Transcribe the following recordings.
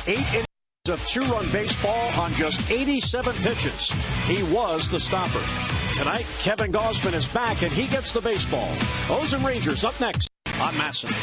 8 innings of 2-run baseball on just 87 pitches. He was the stopper. Tonight, Kevin Gausman is back, and he gets the baseball. O's and Rangers up next on MASN.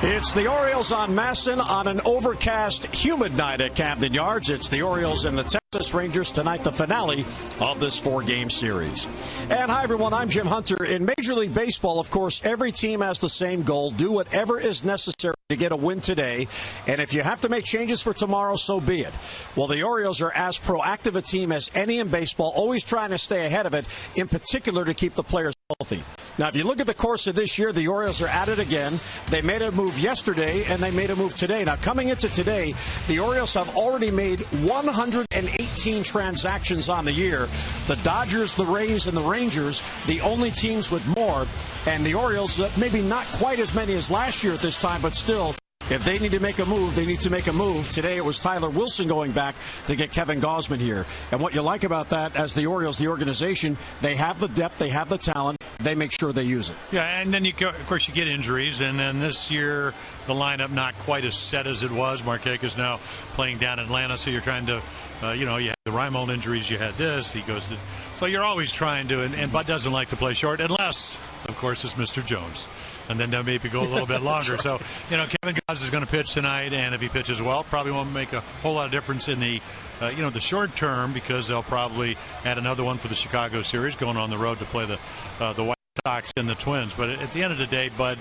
It's the Orioles on MASN on an overcast, humid night at Camden Yards. It's the Orioles and the Texas Rangers tonight, the finale of this 4-game series. And hi, everyone. I'm Jim Hunter. In Major League Baseball, of course, every team has the same goal. Do whatever is necessary to get a win today. And if you have to make changes for tomorrow, so be it. Well, the Orioles are as proactive a team as any in baseball, always trying to stay ahead of it, in particular to keep the players healthy. Now, if you look at the course of this year, the Orioles are at it again. They made a move yesterday, and they made a move today. Now, coming into today, the Orioles have already made 118 transactions on the year. The Dodgers, the Rays, and the Rangers, the only teams with more. And the Orioles, maybe not quite as many as last year at this time, but still, if they need to make a move, they need to make a move. Today it was Tyler Wilson going back to get Kevin Gausman here. And what you like about that, as the Orioles, the organization, they have the depth, they have the talent, they make sure they use it. Yeah, and then, of course, you get injuries. And then this year, the lineup not quite as set as it was. Markakis now playing down in Atlanta, so you're trying to, you had the Reimold injuries, you had this. He goes to, so you're always trying to, and Bud doesn't like to play short, unless, of course, it's Mr. Jones. And then they'll maybe go a little bit longer. Right. So, Kevin Gausman is going to pitch tonight, and if he pitches well, probably won't make a whole lot of difference in the, the short term, because they'll probably add another one for the Chicago series, going on the road to play the White Sox and the Twins. But at the end of the day, Bud,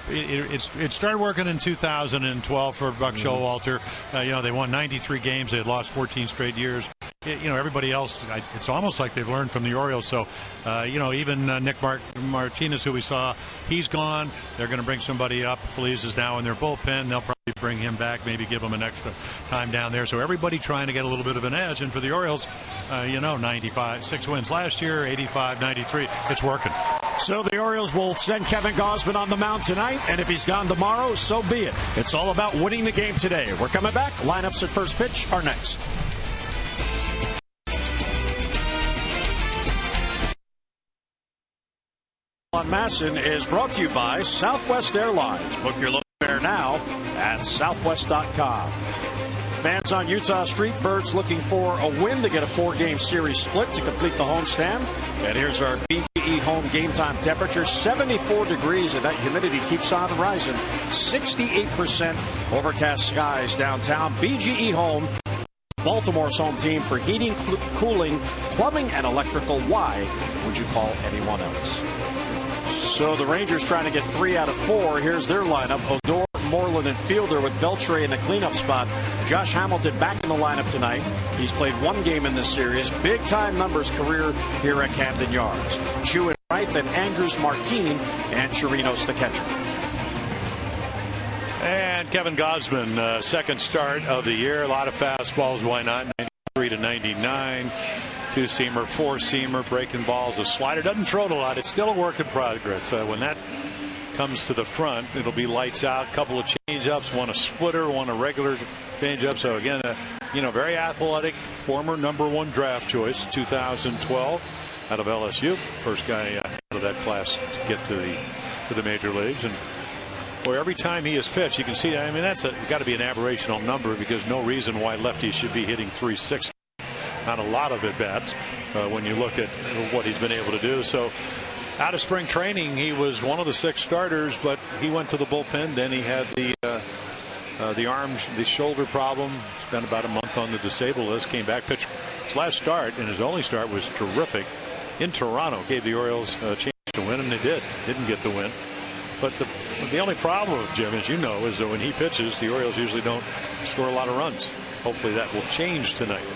it started working in 2012 for Buck Showalter. They won 93 games. They had lost 14 straight years. Everybody else, it's almost like they've learned from the Orioles. So, even Nick Martinez, who we saw, he's gone. They're going to bring somebody up. Feliz is now in their bullpen. They'll probably bring him back, maybe give him an extra time down there. So everybody trying to get a little bit of an edge. And for the Orioles, 95, 6 wins last year, 85, 93. It's working. So the Orioles will send Kevin Gausman on the mound tonight, and if he's gone tomorrow, so be it. It's all about winning the game today. We're coming back. Lineups at first pitch are next. On MASN is brought to you by Southwest Airlines. Book your local fare now at southwest.com. Fans on Utah Street, Birds looking for a win to get a 4-game series split to complete the homestand. And here's our BGE home game time temperature, 74 degrees, and that humidity keeps on rising. 68% overcast skies downtown. BGE home, Baltimore's home team for heating, cooling, plumbing, and electrical. Why would you call anyone else? So the Rangers trying to get 3 out of 4. Here's their lineup. Odor, Moreland, and Fielder with Beltre in the cleanup spot. Josh Hamilton back in the lineup tonight. He's played 1 game in this series. Big-time numbers career here at Camden Yards. Chu in right, then Andrews, Martin, and Chirinos the catcher. And Kevin Gausman, second start of the year. A lot of fastballs, why not? 93 to 99. 2-seamer, 4-seamer, breaking balls, a slider. Doesn't throw it a lot. It's still a work in progress. When that comes to the front, it'll be lights out. Couple of change-ups, one a splitter, one a regular change-up. So again, very athletic, former #1 draft choice, 2012, out of LSU. First guy out of that class to get to the major leagues. And boy, every time he has pitched, you can see. That's got to be an aberrational number, because no reason why lefties should be hitting 360. Not a lot of at-bats when you look at what he's been able to do. So out of spring training, he was one of the 6 starters, but he went to the bullpen. Then he had the shoulder problem. Spent about a month on the disabled list. Came back, pitched his last start, and his only start was terrific in Toronto. Gave the Orioles a chance to win, and they did. Didn't get the win. But the only problem, Jim, as you know, is that when he pitches, the Orioles usually don't score a lot of runs. Hopefully that will change tonight.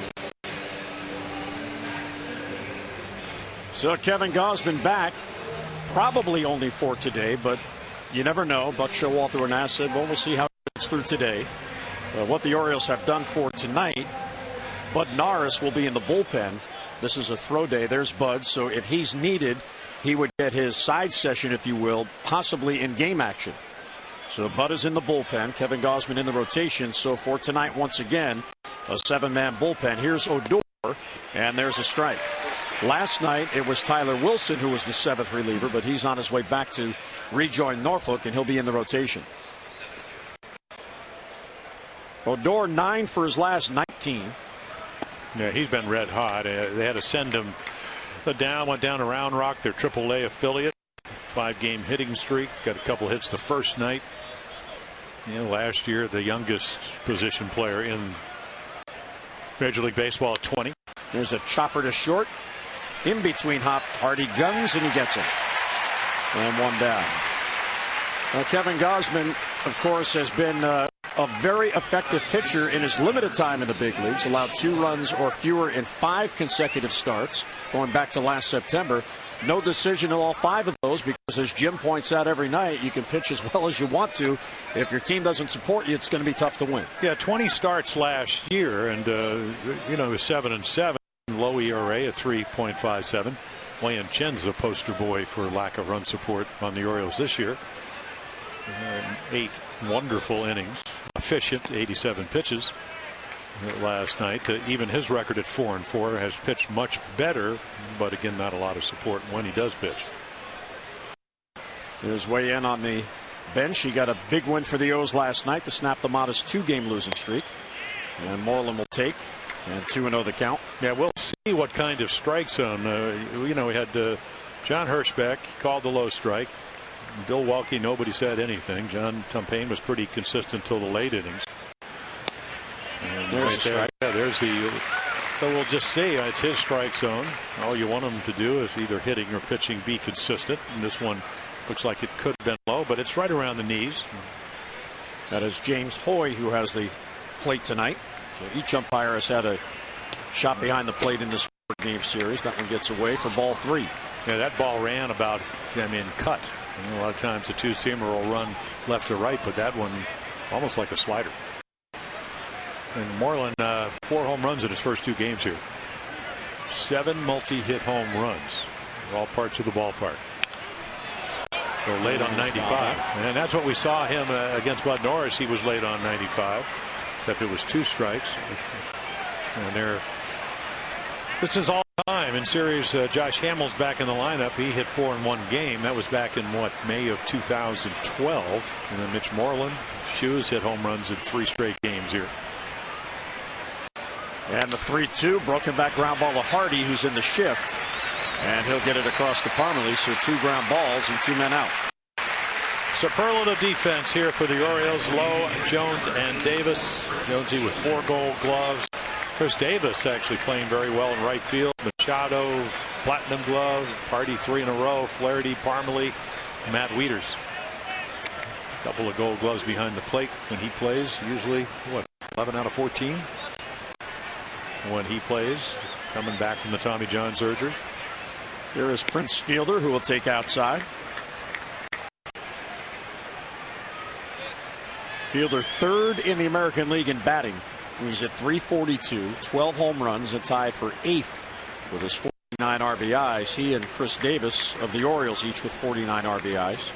So Kevin Gausman back, probably only for today, but you never know. Buck Showalter and I said, well, we'll see how it gets through today. What the Orioles have done for tonight, Bud Norris will be in the bullpen. This is a throw day. There's Bud. So if he's needed, he would get his side session, if you will, possibly in game action. So Bud is in the bullpen. Kevin Gausman in the rotation. So for tonight, once again, a 7-man bullpen. Here's Odor, and there's a strike. Last night, it was Tyler Wilson who was the 7th reliever, but he's on his way back to rejoin Norfolk, and he'll be in the rotation. Odor 9 for his last 19. Yeah, he's been red hot. They had to send him down, went down to Round Rock, their AAA affiliate. 5-game hitting streak. Got a couple hits the first night. Last year, the youngest position player in Major League Baseball at 20. There's a chopper to short. In between hop, Hardy guns, and he gets it. And one down. Kevin Gausman, of course, has been a very effective pitcher in his limited time in the big leagues. Allowed 2 runs or fewer in 5 consecutive starts, going back to last September. No decision in all 5 of those because, as Jim points out every night, you can pitch as well as you want to. If your team doesn't support you, it's going to be tough to win. Yeah, 20 starts last year, and it was 7-7. Low ERA at 3.57. Wayne Chen's a poster boy for lack of run support on the Orioles this year. 8 wonderful innings, efficient 87 pitches last night. Even his record at 4-4 has pitched much better, but again, not a lot of support when he does pitch. Here's Way in on the bench. He got a big win for the O's last night to snap the modest 2-game losing streak. And Moreland will take. And 2-0 the count. Yeah, we'll see what kind of strike zone. We had John Hirschbeck called the low strike. Bill Welke, nobody said anything. John Tumpain was pretty consistent till the late innings. And there's right there, yeah, there's the. So we'll just see. It's his strike zone. All you want him to do is either hitting or pitching be consistent. And this one looks like it could have been low, but it's right around the knees. That is James Hoy who has the plate tonight. So each umpire has had a shot behind the plate in this 4-game series. That one gets away for ball 3. Yeah, that ball ran about, cut. A lot of times the 2-seamer will run left to right, but that one almost like a slider. And Moreland, 4 home runs in his first 2 games here. 7 multi-hit home runs. All parts of the ballpark. They're late on 95. And that's what we saw him against Bud Norris. He was late on 95. Except it was 2 strikes. And this is all time in series. Josh Hamill's back in the lineup. He hit 4 in 1 game. That was back in May of 2012. And then Mitch Moreland, Shoes hit home runs in 3 straight games here. And the 3-2 broken back ground ball to Hardy, who's in the shift, and he'll get it across the Parmalee. So 2 ground balls and 2 men out. Superlative defense here for the Orioles. Lowe, Jones, and Davis. Jonesy with 4 Gold Gloves. Chris Davis actually playing very well in right field. Machado, Platinum Glove. Hardy 3 in a row. Flaherty, Parmalee, Matt Wieters. A couple of Gold Gloves behind the plate when he plays. Usually, 11 out of 14 when he plays. Coming back from the Tommy John surgery. There is Prince Fielder, who will take outside. Fielder 3rd in the American League in batting. He's at 342, 12 home runs, and tied for 8th with his 49 RBIs. He and Chris Davis of the Orioles each with 49 RBIs.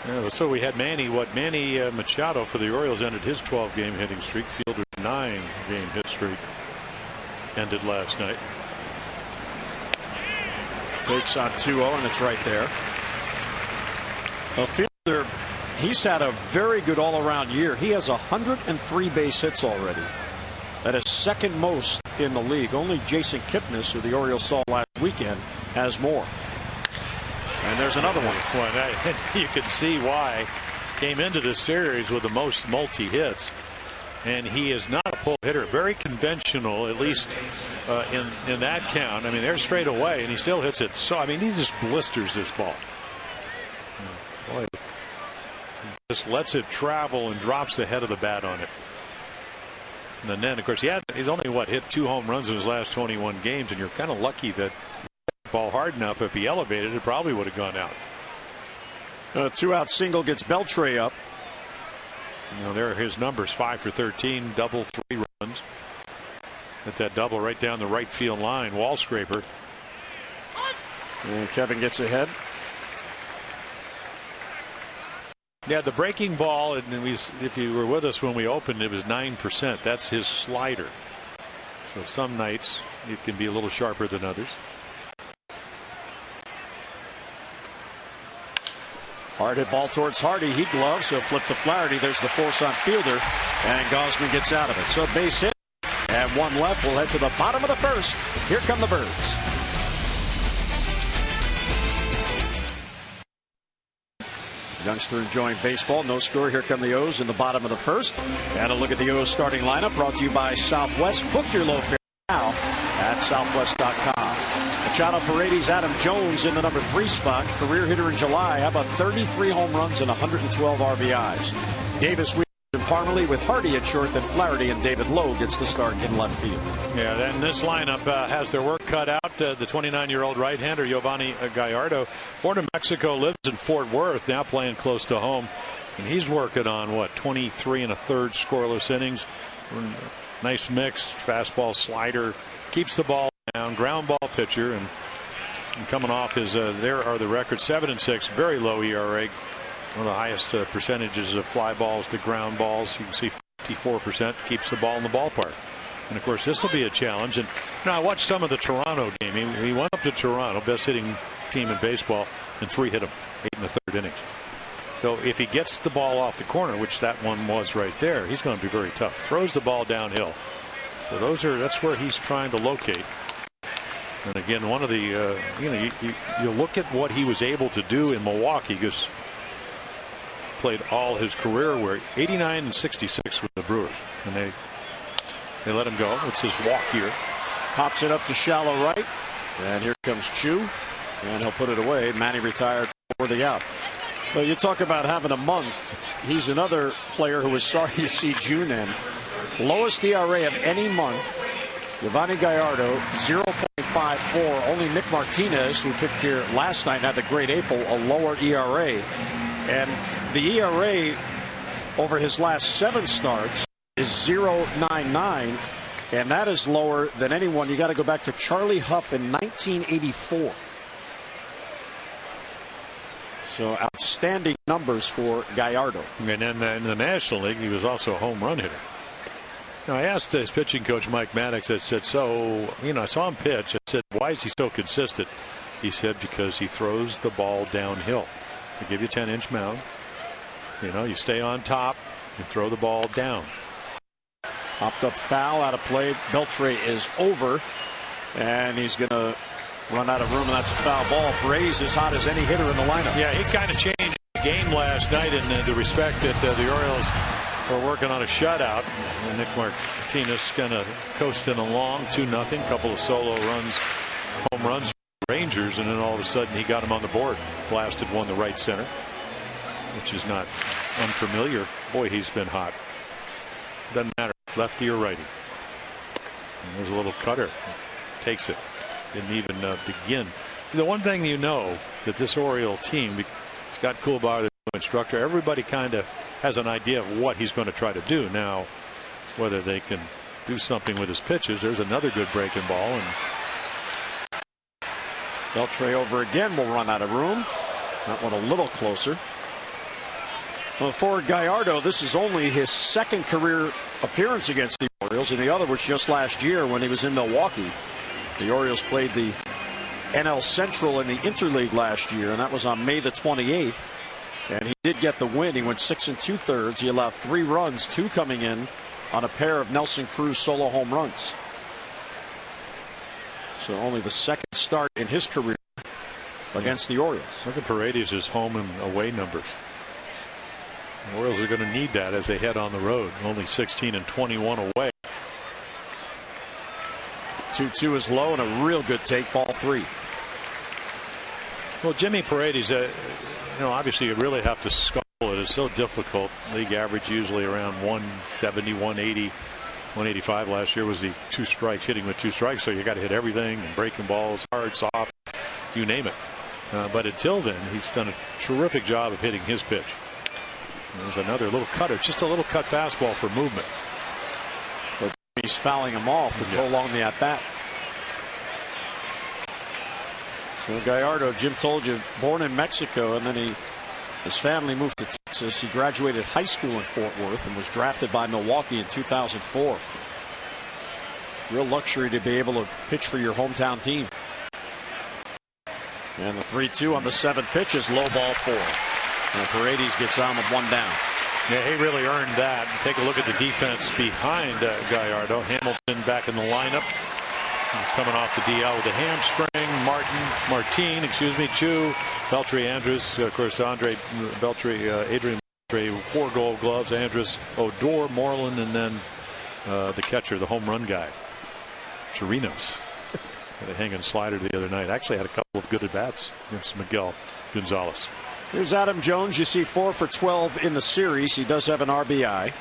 Yeah, so we had Manny Machado for the Orioles ended his 12-game hitting streak. Fielder's 9-game hit streak ended last night. Takes on 2-0, and it's right there. Well, Fielder, he's had a very good all-around year. He has 103 base hits already. That is 2nd most in the league. Only Jason Kipnis, who the Orioles saw last weekend, has more. And there's another one. Well, you can see why. Came into this series with the most multi-hits. And he is not a pull hitter. Very conventional, at least in that count. I mean, they're straight away, and he still hits it. So, I mean, he just blisters this ball. Boy, just lets it travel and drops the head of the bat on it. And then, of course, he's only hit 2 home runs in his last 21 games, and you're kind of lucky that he hit the ball hard enough. If he elevated it, probably would have gone out. 2-out single gets Beltre up. There are his numbers: 5 for 13, double, 3 runs. Hit that double right down the right field line. Wall scraper. And Kevin gets ahead. Yeah, the breaking ball, and if you were with us when we opened, it was 9%. That's his slider. So some nights it can be a little sharper than others. Hard hit ball towards Hardy. He gloves. He'll flip to Flaherty. There's the force on fielder. And Gausman gets out of it. So base hit. And one left. We'll head to the bottom of the first. Here come the Birds. Youngster enjoying baseball. No score. Here come the O's in the bottom of the first. And a look at the O's starting lineup brought to you by Southwest. Book your low fare now at southwest.com. Machado Paredes, Adam Jones in the number 3 spot. Career hitter in July. How about 33 home runs and 112 RBIs? Davis and Parmalee with Hardy at short, then Flaherty and David Lowe gets the start in left field. Yeah, then this lineup has their work cut out. The 29-year-old right-hander Yovani Gallardo, born in Mexico, lives in Fort Worth, now playing close to home. And he's working on, 23 1/3 scoreless innings. Nice mix, fastball, slider, keeps the ball down, ground ball pitcher, and coming off his, there are the records, 7-6, very low ERA. One of the highest percentages of fly balls to ground balls. You can see 54% keeps the ball in the ballpark. And of course, this will be a challenge. And I watched some of the Toronto game. He went up to Toronto, best hitting team in baseball, and 3 hit him 8 1/3 innings. So if he gets the ball off the corner, which that one was right there, he's going to be very tough. Throws the ball downhill. So that's where he's trying to locate. And again, one of the you look at what he was able to do in Milwaukee, because played all his career, where 89 and 66 with the Brewers, and they let him go. It's his walk here. Pops it up to shallow right, and here comes Chu, and he'll put it away. Manny retired for the out. So you talk about having a month. He's another player who was sorry to see June end. Lowest ERA of any month. Yovani Gallardo 0.54. Only Nick Martinez, who pitched here last night and had the great April, a lower ERA. And the ERA over his last 7 starts is 0.99, and that is lower than anyone. You got to go back to Charlie Huff in 1984. So outstanding numbers for Gallardo. And then in the National League, he was also a home run hitter. Now, I asked his pitching coach, Mike Maddox, I said, I saw him pitch. I said, why is he so consistent? He said, because he throws the ball downhill. They give you a 10-inch mound. You stay on top, you throw the ball down. Popped up foul, out of play. Beltre is over, and he's going to run out of room, and that's a foul ball. Paredes is hot as any hitter in the lineup. Yeah, he kind of changed the game last night in the respect that the Orioles were working on a shutout. And Nick Martinez kind of coasting along 2-0. Couple of solo runs, home runs for the Rangers, and then all of a sudden he got him on the board. Blasted one to right center, which is not unfamiliar. Boy, he's been hot. Doesn't matter, lefty or righty. And there's a little cutter. Takes it. Didn't even begin. The one thing that this Oriole team, Scott Coolbauer, the instructor, everybody kind of has an idea of what he's going to try to do. Now, whether they can do something with his pitches, there's another good breaking ball. And Beltre over again, will run out of room. That one a little closer. Well, for Gallardo, this is only his 2nd career appearance against the Orioles, and the other was just last year when he was in Milwaukee. The Orioles played the NL Central in the Interleague last year, and that was on May the 28th. And he did get the win. He went 6 2/3. He allowed 3 runs, 2 coming in on a pair of Nelson Cruz solo home runs. So only the 2nd start in his career against the Orioles. Look at Paredes' home and away numbers. The Orioles are going to need that as they head on the road. Only 16 and 21 away. 2-2 is low, and a real good take, ball 3. Well, Jimmy Paredes, obviously you really have to scull it. It's so difficult. League average usually around 170, 180, 185. Last year was the 2 strikes, hitting with 2 strikes. So you got to hit everything, and breaking balls, hard, soft, you name it. But until then, he's done a terrific job of hitting his pitch. There's another little cutter, just a little cut fastball for movement. But he's fouling him off to prolong the at-bat. So Gallardo, Jim told you, born in Mexico, and then his family moved to Texas. He graduated high school in Fort Worth and was drafted by Milwaukee in 2004. Real luxury to be able to pitch for your hometown team. And the 3-2 on the 7th pitch is low ball 4. And Paredes gets on with 1 down. Yeah, he really earned that. Take a look at the defense behind Gallardo. Hamilton back in the lineup. Coming off the DL with a hamstring. Martin, Chu, Beltry, Andrus, of course, Adrian Beltry, 4 Gold Gloves, Andrus, Odor, Moreland, and then the catcher, the home run guy, Chirinos. Had a hanging slider the other night. Actually had a couple of good at-bats against Miguel Gonzalez. Here's Adam Jones. You see 4 for 12 in the series. He does have an RBI.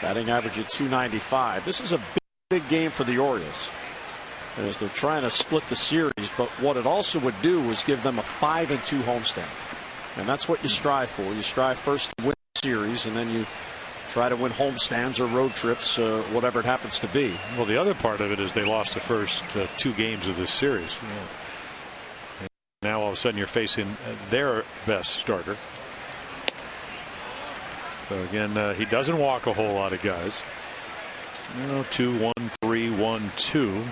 Batting average at .295. This is a big game for the Orioles, as they're trying to split the series. But what it also would do is give them a 5-2 homestand. And that's what you strive for. You strive first to win the series, and then you try to win homestands or road trips, whatever it happens to be. Well, the other part of it is they lost the first 2 games of this series. Now all of a sudden you're facing their best starter. So again, he doesn't walk a whole lot of guys. 2, 1, 3, 1, 2.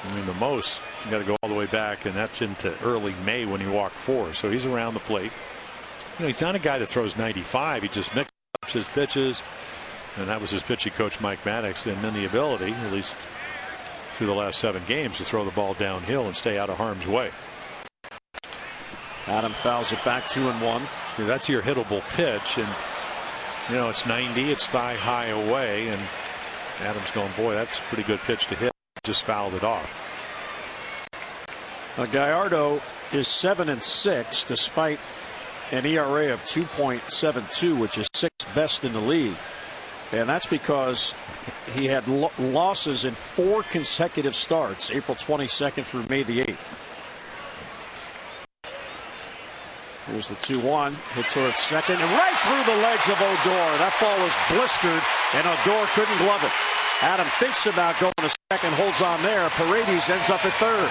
I mean, the most, you got to go all the way back, and that's into early May when he walked 4. So he's around the plate. He's not a guy that throws 95. He just mixes up his pitches, and that was his pitching coach, Mike Maddox. And then the ability, at least through the last 7 games, to throw the ball downhill and stay out of harm's way. Adam fouls it back 2-1. That's your hittable pitch, and it's 90. It's thigh high away, and Adam's going, boy, that's a pretty good pitch to hit. Just fouled it off. Gallardo is 7-6 despite an ERA of 2.72, which is 6th best in the league, and that's because he had losses in 4 consecutive starts, April 22nd through May the 8th. Here's the 2-1, hit towards second, and right through the legs of Odor. That ball was blistered, and Odor couldn't glove it. Adam thinks about going to second, holds on there. Paredes ends up at third.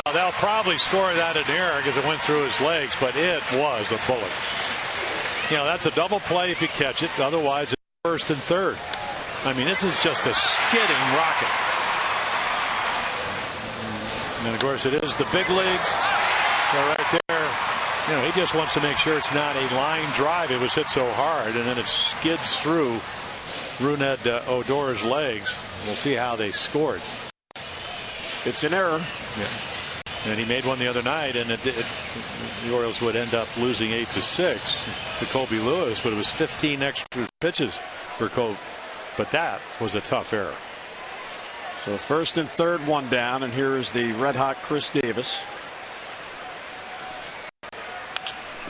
Well, they'll probably score that in error because it went through his legs, but it was a bullet. That's a double play if you catch it. Otherwise, it's first and third. I mean, this is just a skidding rocket. And of course, it is the big leagues. They're right there. He just wants to make sure it's not a line drive. It was hit so hard, and then it skids through Rougned Odor's legs. We'll see how they scored. It's an error. Yeah. And he made one the other night, and the Orioles would end up losing 8-6 to Colby Lewis, but it was 15 extra pitches for Colby. But that was a tough error. So first and third, 1 down, and here is the red-hot Chris Davis.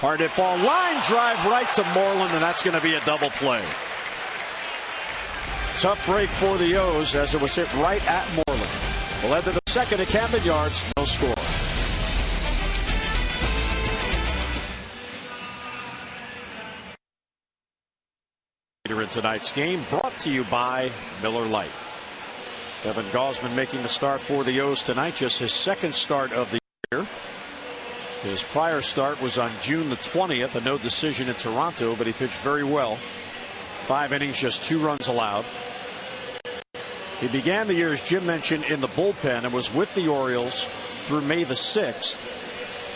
Hard hit ball, line drive right to Moreland, and that's going to be a double play. Tough break for the O's as it was hit right at Moreland. We'll head to the second at Camden Yards, no score. Later in tonight's game, brought to you by Miller Lite. Kevin Gausman making the start for the O's tonight, just his 2nd start of the year. His prior start was on June the 20th, a no decision in Toronto, but he pitched very well. 5 innings, just 2 runs allowed. He began the year, as Jim mentioned, in the bullpen and was with the Orioles through May the 6th.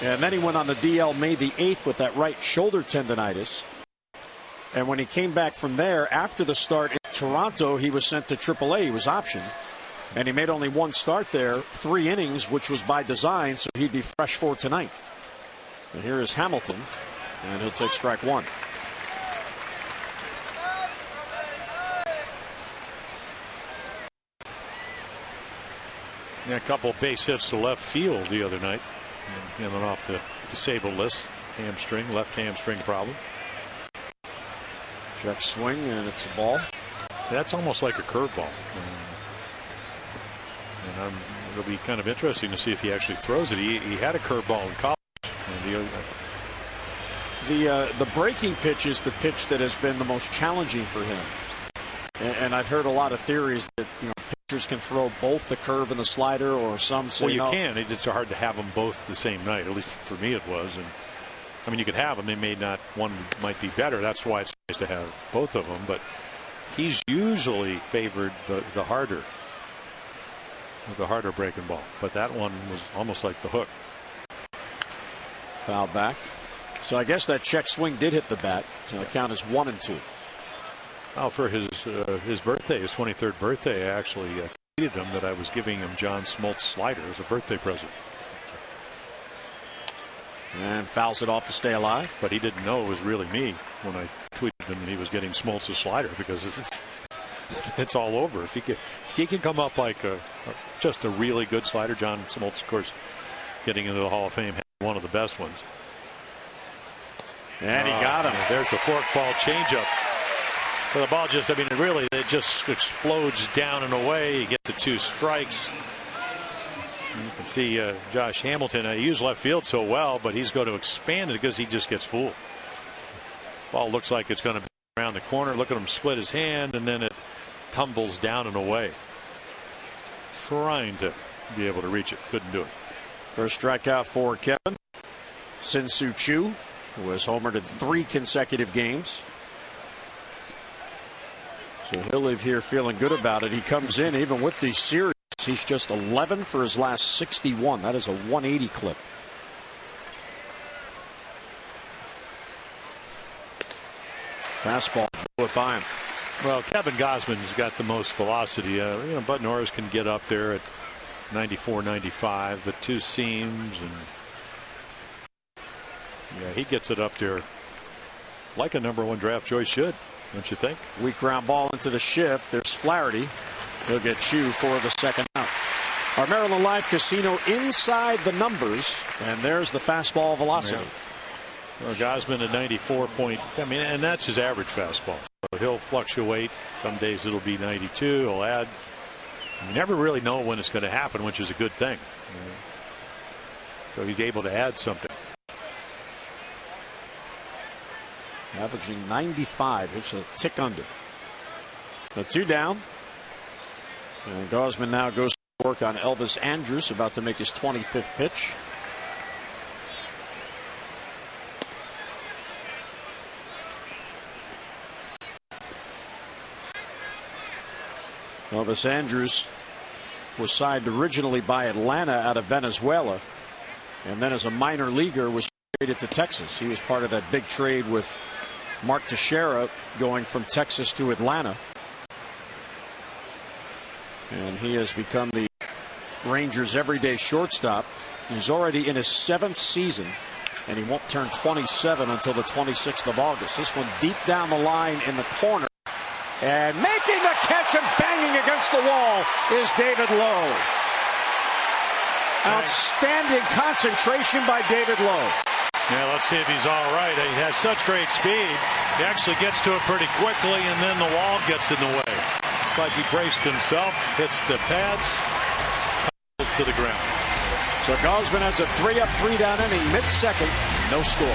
And then he went on the DL May the 8th with that right shoulder tendonitis. And when he came back from there after the start in Toronto, he was sent to AAA. He was optioned. And he made only 1 start there, 3 innings, which was by design, so he'd be fresh for tonight. And here is Hamilton, and he'll take strike 1. A couple base hits to left field the other night. Getting off the disabled list. Left hamstring problem. Check swing, and it's a ball. That's almost like a curveball. And it'll be kind of interesting to see if he actually throws it. He had a curveball in college. The breaking pitch is the pitch that has been the most challenging for him. And I've heard a lot of theories that pitchers can throw both the curve and the slider, or some say well, you no. can. It's hard to have them both the same night. At least for me, it was. And I mean, you could have them. They may not. One might be better. That's why it's nice to have both of them. But he's usually favored the harder breaking ball. But that one was almost like the hook. Foul back. So I guess that check swing did hit the bat. So the count is 1-2. Oh, for his birthday, his 23rd birthday, I actually tweeted him that I was giving him John Smoltz slider as a birthday present. And fouls it off to stay alive. But he didn't know it was really me when I tweeted him that he was getting Smoltz's slider, because it's all over. If he can come up like just a really good slider. John Smoltz, of course, getting into the Hall of Fame, had one of the best ones. And he got him. There's the forkball changeup. So the ball just, I mean, it just explodes down and away. You get to 2 strikes. You can see Josh Hamilton. He used left field so well, but he's going to expand it because he just gets fooled. Ball looks like it's going to be around the corner. Look at him split his hand, and then it tumbles down and away. Trying to be able to reach it. Couldn't do it. First strikeout for Kevin. Sin-Soo Choo, who has homered in 3 consecutive games. So he'll leave here feeling good about it. He comes in even with these series. He's just 11 for his last 61. That is a 180 clip. Fastball blew it by him. Well, Kevin Gausman's got the most velocity. Bud Norris can get up there at 94, 95, but 2 seams, and yeah, he gets it up there like a #1 draft choice should, don't you think? Weak ground ball into the shift. There's Flaherty. He'll get Choo for the second out. Our Maryland Live Casino inside the numbers, and there's the fastball velocity. Yeah. Well, Gausman at 94 point. I mean, and that's his average fastball. So he'll fluctuate. Some days it'll be 92. He'll add. You never really know when it's going to happen, which is a good thing. So he's able to add something. Averaging 95. It's a tick under. So 2 down. And Gausman now goes to work on Elvis Andrus, about to make his 25th pitch. Elvis Andrus was signed originally by Atlanta out of Venezuela, and then as a minor leaguer was traded to Texas. He was part of that big trade with Mark Teixeira going from Texas to Atlanta. And he has become the Rangers' everyday shortstop. He's already in his 7th season, and he won't turn 27 until the 26th of August. This one deep down the line in the corner. And making the catch and banging against the wall is David Lowe. Outstanding concentration by David Lowe. Yeah, let's see if he's all right. He has such great speed. He actually gets to it pretty quickly, and then the wall gets in the way. Like he braced himself, hits the pads, tumbles to the ground. So Gausman has a 3-up, 3-down inning, mid-second, no score.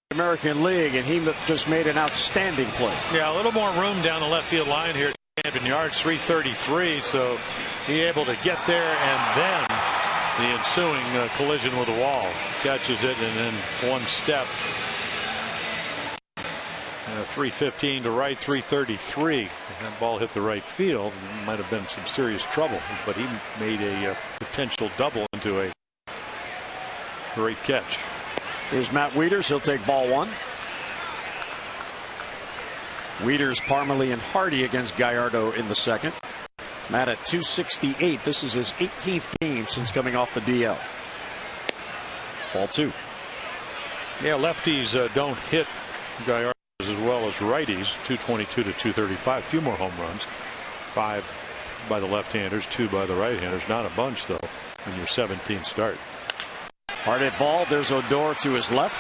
American League, and he just made an outstanding play. Yeah, a little more room down the left field line here. Camden Yards, 333, so he able to get there, and then the ensuing collision with the wall. Catches it, and then one step. 315 to right, 333. That ball hit the right field. Might have been some serious trouble, but he made a potential double into a great catch. Here's Matt Wieters. He'll take ball 1. Wieters, Parmalee, and Hardy against Gallardo in the second. Matt at 268. This is his 18th game since coming off the DL. Ball 2. Yeah, lefties don't hit Gallardo as well as righties. 222 to 235. A few more home runs. 5 by the left-handers, 2 by the right-handers. Not a bunch, though, in your 17th start. Hard hit ball. There's Odor to his left.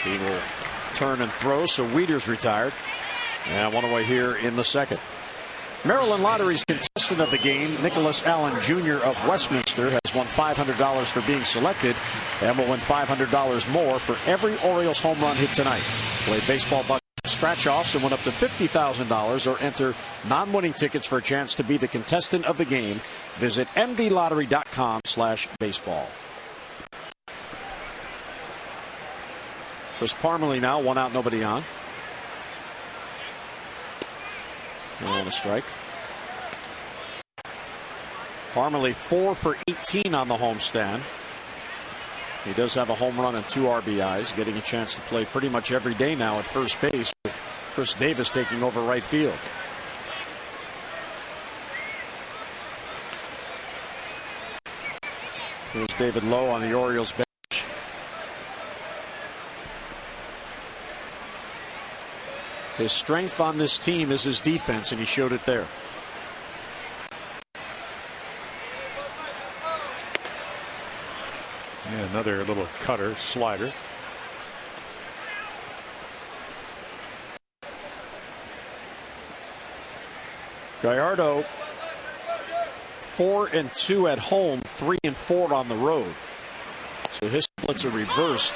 He will turn and throw, so Wieters retired. And one away here in the second. Maryland Lottery's contestant of the game, Nicholas Allen Jr. of Westminster, has won $500 for being selected and will win $500 more for every Orioles home run hit tonight. Play baseball buck. scratch-offs and win up to $50,000 or enter non-winning tickets for a chance to be the contestant of the game. Visit mdlottery.com/baseball. Chris Parmalee now, 1 out, nobody on. And a strike. Parmalee 4 for 18 on the homestand. He does have a home run and 2 RBIs, getting a chance to play pretty much every day now at first base, with Chris Davis taking over right field. Here's David Lowe on the Orioles bench. His strength on this team is his defense, and he showed it there. Yeah, another little cutter, slider. Gallardo 4-2 at home, 3-4 on the road. So his splits are reversed.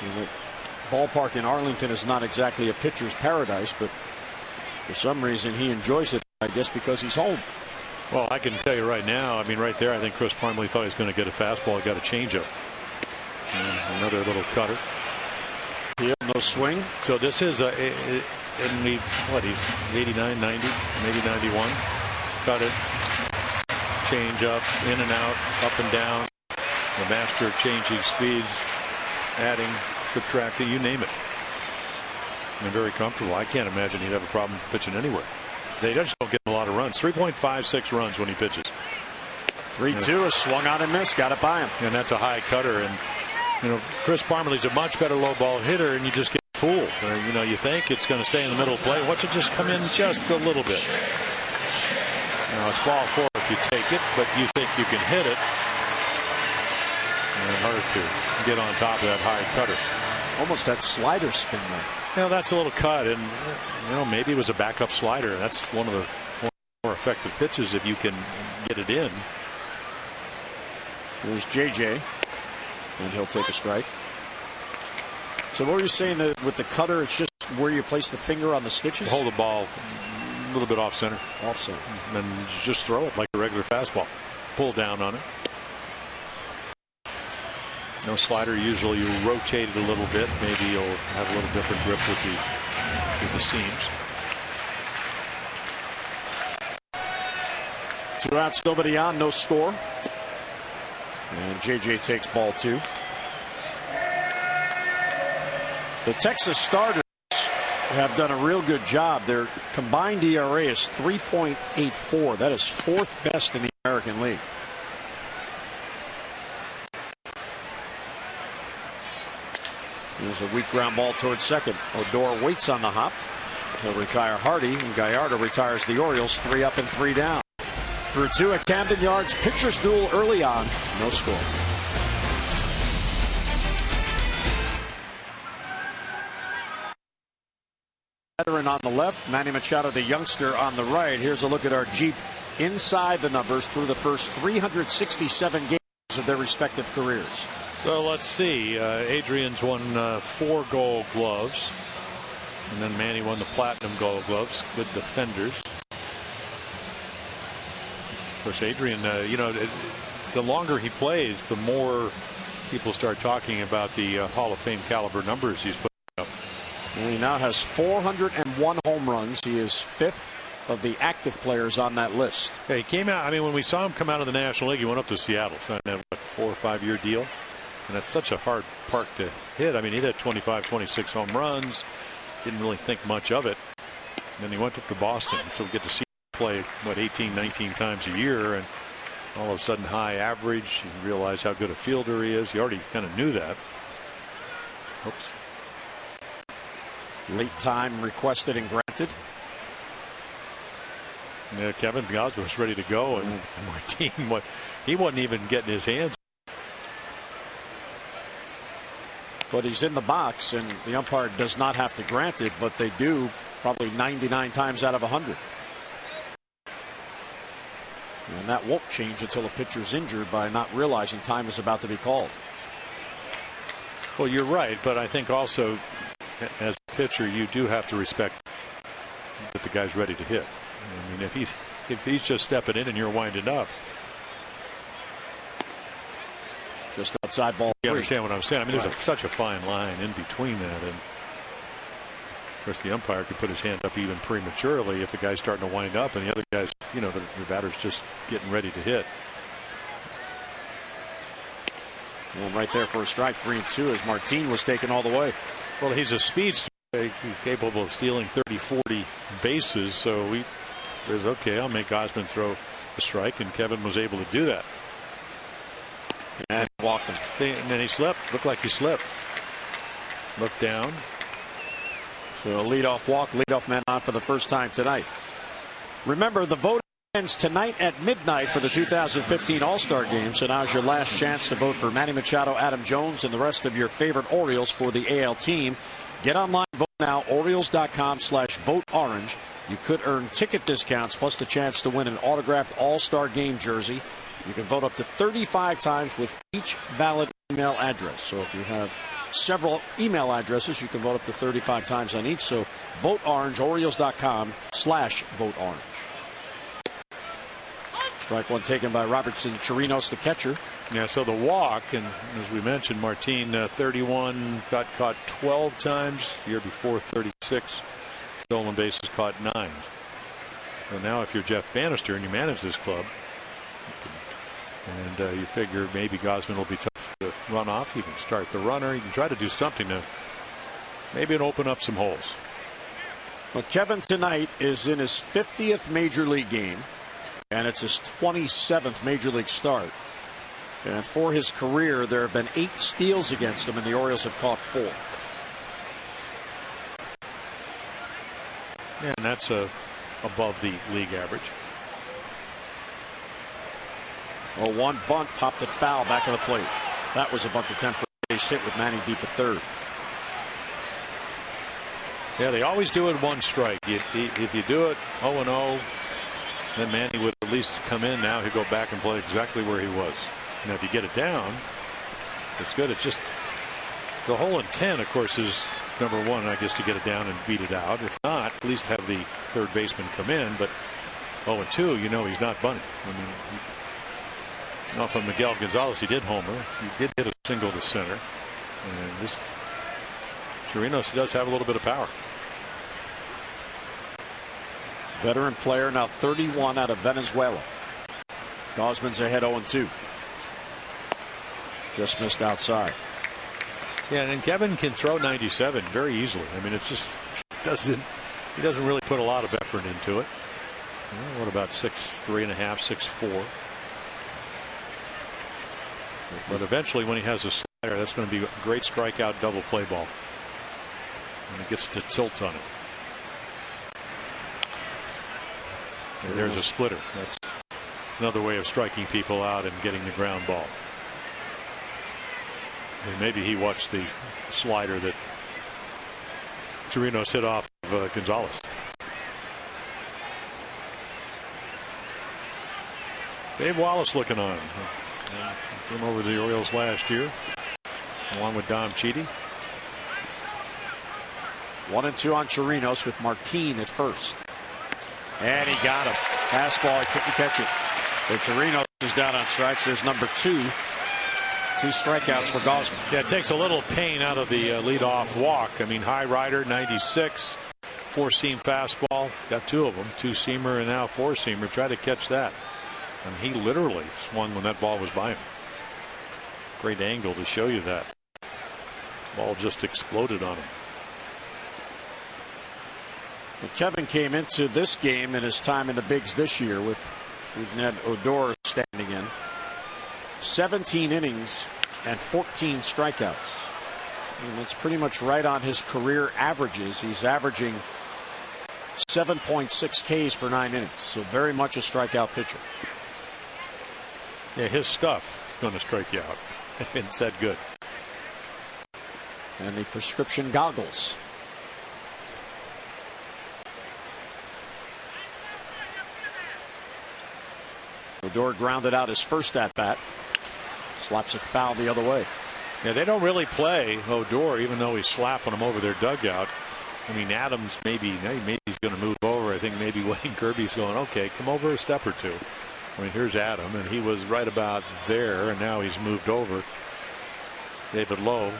The ballpark in Arlington is not exactly a pitcher's paradise, but for some reason he enjoys it, I guess because he's home. Well, I can tell you right now, I mean, right there, I think Chris Parmalee thought he was going to get a fastball. He got a changeup. And another little cutter. Yeah, no swing. So this is he's 89, 90, maybe 91. Cut it. Change up, in and out, up and down. The master of changing speeds, adding, subtracting, you name it. And very comfortable. I can't imagine he'd have a problem pitching anywhere. They just don't get a lot of runs. 3.56 runs when he pitches. 3-2, a swung on and missed. Got it by him. And that's a high cutter. And, you know, Chris Parmalee's a much better low ball hitter, and you just get fooled. You know, you think it's going to stay in the middle of play. Watch it just come in just a little bit. Now, it's ball 4 if you take it, but you think you can hit it. And hard to get on top of that high cutter. Almost that slider spin there. You know, that's a little cut, and you know, maybe it was a backup slider. That's one of the more effective pitches if you can get it in. There's JJ, and he'll take a strike. So what were you saying that with the cutter, it's just where you place the finger on the stitches? Hold the ball a little bit off center. Off center. And just throw it like a regular fastball. Pull down on it. No slider, usually you rotate it a little bit. Maybe you'll have a little different grip with the seams. 2 outs, nobody on, no score. And JJ takes ball 2. The Texas starters have done a real good job. Their combined ERA is 3.84. That is 4th best in the American League. There's a weak ground ball towards second. Odor waits on the hop. He'll retire Hardy, and Gallardo retires the Orioles. 3 up and 3 down. Through 2 at Camden Yards. Pitchers duel early on. No score. Veteran on the left. Manny Machado, the youngster, on the right. Here's a look at our Jeep inside the numbers through the first 367 games of their respective careers. So let's see. Adrian's won 4 Gold Gloves, and then Manny won the Platinum Gold Gloves. Good defenders. Of course, Adrian, you know, the longer he plays, the more people start talking about the Hall of Fame caliber numbers he's putting up. And he now has 401 home runs. He is 5th of the active players on that list. Yeah, he came out. I mean, when we saw him come out of the National League, he went up to Seattle. Signed that 4 or 5 year deal. And that's such a hard park to hit. I mean, he had 25, 26 home runs. Didn't really think much of it. And then he went up to Boston. So we get to see him play, 18, 19 times a year. And all of a sudden, high average. You realize how good a fielder he is. You already kind of knew that. Oops. Late time requested and granted. Yeah, Kevin Gausman was ready to go. And Martin, he wasn't even getting his hands. But he's in the box, and the umpire does not have to grant it, but they do probably 99 times out of 100. And that won't change until a pitcher's injured by not realizing time is about to be called. Well, you're right, but I think also as a pitcher, you do have to respect that the guy's ready to hit. I mean, if he's just stepping in and you're winding up. Just outside ball. You understand what I'm saying? I mean, there's such a fine line in between that, and of course the umpire could put his hand up even prematurely if the guy's starting to wind up and the other guy's, you know, the batter's just getting ready to hit. Well, right there for a strike, 3-2 as Martin was taken all the way. Well, he's a speedster, capable of stealing 30-40 bases, so he says, okay, I'll make Gausman throw a strike, and Kevin was able to do that. And walked him. And then he slipped. Looked like he slipped. Looked down. So a leadoff walk, leadoff man on for the first time tonight. Remember, the vote ends tonight at midnight for the 2015 All-Star Game. So now's your last chance to vote for Manny Machado, Adam Jones, and the rest of your favorite Orioles for the AL team. Get online, vote now, Orioles.com/voteorange. You could earn ticket discounts plus the chance to win an autographed All-Star Game jersey. You can vote up to 35 times with each valid email address. So if you have several email addresses, you can vote up to 35 times on each. So vote orange, Orioles.com/voteorange. Strike one taken by Robertson Chirinos, the catcher. Yeah, so the walk, and as we mentioned, Martin 31, got caught 12 times. The year before, 36 stolen bases, caught 9. So now if you're Jeff Bannister and you manage this club, and you figure maybe Gausman will be tough to run off. You can start the runner. You can try to do something to maybe open up some holes. Well, Kevin tonight is in his 50th Major League game, and it's his 27th Major League start. And for his career, there have been 8 steals against him, and the Orioles have caught 4. Yeah, and that's above the league average. Well, one bunt popped it foul back of the plate. That was a bunt attempt for a base hit with Manning deep at third. Yeah, they always do it 1 strike. If you do it 0-0, then Manny would at least come in now. He'd go back and play exactly where he was. Now, if you get it down, it's good. It's just the whole intent, of course, is number 1, I guess, to get it down and beat it out. If not, at least have the third baseman come in. But 0-2, you know he's not bunting. I mean, off of Miguel Gonzalez, he did homer. He did hit a single to center. And this Chirinos does have a little bit of power. Veteran player, now 31 out of Venezuela. Gausman's ahead 0-2. Just missed outside. Yeah, and Kevin can throw 97 very easily. I mean, it's just he doesn't really put a lot of effort into it. Well, what about 6'3.5", 6'4"? But eventually, when he has a slider, that's going to be a great strikeout double play ball. And he gets to tilt on it. And there's a splitter. That's another way of striking people out and getting the ground ball. And maybe he watched the slider that Chirinos hit off of Gonzalez. Dave Wallace looking on. Came over to the Orioles last year, along with Dom Chidi. 1-2 on Chirinos with Martin at first. And he got him. Fastball, he couldn't catch it. So Chirinos is down on strikes. There's number 2. 2 strikeouts for Gausman. Yeah, it takes a little pain out of the leadoff walk. I mean, high rider, 96, 4-seam fastball. Got 2 of them, 2-seamer and now 4-seamer. Try to catch that. And he literally swung when that ball was by him. Great angle to show you that. Ball just exploded on him. Well, Kevin came into this game in his time in the bigs this year with Ned Odor standing in. 17 innings and 14 strikeouts. And that's pretty much right on his career averages. He's averaging 7.6 Ks per 9 innings. So very much a strikeout pitcher. Yeah, his stuff is going to strike you out. It's that good. And the prescription goggles. Odor grounded out his first at bat. Slaps it foul the other way. Yeah, they don't really play Odor, even though he's slapping them over their dugout. I mean, Adams maybe he's going to move over. I think maybe Wayne Kirby's going, okay, come over a step or two. I mean, here's Adam, and he was right about there, and now he's moved over. David Lowe.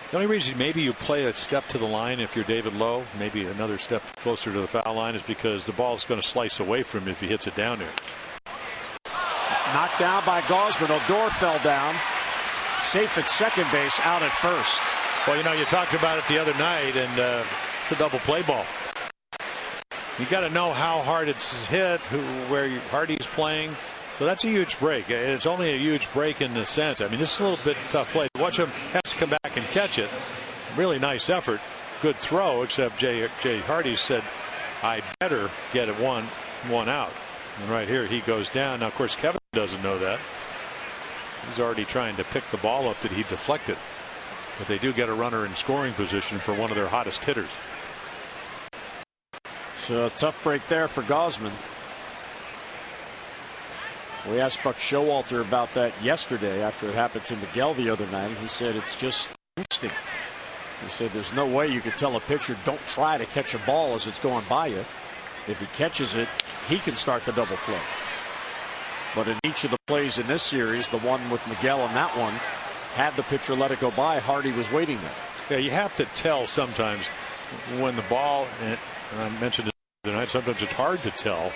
The only reason maybe you play a step to the line if you're David Lowe, maybe another step closer to the foul line, is because the ball's going to slice away from him if he hits it down there. Knocked down by Gausman. Odor fell down. Safe at second base, out at first. Well, you know, you talked about it the other night, and it's a double play ball. You got to know how hard it's hit, where Hardy's playing. So that's a huge break. It's only a huge break in the sense. I mean, this is a little bit tough play. Watch him has to come back and catch it. Really nice effort. Good throw, except Jay Hardy said, I better get it one out. And right here, he goes down. Now, of course, Kevin doesn't know that. He's already trying to pick the ball up that he deflected. But they do get a runner in scoring position for one of their hottest hitters. So a tough break there for Gausman. We asked Buck Showalter about that yesterday after it happened to Miguel the other night. He said it's just instinct. He said there's no way you could tell a pitcher don't try to catch a ball as it's going by you. If he catches it, he can start the double play. But in each of the plays in this series, the one with Miguel and that one, had the pitcher let it go by, Hardy was waiting there. Yeah, you have to tell sometimes when the ball, and I mentioned it tonight, sometimes it's hard to tell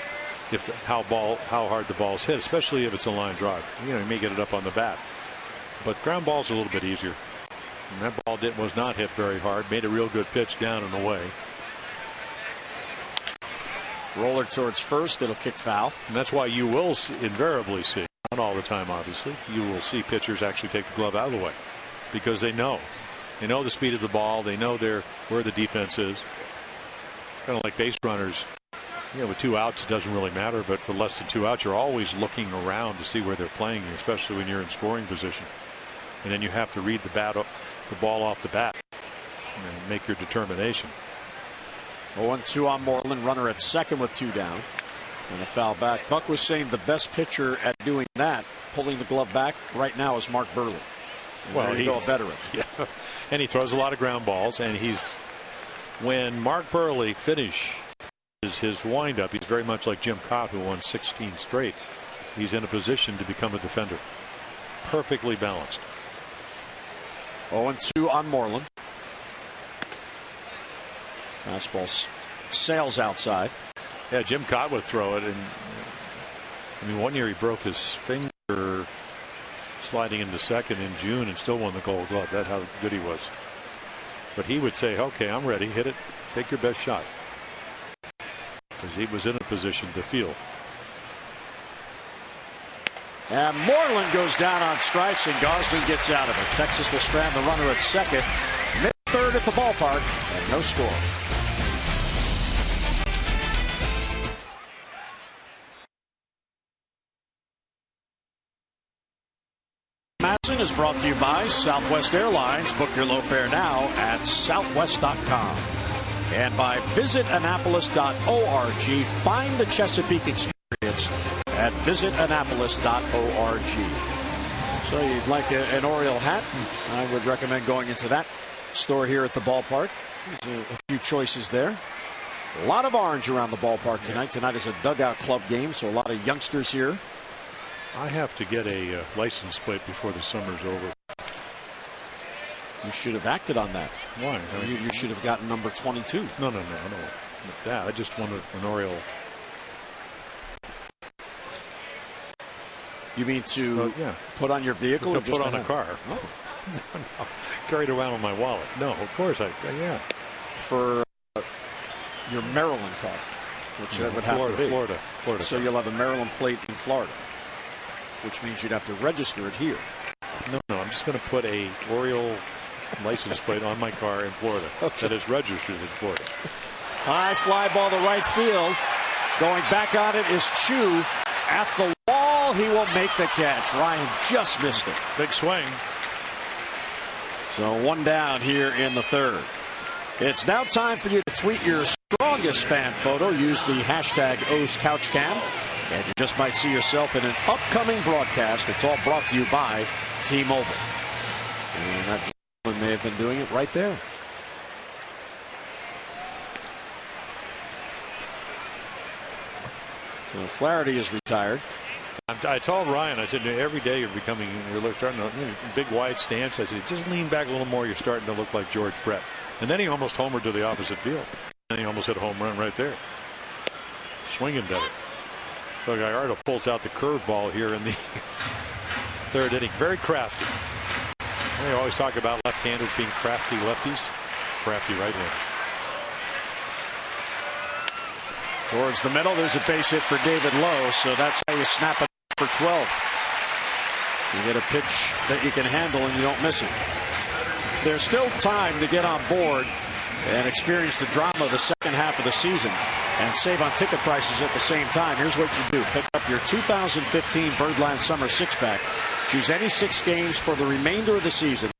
if how hard the ball's hit, especially if it's a line drive. You know, you may get it up on the bat, but ground ball's a little bit easier. And that ball was not hit very hard. Made a real good pitch down and away. Roller towards first, it'll kick foul. And that's why you will invariably see, not all the time obviously, you will see pitchers actually take the glove out of the way because they know the speed of the ball, they know where the defense is. Kind of like base runners. You know, with 2 outs, it doesn't really matter, but with less than 2 outs, you're always looking around to see where they're playing you, especially when you're in scoring position. And then you have to read the ball off the bat and make your determination. 0-2 on Moreland, runner at second with 2 down. And a foul back. Buck was saying the best pitcher at doing that, pulling the glove back right now, is Mark Burley. Well, he's a veteran. Yeah. And he throws a lot of ground balls, and when Mark Burley finishes his windup, he's very much like Jim Cott, who won 16 straight. He's in a position to become a defender. Perfectly balanced. 0-2 on Moreland. Fastball sails outside. Yeah, Jim Cott would throw it, and I mean, one year he broke his finger sliding into second in June and still won the Gold Glove. That's how good he was. But he would say, okay, I'm ready, hit it, take your best shot, because he was in a position to field. And Moreland goes down on strikes, and Gausman gets out of it. Texas will strand the runner at second. Mid-third at the ballpark, and no score. Madison is brought to you by Southwest Airlines. Book your low fare now at southwest.com. And by visitannapolis.org. Find the Chesapeake experience at visitannapolis.org. So you'd like an Oriole hat? I would recommend going into that store here at the ballpark. There's a few choices there. A lot of orange around the ballpark tonight. Tonight is a dugout club game, so a lot of youngsters here. I have to get a license plate before the summer's over. You should have acted on that. Why? You should have gotten number 22. No. That I just wanted an Oriole. You mean to put on your vehicle or just put on a car? Oh. No. Carried around with my wallet. No, of course yeah. For your Maryland car, which that would have to be. Florida. So you'll have a Maryland plate in Florida, which means you'd have to register it here. No, I'm just going to put a Oriole license plate on my car in Florida that is registered in Florida. High fly ball to right field. Going back on it is Chu at the wall. He will make the catch. Ryan just missed it. Big swing. So 1 down here in the third. It's now time for you to tweet your strongest fan photo. Use the hashtag OsCouchCam. And you just might see yourself in an upcoming broadcast. It's all brought to you by T-Mobile. And that gentleman may have been doing it right there. So Flaherty is retired. I told Ryan, I said, every day you're starting to big wide stance. I said, just lean back a little more. You're starting to look like George Brett. And then he almost homered to the opposite field. And he almost hit a home run right there. Swinging better. So Gallardo pulls out the curveball here in the third inning. Very crafty. They always talk about left-handers being crafty lefties. Crafty right-hander. Towards the middle, there's a base hit for David Lowe, so that's how you snap it for 12. You get a pitch that you can handle and you don't miss it. There's still time to get on board and experience the drama of the second half of the season and save on ticket prices at the same time. Here's what you do. Pick up your 2015 Birdland Summer six-pack. Choose any 6 games for the remainder of the season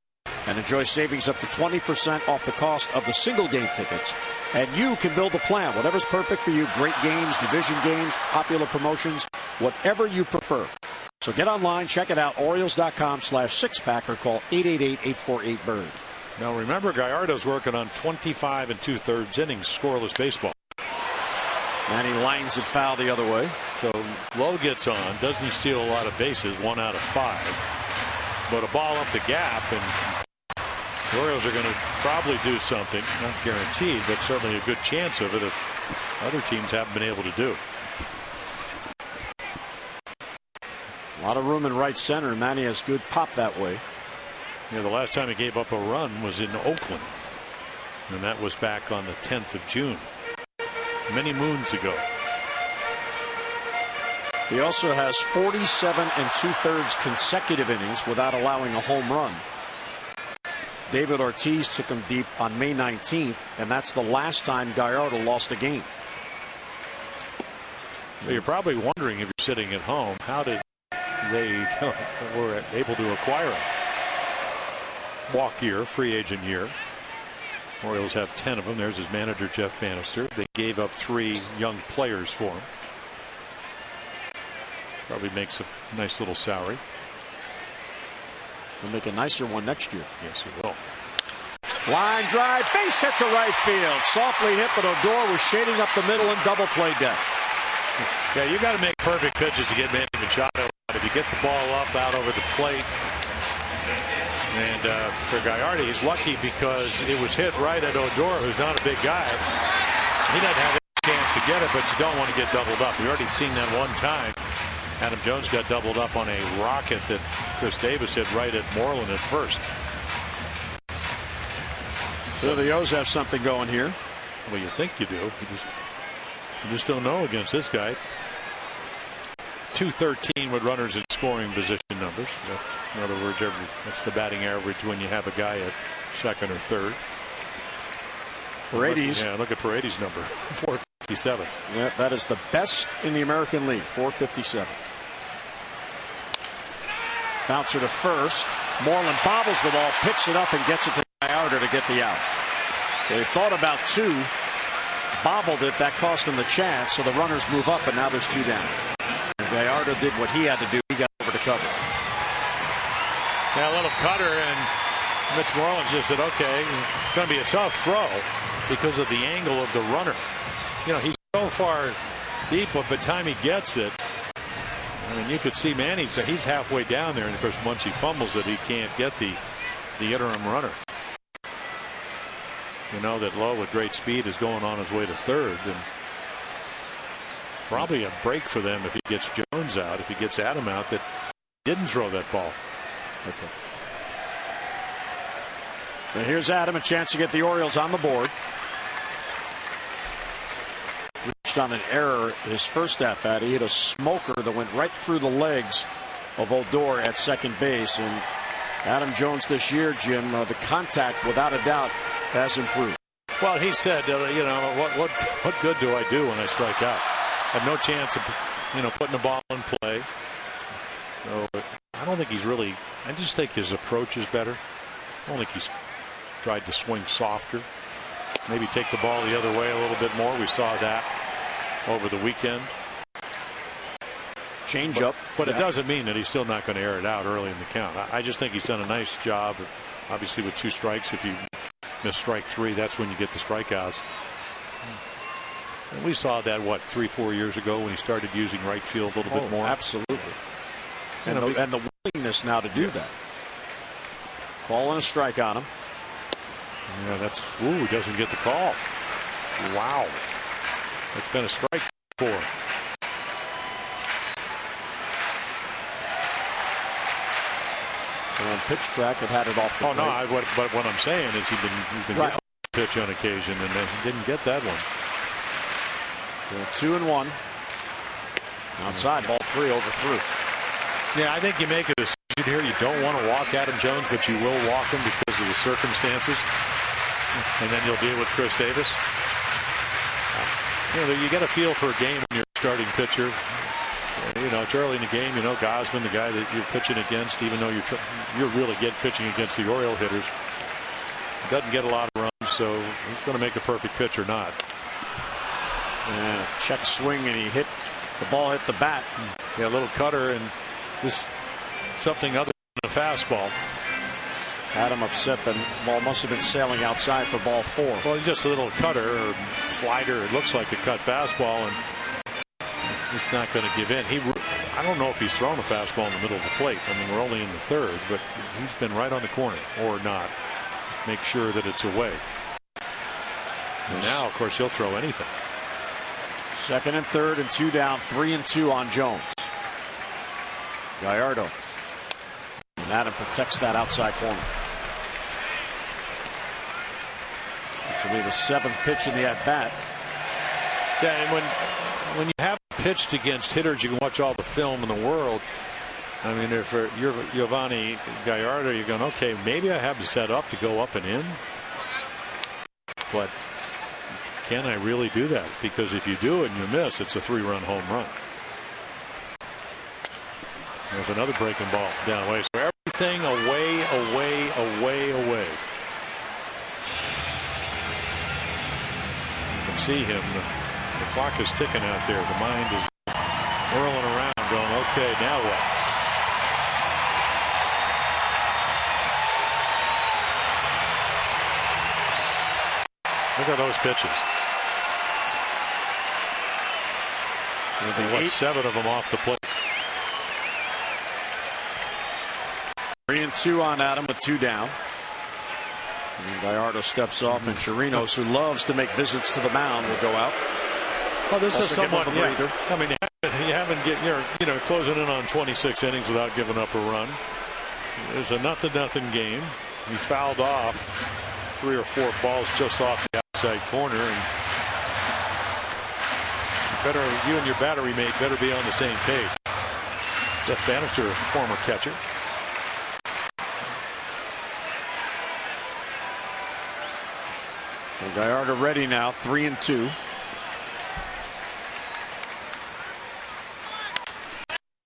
and enjoy savings up to 20% off the cost of the single game tickets. And you can build a plan, whatever's perfect for you. Great games, division games, popular promotions, whatever you prefer. So get online, check it out, Orioles.com/6-pack or call 888-848-BIRD. Now remember, Gallardo's working on 25 2/3 innings scoreless baseball. And he lines it foul the other way. So Lowe gets on, doesn't steal a lot of bases, 1 out of 5. But a ball up the gap, and the Orioles are going to probably do something, not guaranteed, but certainly a good chance of it if other teams haven't been able to do. A lot of room in right center. Manny has good pop that way. Yeah, the last time he gave up a run was in Oakland, and that was back on the 10th of June, many moons ago. He also has 47 2/3 consecutive innings without allowing a home run. David Ortiz took him deep on May 19th, and that's the last time Gallardo lost a game. Well, you're probably wondering, if you're sitting at home, how did they were able to acquire him? Walk year, free agent year. Orioles have 10 of them. There's his manager, Jeff Bannister. They gave up 3 young players for him. Probably makes a nice little salary. He'll make a nicer one next year. Yes, he will. Line drive, base hit to right field. Softly hit, but Odor was shading up the middle and double play deck. Yeah, you got to make perfect pitches to get Manny Machado. If you get the ball up out over the plate, and for Gallardo, he's lucky because it was hit right at Odor, who's not a big guy. He doesn't have any chance to get it, but you don't want to get doubled up. We've already seen that one time. Adam Jones got doubled up on a rocket that Chris Davis hit right at Moreland at first. So the O's have something going here. Well, you think you do. You just don't know against this guy. 213 with runners in scoring position numbers. That's, in other words, that's the batting average when you have a guy at second or third. Paredes. Yeah, look at Paredes' number, 457. Yeah, that is the best in the American League, 457. Bouncer to first. Moreland bobbles the ball, picks it up, and gets it to Gallardo to get the out. They thought about 2, bobbled it. That cost them the chance, so the runners move up, but now there's 2 down. And Gallardo did what he had to do. He got over to cover. Yeah, a little cutter, and Mitch Moreland just said, okay, it's going to be a tough throw because of the angle of the runner. You know, he's so far deep, but by the time he gets it, I mean, you could see Manny, he's halfway down there, and of course, once he fumbles it, he can't get the interim runner. You know that Lowe with great speed is going on his way to third, and probably a break for them if he gets Jones out, if he gets Adam out, that didn't throw that ball. Okay. Now here's Adam, a chance to get the Orioles on the board. Reached on an error his first at bat. He hit a smoker that went right through the legs of Odor at second base. And Adam Jones this year, Jim, the contact without a doubt has improved. Well, he said, you know, what good do I do when I strike out? I have no chance of, you know, putting the ball in play. So I don't think he's really. I just think his approach is better. I don't think he's tried to swing softer. Maybe take the ball the other way a little bit more. We saw that over the weekend. Change up. But it doesn't mean that he's still not going to air it out early in the count. I just think he's done a nice job. Obviously, with 2 strikes, if you miss strike 3, that's when you get the strikeouts. And we saw that, 3-4 years ago when he started using right field a little bit more. Absolutely. And the willingness now to do that. Ball and a strike on him. Yeah, that's, he doesn't get the call. Wow. That's been a strike 4. On pitch track, it had it off the plate. But what I'm saying is he's been getting pitch on occasion, and he didn't get that one. So 2-1. Outside, ball 3 overthrew. Yeah, I think you make a decision here. You don't want to walk Adam Jones, but you will walk him because of the circumstances. And then you'll deal with Chris Davis. You get a feel for a game when you're a starting pitcher. It's early in the game. Gausman, the guy that you're pitching against, even though you're really pitching against the Oriole hitters, doesn't get a lot of runs, so he's going to make a perfect pitch or not. Check swing, and the ball hit the bat. Yeah, a little cutter, and just something other than a fastball. Adam upset. The ball must have been sailing outside for ball 4. Well, just a little cutter or slider. It looks like a cut fastball, and he's not going to give in. I don't know if he's thrown a fastball in the middle of the plate. I mean, we're only in the 3rd, but he's been right on the corner or not. Make sure that it's away. And now, of course, he'll throw anything. 2nd and 3rd and 2 down, 3-2 on Jones. Gallardo. And Adam protects that outside corner. This will be the 7th pitch in the at-bat. Yeah, and when you have pitched against hitters, you can watch all the film in the world. I mean, if you're Yovani Gallardo, you're going, okay, maybe I have to set up to go up and in. But can I really do that? Because if you do and you miss, it's a 3-run home run. There's another breaking ball down away. So everything away, away, away, away. You can see him. The clock is ticking out there. The mind is whirling around going, okay, now what? Look at those pitches. And 7 of them off the plate. 3-2 on Adam with 2 down. And Gallardo steps off, and Chirinos, who loves to make visits to the mound, will go out. Well, this is somewhat. Yeah. I mean, you haven't get closing in on 26 innings without giving up a run. It's a 0-0 game. He's fouled off 3 or 4 balls just off the outside corner, and you and your battery mate better be on the same page. Jeff Bannister, former catcher. Well, Gallardo ready now, 3-2.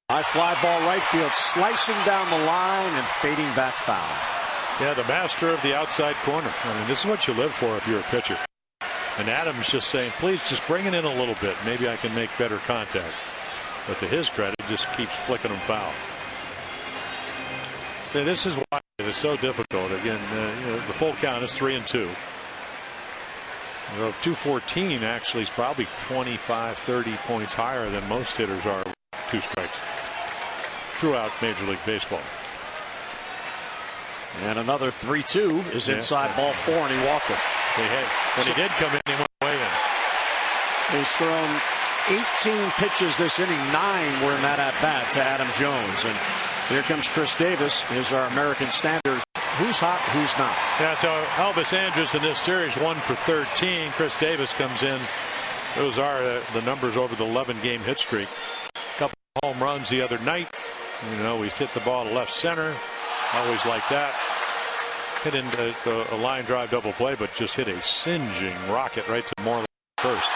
High fly ball right field, slicing down the line and fading back foul. Yeah, the master of the outside corner. I mean, this is what you live for if you're a pitcher. And Adams just saying, please just bring it in a little bit. Maybe I can make better contact. But to his credit, just keeps flicking them foul. Yeah, this is why it is so difficult. Again, the full count is 3-2. 214 actually is probably 25, 30 points higher than most hitters are with 2 strikes throughout Major League Baseball. And another 3-2 is inside ball 4, and he walked it. When he did come in, he went way in. He's thrown 18 pitches this inning. 9 were in that at-bat to Adam Jones. And here comes Chris Davis. Here's our American Standard. Who's hot, who's not? Yeah, so Elvis Andrus in this series 1 for 13. Chris Davis comes in. Those are the numbers over the 11-game hit streak. A couple of home runs the other night. He's hit the ball to left center. Always like that. Hit into a line drive double play, but just hit a singeing rocket right to Moreland first.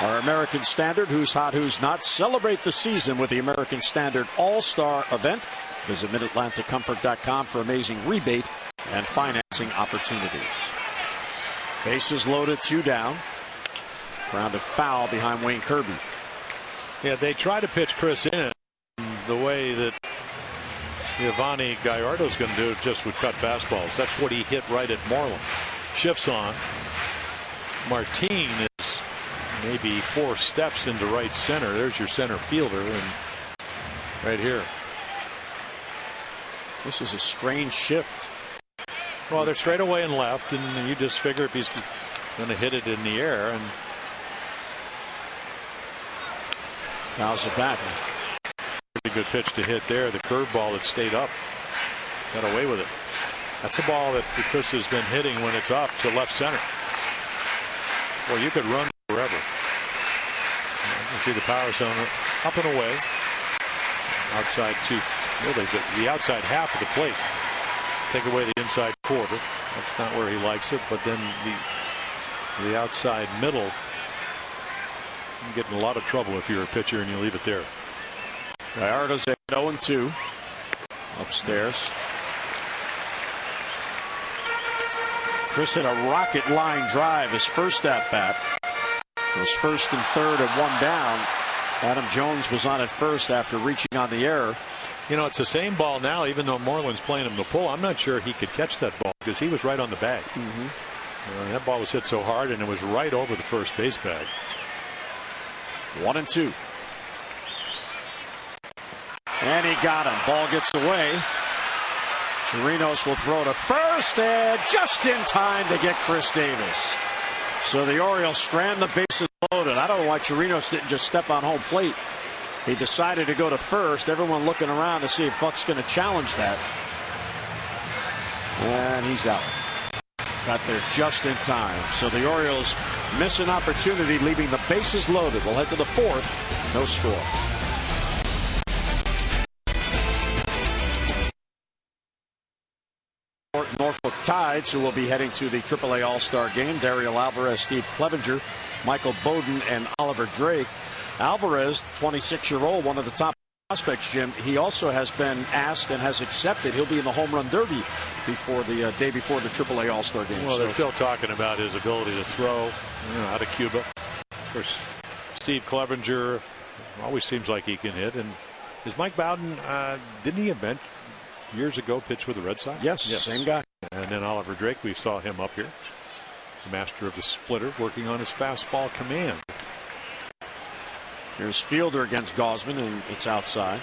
Our American Standard, who's hot, who's not. Celebrate the season with the American Standard All-Star event. Visit MidAtlanticComfort.com for amazing rebate and financing opportunities. Bases loaded, 2 down. Grounded foul behind Wayne Kirby. Yeah, they try to pitch Chris in. the way that Yovani Gallardo's going to do it just with cut fastballs. That's what he hit right at Moreland. Shifts on. Martin is maybe 4 steps into right center. There's your center fielder, and right here. This is a strange shift. Well, they're straight away and left, and you just figure if he's going to hit it in the air, and fouls it back. Pretty good pitch to hit there. The curveball that stayed up, got away with it. That's a ball that Chris has been hitting when it's up to left center. Well, you could run forever. You see the power zone up and away. Outside the outside half of the plate. Take away the inside quarter. That's not where he likes it. But then the outside middle. You get in a lot of trouble if you're a pitcher and you leave it there. Gallardo's at 0-2 upstairs. Chris hit a rocket line drive his first at bat. It was first and third and 1 down. Adam Jones was on at first after reaching on the error. You know, it's the same ball now, even though Moreland's playing him the pull. I'm not sure he could catch that ball because he was right on the bag. That ball was hit so hard, and it was right over the first base bag. 1-2. And he got him. Ball gets away. Chirinos will throw to first, and just in time to get Chris Davis. So the Orioles strand the bases loaded. I don't know why Chirinos didn't just step on home plate. He decided to go to first. Everyone looking around to see if Buck's going to challenge that. And he's out. Got there just in time. So the Orioles miss an opportunity, leaving the bases loaded. We'll head to the 4th. No score. Norfolk Tides, who will be heading to the AAA All-Star Game. Daryl Alvarez, Steve Clevenger, Michael Bowden, and Oliver Drake. Alvarez, 26-year-old, one of the top prospects, Jim. He also has been asked and has accepted he'll be in the home run derby before the day before the AAA All-Star Game. Well, they're still talking about his ability to throw out of Cuba. Of course, Steve Clevenger always seems like he can hit. And is Mike Bowden, didn't he invent years ago pitch with the Red Sox? Yes, same guy. And then Oliver Drake, we saw him up here. The master of the splitter, working on his fastball command. Here's Fielder against Gausman, and it's outside.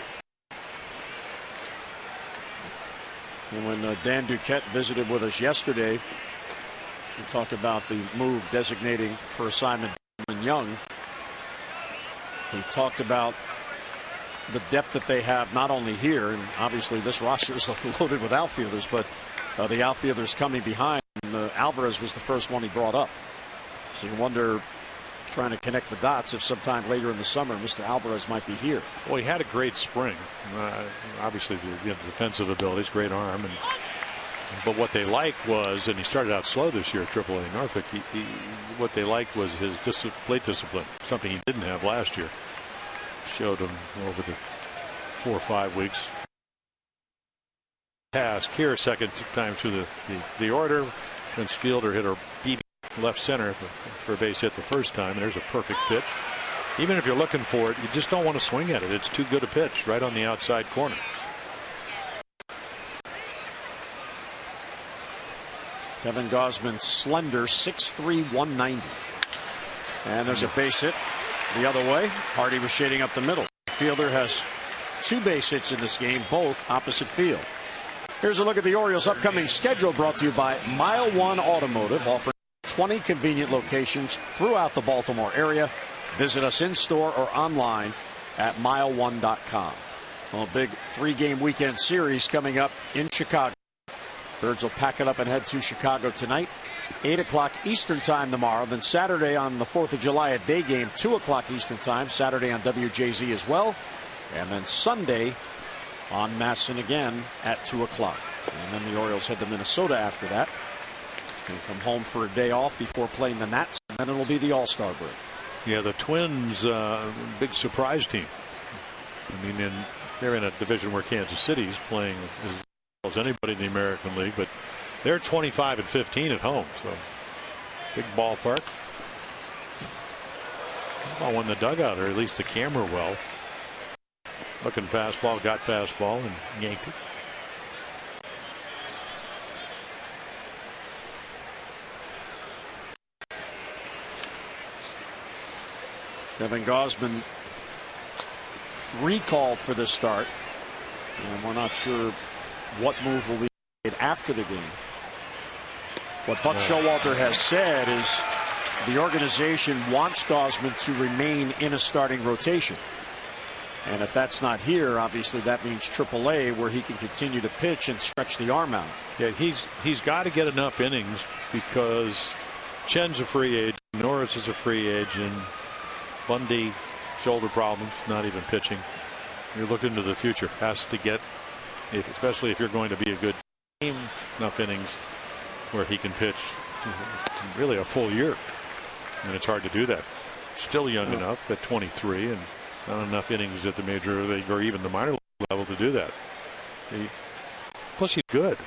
And when Dan Duquette visited with us yesterday, we talked about the move designating for assignment Young. He talked about the depth that they have not only here, and obviously this roster is loaded with outfielders, but the outfielders coming behind. And, Alvarez was the first one he brought up. So you wonder, trying to connect the dots, if sometime later in the summer Mr. Alvarez might be here. Well, he had a great spring. Obviously the defensive abilities, great arm, but what they liked was, and he started out slow this year at AAA Norfolk, what they liked was his plate discipline, something he didn't have last year. Showed him over the 4 or 5 weeks. Task here, second time through the order. Prince Fielder hit a BB left center for a base hit the first time. And there's a perfect pitch. Even if you're looking for it, you just don't want to swing at it. It's too good a pitch right on the outside corner. Kevin Gausman, slender, 6'3", 190. And there's a base hit the other way. Hardy was shading up the middle. Fielder has 2 base hits in this game, both opposite field. Here's a look at the Orioles' upcoming schedule, brought to you by Mile One Automotive, offering 20 convenient locations throughout the Baltimore area. Visit us in-store or online at mile1.com. Well, a big 3-game weekend series coming up in Chicago. Birds will pack it up and head to Chicago tonight. 8 o'clock Eastern time tomorrow. Then Saturday on the 4th of July, a day game, 2 o'clock Eastern time. Saturday on WJZ as well. And then Sunday on Masson again at 2 o'clock. And then the Orioles head to Minnesota after that. And come home for a day off before playing the Nats. And then it'll be the All-Star break. Yeah, the Twins, big surprise team. I mean, they're in a division where Kansas City's playing as well as anybody in the American League, but they're 25-15 at home, so big ballpark. Ball won the dugout, or at least the camera well. Looking fastball, got fastball and yanked it. Kevin Gausman recalled for this start, and we're not sure what move will be made after the game. What Buck Showalter has said is the organization wants Gausman to remain in a starting rotation. And if that's not here, obviously that means AAA, where he can continue to pitch and stretch the arm out. Yeah, he's got to get enough innings because Chen's a free agent, Norris is a free agent, Bundy, shoulder problems, not even pitching. You're looking to the future. Has to get, especially if you're going to be a good team, enough innings where he can pitch really a full year. And it's hard to do that. Still young enough at 23 and not enough innings at the major league or even the minor league level to do that. Plus he's good.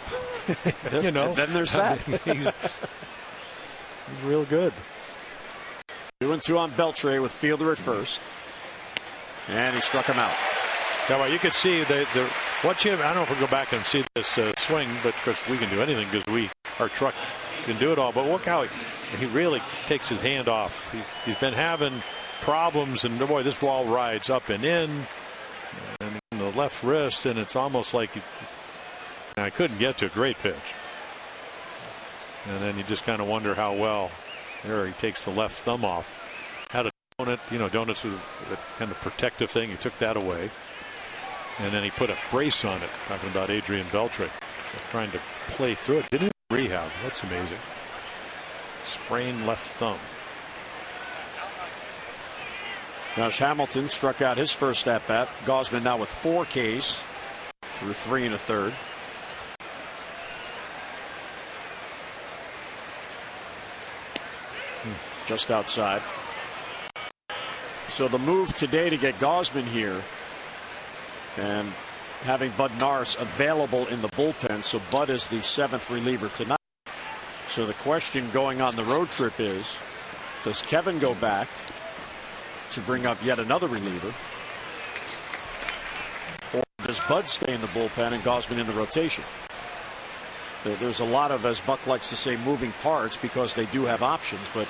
You know. Then there's that. He's real good. 2-2 on Beltre with Fielder at first. And he struck him out. Yeah, well, you could see I don't know if we'll go back and see this swing, but of course we can do anything because our truck can do it all. But look how he really takes his hand off. He's been having problems, and boy, this ball rides up and in, and the left wrist, and it's almost like I couldn't get to a great pitch. And then you just kind of wonder how well there he takes the left thumb off. Had a donut, donuts with a kind of protective thing. He took that away. And then he put a brace on it, talking about Adrian Beltre, trying to play through it. Didn't even rehab. That's amazing. Sprained left thumb. Josh Hamilton struck out his first at bat. Gausman now with 4 Ks through 3 1/3. Just outside. So the move today to get Gausman here and having Bud Norris available in the bullpen. So Bud is the 7th reliever tonight. So the question going on the road trip is, does Kevin go back to bring up yet another reliever? Or does Bud stay in the bullpen and Gausman in the rotation? There's a lot of, as Buck likes to say, moving parts because they do have options, but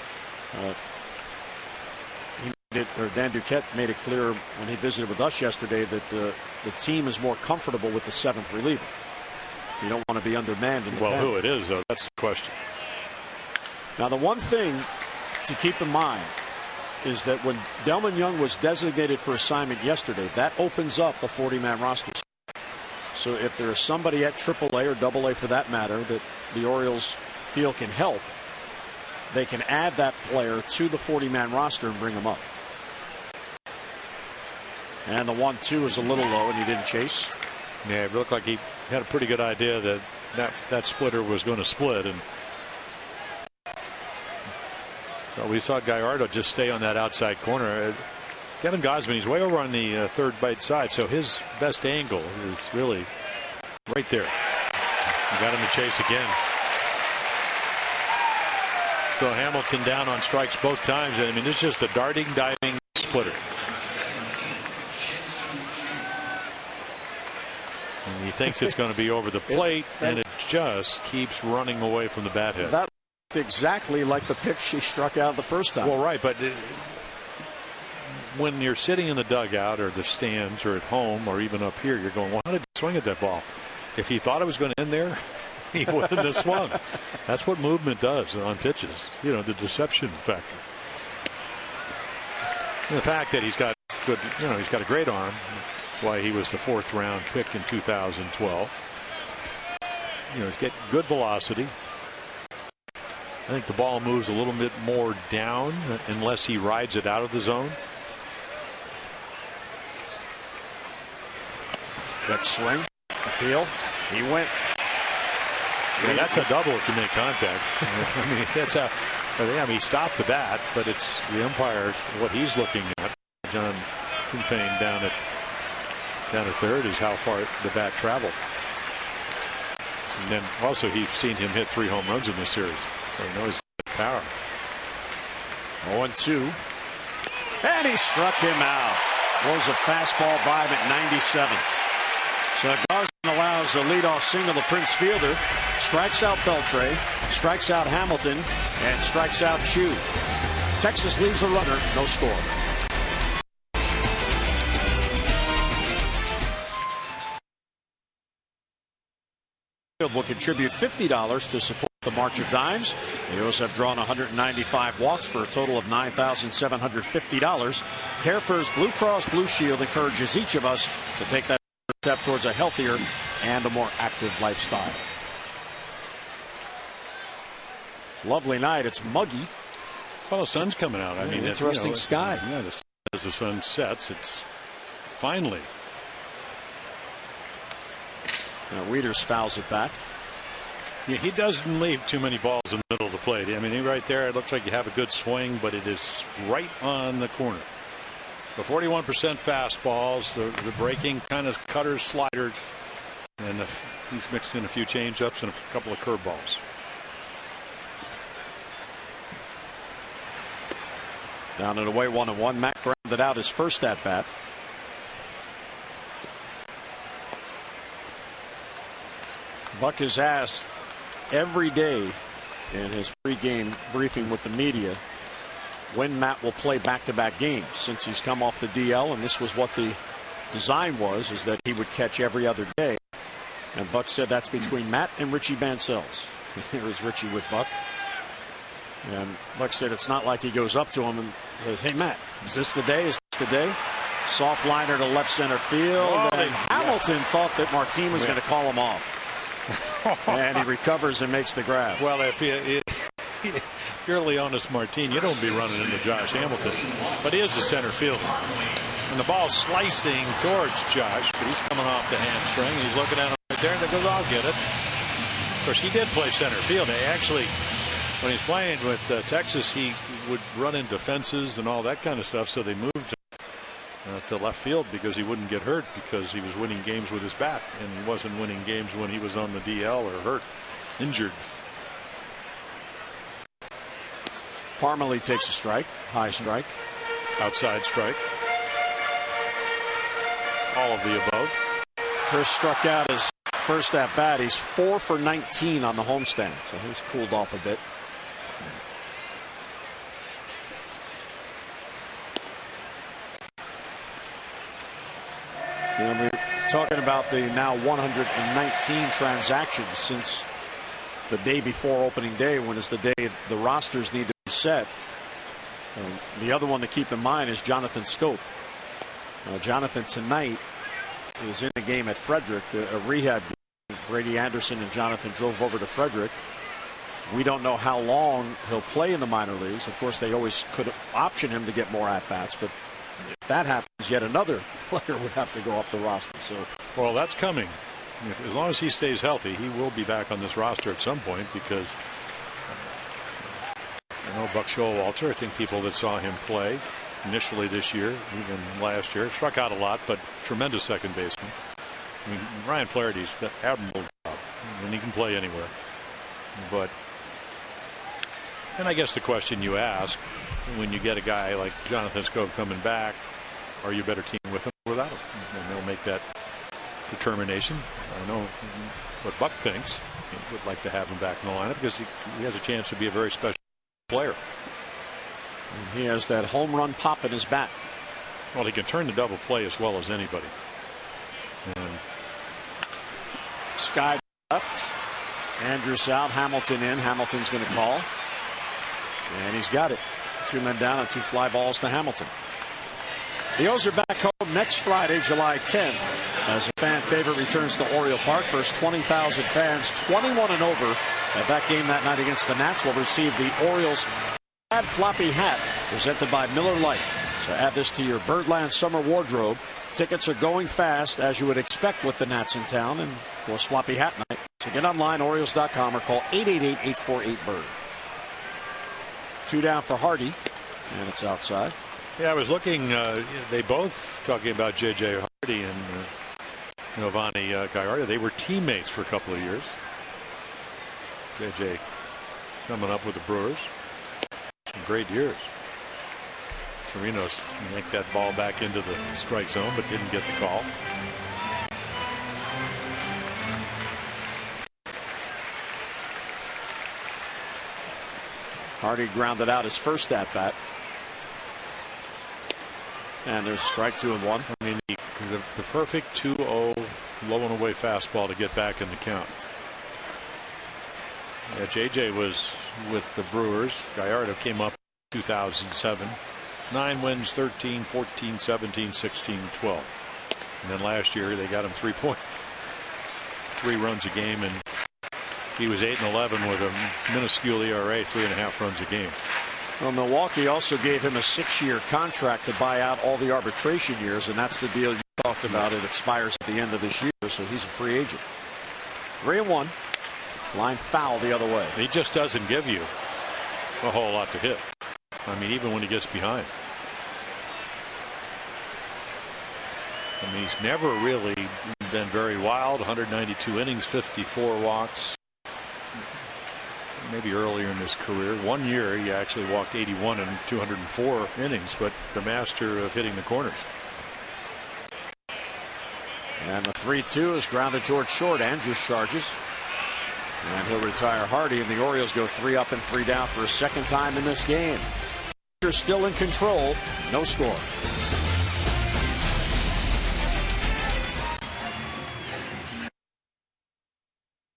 Dan Duquette made it clear when he visited with us yesterday that the team is more comfortable with the 7th reliever. You don't want to be undermanned in the pen. Who it is, though, that's the question. Now, the one thing to keep in mind is that when Delman Young was designated for assignment yesterday, that opens up a 40-man roster. So if there is somebody at AAA or AA for that matter that the Orioles feel can help, they can add that player to the 40-man roster and bring him up. And the 1-2 is a little low, and he didn't chase. Yeah, it looked like he had a pretty good idea that splitter was going to split, and so we saw Gallardo just stay on that outside corner. Kevin Gausman, he's way over on the third bite side, so his best angle is really right there. He got him to chase again. So Hamilton down on strikes both times. I mean, it's just a darting, diving splitter. And he thinks it's going to be over the plate, and it just keeps running away from the bat head. That looked exactly like the pitch he struck out the first time. Well, right, but when you're sitting in the dugout or the stands or at home or even up here, you're going, well, how did he swing at that ball? If he thought it was going to end there, he wouldn't have swung. That's what movement does on pitches. The deception factor. And the fact that he's got good, he's got a great arm. That's why he was the 4th round pick in 2012. He's got good velocity. I think the ball moves a little bit more down unless he rides it out of the zone. Check swing. Appeal. He went. Yeah, that's a double if you make contact. I mean, that's a. I mean, he stopped the bat, but it's the umpire. What he's looking at, John Tinpain down at third, is how far the bat traveled. And then also he's seen him hit 3 home runs in this series, so he knows the power. 0-2, and he struck him out. was a fastball by him at 97. So Gausman allows a leadoff single to Prince Fielder, strikes out Beltre, strikes out Hamilton, and strikes out Chu. Texas leaves a runner, no score. Will contribute $50 to support the March of Dimes. The O's have drawn 195 walks for a total of $9,750. CareFirst Blue Cross Blue Shield encourages each of us to take that step towards a healthier and a more active lifestyle. Lovely night. It's muggy. Well, the sun's coming out. I mean, interesting sky. Yeah, as the sun sets, it's finally. Now Wieters fouls it back. Yeah, he doesn't leave too many balls in the middle of the plate. I mean, right there, it looks like you have a good swing, but it is right on the corner. The 41% fastballs, the breaking kind of cutters, sliders, and he's mixed in a few changeups and a couple of curveballs. Down and away, 1-1. Matt grounded out his first at bat. Buck is asked every day in his pregame briefing with the media when Matt will play back-to-back games since he's come off the DL, and this was what the design was, is that he would catch every other day. And Buck said that's between Matt and Richie Bancells. There is Richie with Buck. And Buck said it's not like he goes up to him and says, "Hey, Matt, is this the day? Is this the day?" Soft liner to left center field. And Hamilton thought that Martin was going to call him off. And he recovers and makes the grab. Well, if you're Leonis Martin, you don't be running into Josh Hamilton. But he is the center fielder. And the ball's slicing towards Josh, but he's coming off the hamstring. He's looking at him right there, and he goes, "I'll get it." Of course, he did play center field. He actually, when he's playing with Texas, he would run into fences and all that kind of stuff, so they moved him to left field because he wouldn't get hurt, because he was winning games with his bat, and he wasn't winning games when he was on the DL or hurt, injured. Parmalee takes a strike, high strike. Outside strike. All of the above. Chris struck out his first at bat. He's 4 for 19 on the homestand, so he's cooled off a bit. And we're talking about the now 119 transactions since the day before opening day, when is the day the rosters need to be set. The other one to keep in mind is Jonathan Scope. Jonathan tonight is in a game at Frederick, a rehab game. Brady Anderson and Jonathan drove over to Frederick. We don't know how long he'll play in the minor leagues. Of course, they always could option him to get more at-bats, but if that happens, yet another player would have to go off the roster. So, well, that's coming. As long as he stays healthy, he will be back on this roster at some point, because I know Buck Showalter, I think people that saw him play initially this year, even last year, struck out a lot, but tremendous second baseman. I mean, Ryan Flaherty's an admirable job, and he can play anywhere. But, and I guess the question you ask, when you get a guy like Jonathan Scope coming back, are you a better team with him or without him? And they'll make that determination. I know what Buck thinks. He would like to have him back in the lineup because he has a chance to be a very special player. And he has that home run pop in his bat. Well, he can turn the double play as well as anybody. And Sky left. Andrus out. Hamilton in. Hamilton's going to call. And he's got it. 2 men down and 2 fly balls to Hamilton. The O's are back home next Friday, July 10th, as a fan favorite returns to Oriole Park. First 20,000 fans, 21 and over, at that game that night against the Nats, will receive the Orioles Bad Floppy Hat, presented by Miller Lite. So add this to your Birdland summer wardrobe. Tickets are going fast, as you would expect with the Nats in town, and of course Floppy Hat night. So get online, Orioles.com, or call 888-848-BIRD. 2 down for Hardy, and it's outside. Yeah, I was looking. They both talking about J.J. Hardy and Yovani Gallardo. They were teammates for a couple of years. J.J. coming up with the Brewers. Some great years. Chirinos yanked that ball back into the strike zone, but didn't get the call. Hardy grounded out his first at bat. And there's strike 2 and 1. I mean, the perfect 2-0 low and away fastball to get back in the count. Yeah, JJ was with the Brewers. Gallardo came up in 2007. 9 wins, 13, 14, 17, 16, 12. And then last year they got him 3 runs a game, and he was 8-11 with a minuscule ERA, 3.5 runs a game. Well, Milwaukee also gave him a 6-year contract to buy out all the arbitration years, and that's the deal you talked about. It expires at the end of this year, so he's a free agent. 3-1. Line foul the other way. He just doesn't give you a whole lot to hit. I mean, even when he gets behind. I mean, he's never really been very wild. 192 innings, 54 walks. Maybe earlier in his career. 1 year he actually walked 81 in 204 innings, but the master of hitting the corners. And the 3-2 is grounded towards short. Andrews charges. And he'll retire Hardy, and the Orioles go 3 up and 3 down for a second time in this game. They're still in control. No score.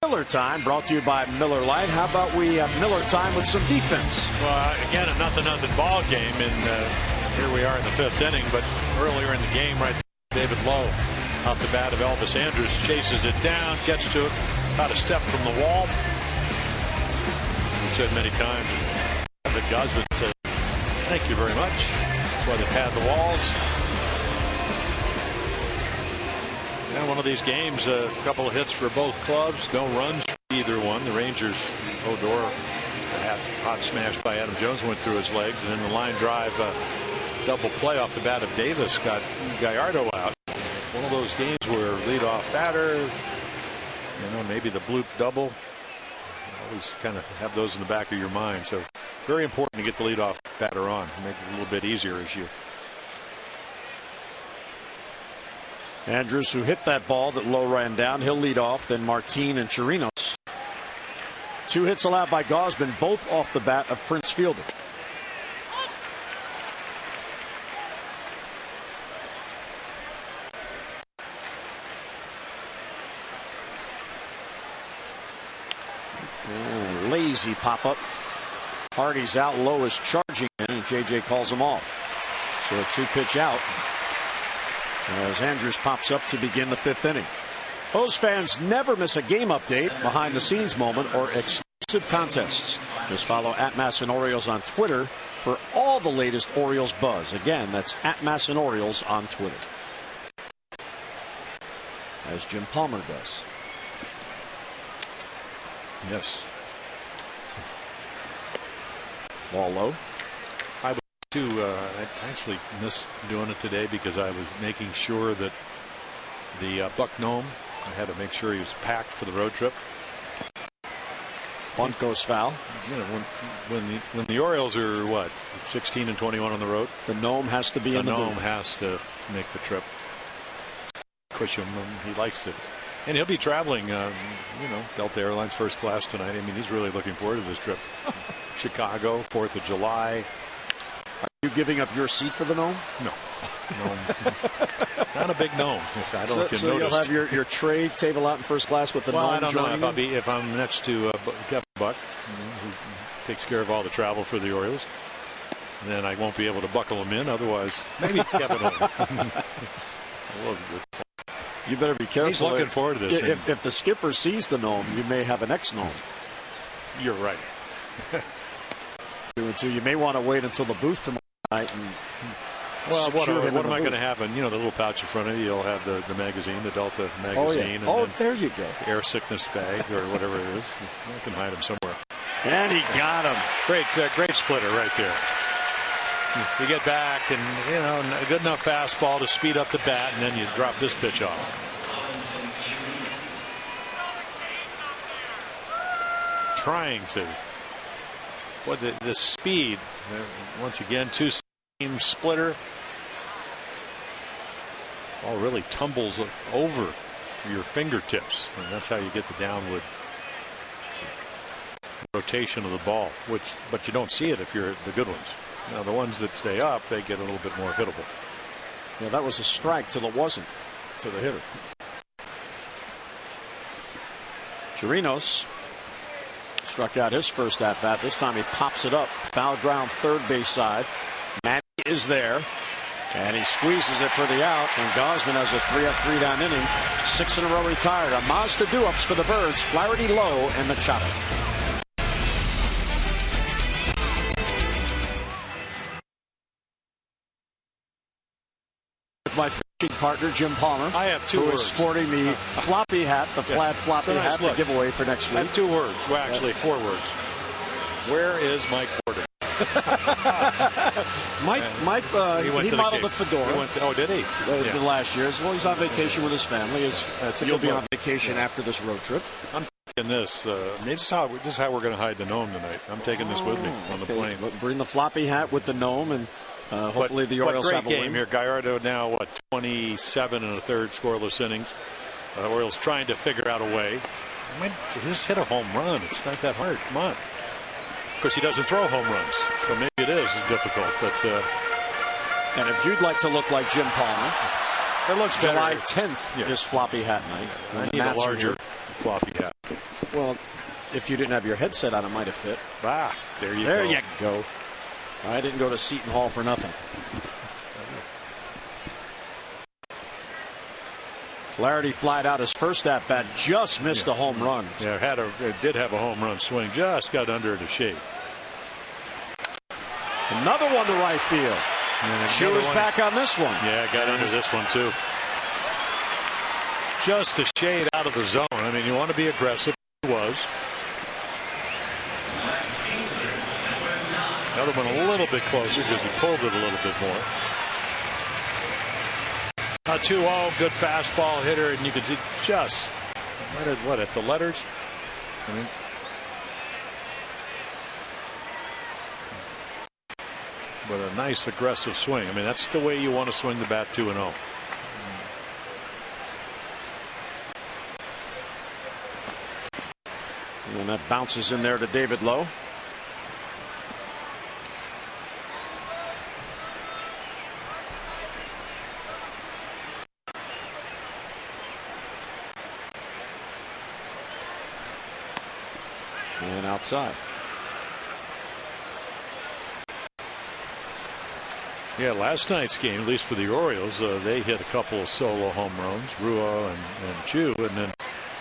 Miller time brought to you by Miller Lite. How about we have Miller time with some defense? Well, again, a 0-0 ball game, and here we are in the 5th inning. But earlier in the game, right, David Lowe off the bat of Elvis Andrus chases it down, gets to it about a step from the wall. We've said many times that Gausman said, "Thank you very much." That's why they pad the walls. And one of these games, a couple of hits for both clubs, no runs for either one. The Rangers, Odor, hot smash by Adam Jones went through his legs, and then the line drive double play off the bat of Davis got Gallardo out. One of those games where leadoff batter, you know, maybe the bloop double. You always kind of have those in the back of your mind. So very important to get the leadoff batter on, make it a little bit easier as you. Andrus, who hit that ball that Lowe ran down, he'll lead off. Then Martin and Chirinos. 2 hits allowed by Gausman, both off the bat of Prince Fielder. Lazy pop-up. Hardy's out. Lowe is charging in, and JJ calls him off. So a 2-pitch out as Andrus pops up to begin the 5th inning. O's fans never miss a game update, behind-the-scenes moment, or exclusive contests. Just follow @MASSANOrioles on Twitter for all the latest Orioles buzz. Again, that's @MASSANOrioles on Twitter. As Jim Palmer does. Yes. Ball low. I actually missed doing it today because I was making sure that the Buck Gnome, I had to make sure he was packed for the road trip. Bunt goes foul. You know, when the Orioles are what, 16 and 21 on the road, the Gnome has to be in the booth. The Gnome has to make the trip. Push him, he likes it. And he'll be traveling, you know, Delta Airlines first class tonight. I mean, he's really looking forward to this trip. Chicago, 4th of July. Are you giving up your seat for the Gnome? No. Not a big gnome. I don't know if you so noticed. You'll have your tray table out in first class with the gnome. I don't joining know if I'm next to Kevin Buck, who takes care of all the travel for the Orioles. Then I won't be able to buckle him in. Otherwise, maybe Kevin will. You better be careful. He's looking forward to this. If the skipper sees the Gnome, you may have an ex-Gnome. You're right. 2-2. You may want to wait until the booth tomorrow night. And well, what am I going to have? You know, the little pouch in front of you, you'll have the magazine, the Delta magazine. Oh, yeah. And there you go. Air sickness bag or whatever it is. I can hide him somewhere. And he got him. Great splitter right there. You get back and, you know, a good enough fastball to speed up the bat, and then you drop this pitch off. Trying to. But the speed, once again, 2 seam splitter. Ball really tumbles over your fingertips, and that's how you get the downward rotation of the ball. But you don't see it if you're the good ones. Now the ones that stay up, they get a little bit more hittable. Yeah, that was a strike till it wasn't to the hitter. Chirinos struck out his first at bat. This time he pops it up, foul ground third base side. Manny is there, and he squeezes it for the out. And Gausman has a 3-up, 3-down inning, 6 in a row retired. A Mazda do-ups for the Birds. Flaherty, Lowe, and Machado. My fishing partner, Jim Palmer. I have two who words. Is sporting the floppy hat, the plaid floppy hat, the giveaway for next week. I have 2 words. Well, actually, 4 words. Where is Mike Porter? Mike, he modeled the fedora. Did he? The last year. Well, he's on vacation with his family. You'll be on vacation after this road trip. I'm taking this. This is how we're going to hide the gnome tonight. I'm taking this with me on the plane. Bring the floppy hat with the gnome, and hopefully the Orioles have a great game win. here. Gallardo now 27 and a third scoreless innings. Orioles trying to figure out a way. He just hit a home run. It's not that hard. Come on. Of course, he doesn't throw home runs, so maybe it is difficult. But and if you'd like to look like Jim Palmer, it looks better. July 10th is floppy hat night. I need a larger floppy hat. Well, if you didn't have your headset on, it might have fit. There you go. I didn't go to Seton Hall for nothing. Flaherty flied out his first at bat, just missed a home run. Yeah, it did have a home run swing, just got under it a shade. Another one to right field. She was back on this one. Yeah, got under this one too. Just a shade out of the zone. I mean, you want to be aggressive. He was. Another one a little bit closer because he pulled it a little bit more. A 2-0, good fastball hitter, and you can see just what at the letters. I mean, but a nice aggressive swing. I mean, that's the way you want to swing the bat 2-0. And that bounces in there to David Lowe. And outside. Yeah, last night's game, at least for the Orioles, they hit a couple of solo home runs, Rua and Chu, and then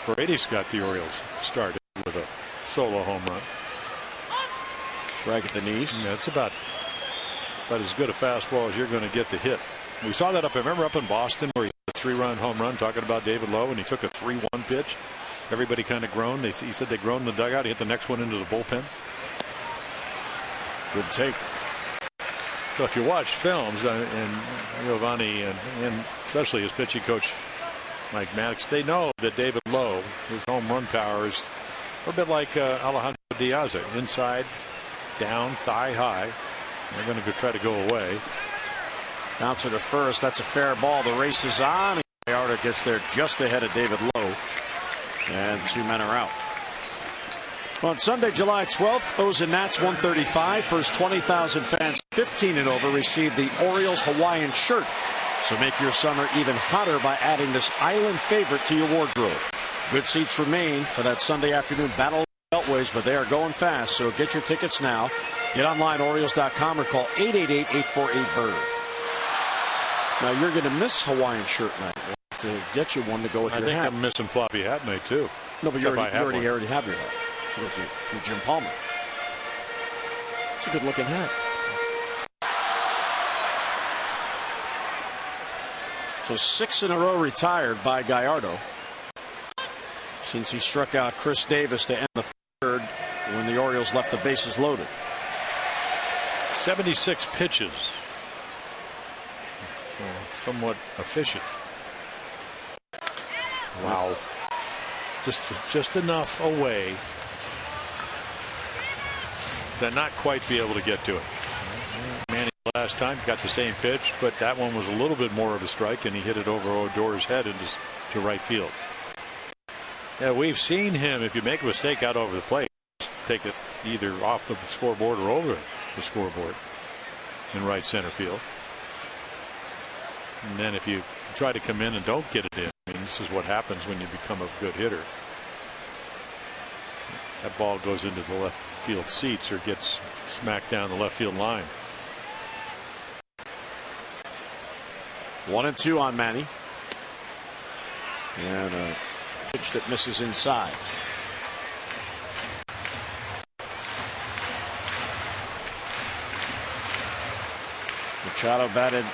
Paredes got the Orioles started with a solo home run. Strike at the knees. Yeah, it's about as good a fastball as you're going to get to hit. We saw that up in Boston where he hit a 3-run home run, talking about David Lowe, and he took a 3-1 pitch. Everybody kind of groaned. He said they groaned in the dugout. He hit the next one into the bullpen. Good take. So if you watch films, and Yovani and especially his pitching coach Mike Maddox, they know that David Lowe, his home run power is a bit like Alejandro Diaz, inside, down, thigh high. They're going to try to go away. Bouncer to first. That's a fair ball. The race is on. Gallardo gets there just ahead of David Lowe. And 2 men are out. On Sunday, July 12th, O's and Nats 135. First 20,000 fans 15 and over receive the Orioles Hawaiian shirt. So make your summer even hotter by adding this island favorite to your wardrobe. Good seats remain for that Sunday afternoon battle of the Beltways, but they are going fast. So get your tickets now. Get online, Orioles.com, or call 888-848-BIRD. Now, you're going to miss Hawaiian shirt night. To get you one to go with your hat. I think I'm missing floppy hat night too. No, but you already have your hat. You're Jim Palmer. It's a good looking hat. So 6 in a row retired by Gallardo since he struck out Chris Davis to end the third when the Orioles left the bases loaded. 76 pitches. So somewhat efficient. Wow. Just enough away to not quite be able to get to it. Manny last time. Got the same pitch, but that one was a little bit more of a strike, and he hit it over Odor's head into right field. Yeah, we've seen him, if you make a mistake out over the plate, take it either off the scoreboard or over the scoreboard in right center field. And then if you try to come in and don't get it in, I mean, this is what happens when you become a good hitter. That ball goes into the left field seats or gets smacked down the left field line. 1-2 on Manny. And a pitch that misses inside. Machado batted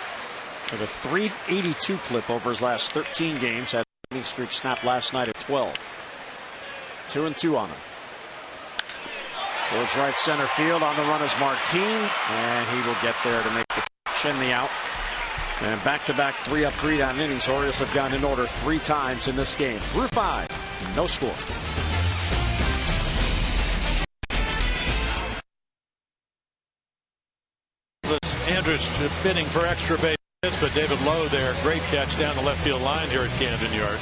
with a .382 clip over his last 13 games. Had a winning streak snapped last night at 12. 2-2 on him. Towards right center field. On the run is Martin, and he will get there to make the catch and the out. And back-to-back 3-up, 3-down innings. Orioles have gone in order 3 times in this game. Through 5, no score. Andrews bidding for extra base hits, but David Lowe there, great catch down the left field line here at Camden Yards.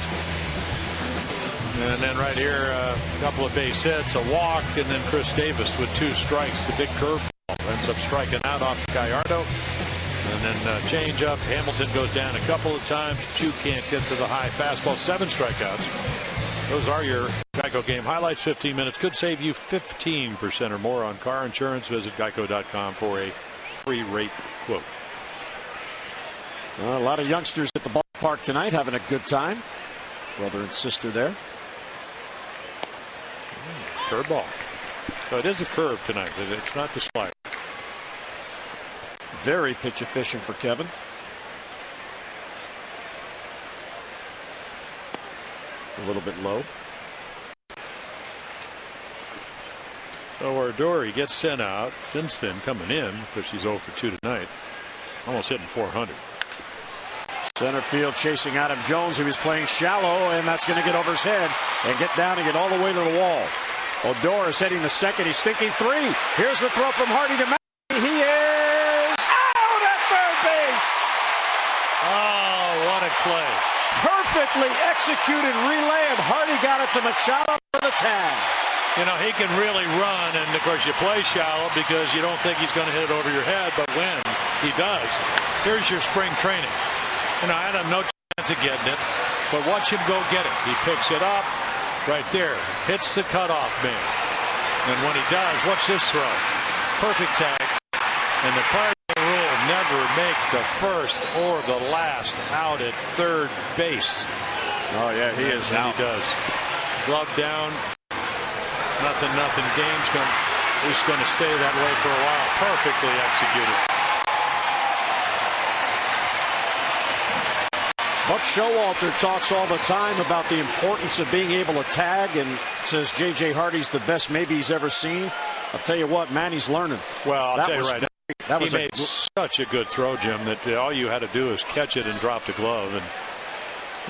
And then right here, a couple of base hits, a walk, and then Chris Davis with 2 strikes. The big curveball ends up striking out off Gallardo. And then change up. Hamilton goes down a couple of times. Chu can't get to the high fastball. 7 strikeouts. Those are your Geico game highlights. 15 minutes could save you 15% or more on car insurance. Visit geico.com for a free rate quote. A lot of youngsters at the ballpark tonight having a good time. Brother and sister there. Curveball. So it is a curve tonight. It's not the slider. Very pitch efficient for Kevin. A little bit low. So Odor gets sent out. Since then coming in because she's 0 for 2 tonight. Almost hitting 400. Center field chasing Adam Jones. He was playing shallow, and that's going to get over his head and get down and get all the way to the wall. Odor is heading to second. He's thinking 3. Here's the throw from Hardy to Manny. He is out at third base. Oh, what a play. Perfectly executed relay, and Hardy got it to Machado for the tag. You know, he can really run, and of course you play shallow because you don't think he's going to hit it over your head, but when he does, here's your spring training. You know, Adam, no chance of getting it, but watch him go get it. He picks it up right there, hits the cutoff man. And when he does, watch this throw. Perfect tag. And the Cardinal rule, never make the first or the last out at third base. Oh, yeah, he is out. He does. Glove down. Nothing. Game's going to stay that way for a while. Perfectly executed. Buck Showalter talks all the time about the importance of being able to tag, and says J.J. Hardy's the best maybe he's ever seen. I'll tell you what, Manny's learning. Well, I'll tell you right. That was he made such a good throw, Jim, that all you had to do is catch it and drop the glove, and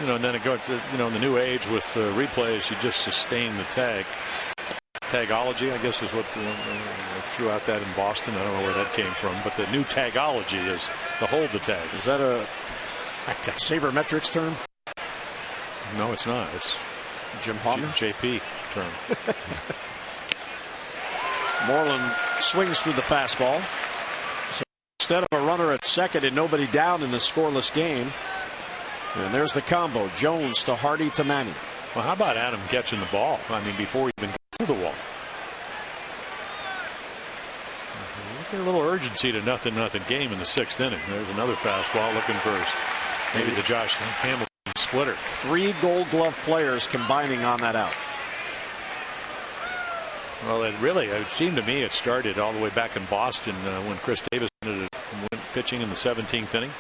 you know, and then it go to, you know, in the new age with replays, you just sustain the tag. Tagology, I guess, is what threw out that in Boston. I don't know where that came from, but the new tagology is to hold the tag. Is that a sabermetrics term? No, it's not. It's Jim Harmon JP term. Moreland swings through the fastball. So instead of a runner at second and nobody down in the scoreless game, and there's the combo: Jones to Hardy to Manny. Well, how about Adam catching the ball? I mean, before he even got through the wall. Get a little urgency to nothing game in the 6th inning. There's another fastball looking for maybe the Josh Hamilton splitter. 3 Gold Glove players combining on that out. Well, it seemed to me it started all the way back in Boston when Chris Davis went pitching in the 17th inning.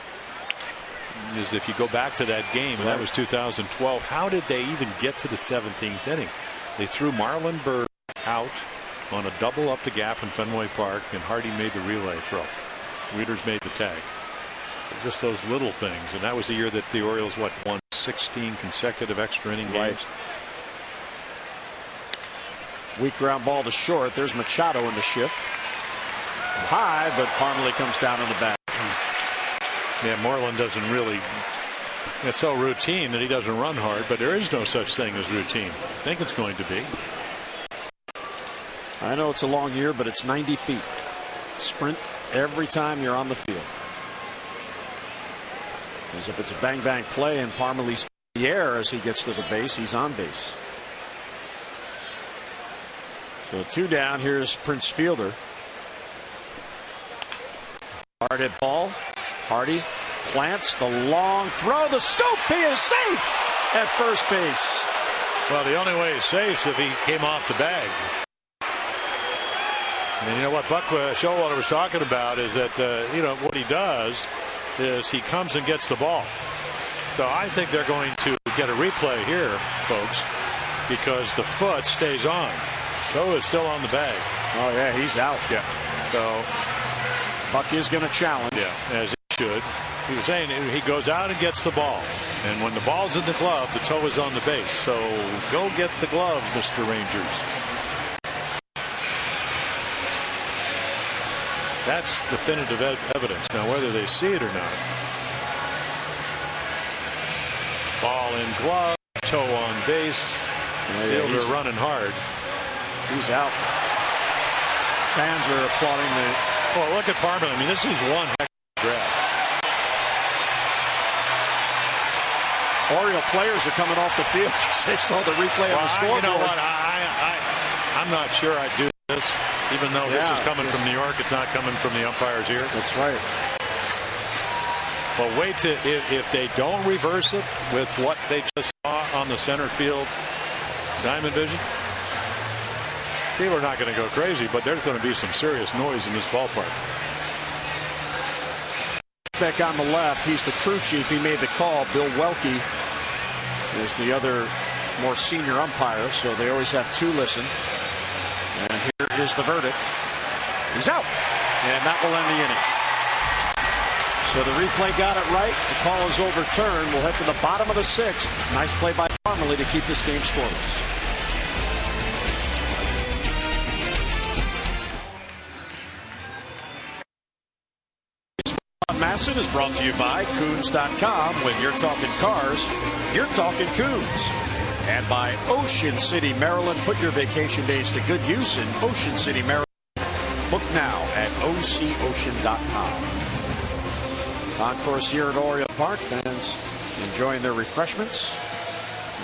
Is if you go back to that game, and that was 2012, how did they even get to the 17th inning? They threw Marlon Byrd out on a double up the gap in Fenway Park, and Hardy made the relay throw. Wieters made the tag. So just those little things, and that was the year that the Orioles won 16 consecutive extra inning games. Weak ground ball to short. There's Machado in the shift. High, but Parmalee comes down in the back. Yeah, Moreland doesn't really. It's so routine that he doesn't run hard, but there is no such thing as routine. I think it's going to be. I know it's a long year, but it's 90 feet. Sprint every time you're on the field. As if it's a bang-bang play and Parmalee's in the air as he gets to the base, he's on base. So 2 down. Here's Prince Fielder. Hard hit ball. Hardy plants the long throw. The scoop. He is safe at first base. Well, the only way he's safe is if he came off the bag. And you know what Buck Showalter was talking about is that what he does is he comes and gets the ball. So I think they're going to get a replay here, folks, because the foot stays on. Toe is still on the bag. Oh yeah, he's out. Yeah. So Buck is going to challenge. Yeah, as he should. He was saying he goes out and gets the ball, and when the ball's in the glove, the toe is on the base. So go get the glove, Mr. Rangers. That's definitive evidence. Now, whether they see it or not. Ball in glove, toe on base. Fielder running hard. He's out. Fans are applauding the. Well, look at Parmalee. I mean, this is one heck of a grab. Oriole players are coming off the field because they saw the replay on the scoreboard. You know what? I'm not sure I'd do this. Even though this is coming from New York, it's not coming from the umpires here. That's right. But wait till if they don't reverse it with what they just saw on the center field diamond vision, people are not going to go crazy, but there's going to be some serious noise in this ballpark. Back on the left, he's the crew chief. He made the call. Bill Welke is the other more senior umpire, so they always have 2 listen. And here is the verdict. He's out. And that will end the inning. So the replay got it right. The call is overturned. We'll head to the bottom of the 6th. Nice play by Parmalee to keep this game scoreless. Masson is brought to you by Coons.com. When you're talking cars, you're talking Coons. And by Ocean City, Maryland. Put your vacation days to good use in Ocean City, Maryland. Book now at OCOcean.com. Concourse here at Oriole Park. Fans enjoying their refreshments.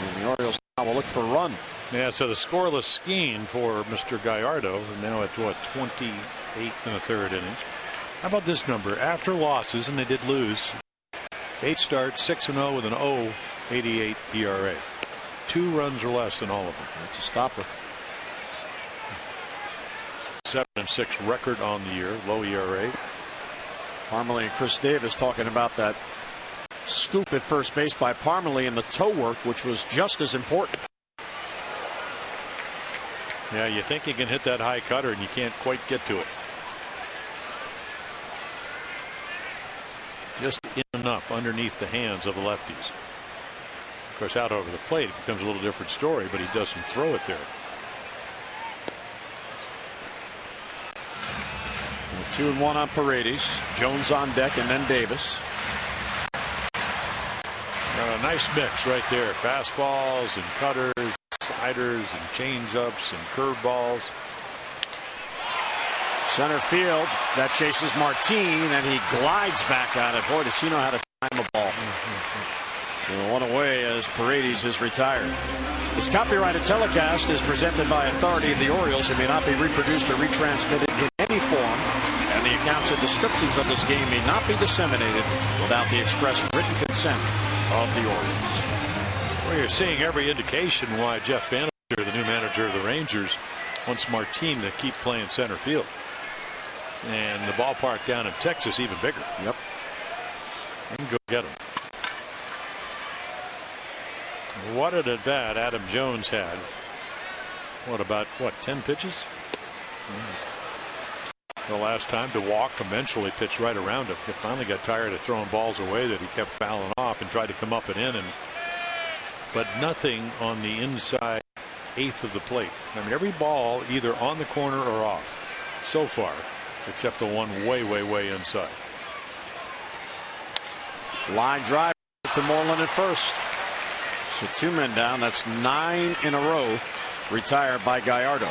And the Orioles now will look for a run. Yeah, so the scoreless skiing for Mr. Gallardo. Now at what, 28th and a third innings. How about this number? After losses, and they did lose, 8 starts, 6-0 with an 0.88 ERA. 2 runs or less in all of them. That's a stopper. 7-6 record on the year, low ERA. Parmalee and Chris Davis talking about that scoop at first base by Parmalee and the toe work, which was just as important. Yeah, you think you can hit that high cutter and you can't quite get to it. Just enough underneath the hands of the lefties. Of course, out over the plate, it becomes a little different story, but he doesn't throw it there. 2-1 on Paredes. Jones on deck, and then Davis. A nice mix right there. Fastballs and cutters, sliders and changeups and curveballs. Center field, that chases Martin, and he glides back on it. Boy, does he know how to time a ball. So 1 away as Paredes is retired. This copyrighted telecast is presented by authority of the Orioles and may not be reproduced or retransmitted in any form. And the accounts and descriptions of this game may not be disseminated without the express written consent of the Orioles. Well, you're seeing every indication why Jeff Bannister, the new manager of the Rangers, wants Martin to keep playing center field. And the ballpark down in Texas even bigger. Yep. And go get him. What an at bat Adam Jones had. What about 10 pitches? The last time to walk, eventually pitched right around him. He finally got tired of throwing balls away that he kept fouling off and tried to come up and in, but nothing on the inside 1/8 of the plate. I mean, every ball either on the corner or off so far, except the one way inside. Line drive to Moreland at first. So 2 men down. That's 9 in a row retired by Gallardo.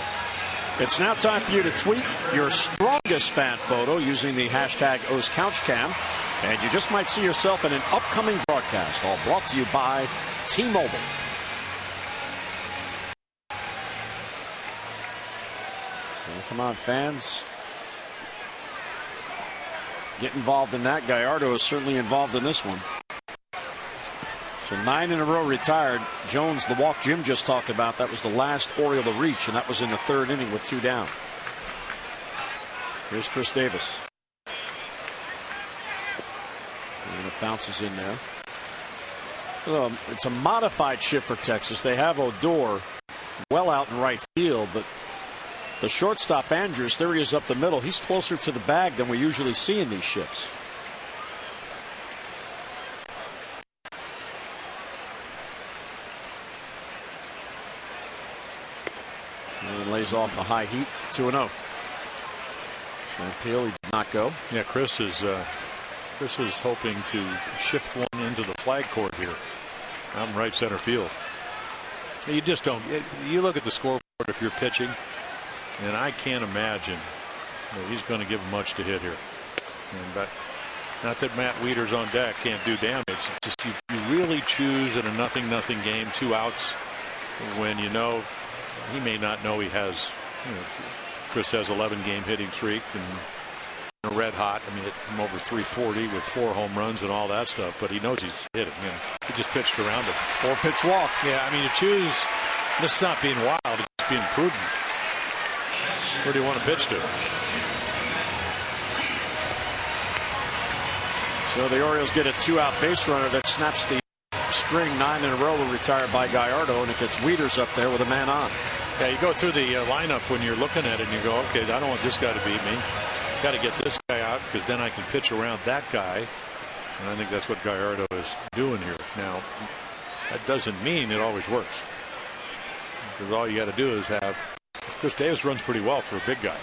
It's now time for you to tweet your strongest fan photo using the hashtag OsCouchCam. And you just might see yourself in an upcoming broadcast. All brought to you by T-Mobile. So come on, fans. Get involved in that. Gallardo is certainly involved in this one. So 9 in a row retired. Jones, the walk Jim just talked about, that was the last Oriole to reach, and that was in the 3rd inning with 2 down. Here's Chris Davis. And it bounces in there. So it's a modified shift for Texas. They have Odor well out in right field, but the shortstop, Andrews, there he is up the middle. He's closer to the bag than we usually see in these shifts. And lays off the high heat, 2-0. Appeal, he did not go. Yeah, Chris is hoping to shift one into the flag court here. Out in right center field. You just don't. You look at the scoreboard if you're pitching, and I can't imagine that he's going to give much to hit here. But not that Matt Wieters on deck can't do damage. It's just you really choose in a 0-0 game, 2 outs, when you know he may not know he has. Chris has 11-game hitting streak and a red hot. I mean, I'm over 340 with 4 home runs and all that stuff, but he knows he's hitting. He just pitched around it. 4-pitch walk. Yeah, I mean, you choose. This is not being wild. It's being prudent. Where do you want to pitch to? So the Orioles get a 2-out base runner that snaps the string. 9 in a row were retired by Gallardo, and it gets Wieters up there with a man on. Yeah, you go through the lineup when you're looking at it and you go, okay, I don't want this guy to beat me. Got to get this guy out because then I can pitch around that guy. And I think that's what Gallardo is doing here. Now, that doesn't mean it always works, because all you got to do is have. Chris Davis runs pretty well for a big guy.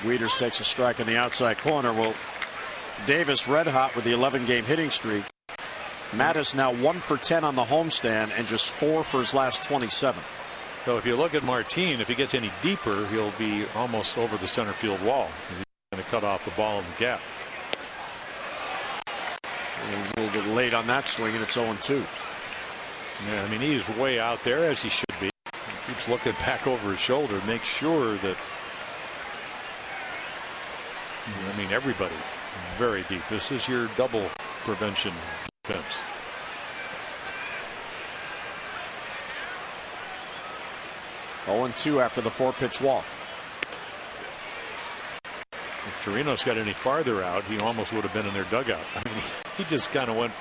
Wieters takes a strike in the outside corner. Well, Davis red hot with the 11-game hitting streak. Matt is now 1 for 10 on the homestand and just 4 for his last 27. So if you look at Martin, if he gets any deeper, he'll be almost over the center field wall. He's going to cut off the ball in the gap. A little bit late on that swing, and it's 0-2. Yeah, I mean, he's way out there, as he should be. He keeps looking back over his shoulder, make sure that. I mean, everybody very deep. This is your double prevention defense. Oh, 2 after the 4-pitch walk. If Torino's got any farther out, he almost would have been in their dugout. I mean, he just kind of went.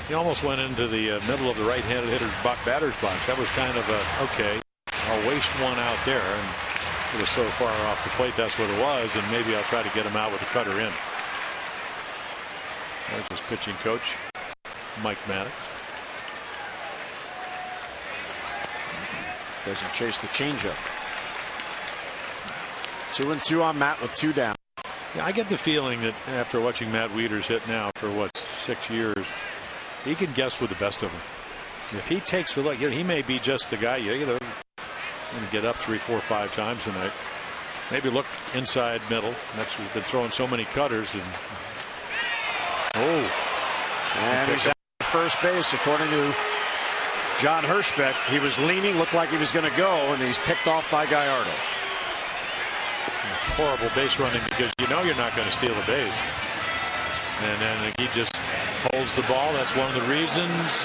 He almost went into the middle of the right-handed hitter's batter's box. That was kind of a, okay, I'll waste one out there, and it was so far off the plate, that's what it was, and maybe I'll try to get him out with the cutter in. There's his pitching coach, Mike Maddox. Doesn't chase the changeup. 2-2 on Matt with 2 down. Yeah, I get the feeling that after watching Matt Wieters hit now for 6 years, he can guess with the best of them. If he takes a look, he may be just the guy. Going to get up 3, 4, 5 times tonight. Maybe look inside middle. That's we've been throwing so many cutters. And he's at first base, according to John Hirschbeck. He was leaning, looked like he was going to go, and he's picked off by Gallardo. Horrible base running, because you know you're not going to steal a base. And then he just holds the ball. That's one of the reasons.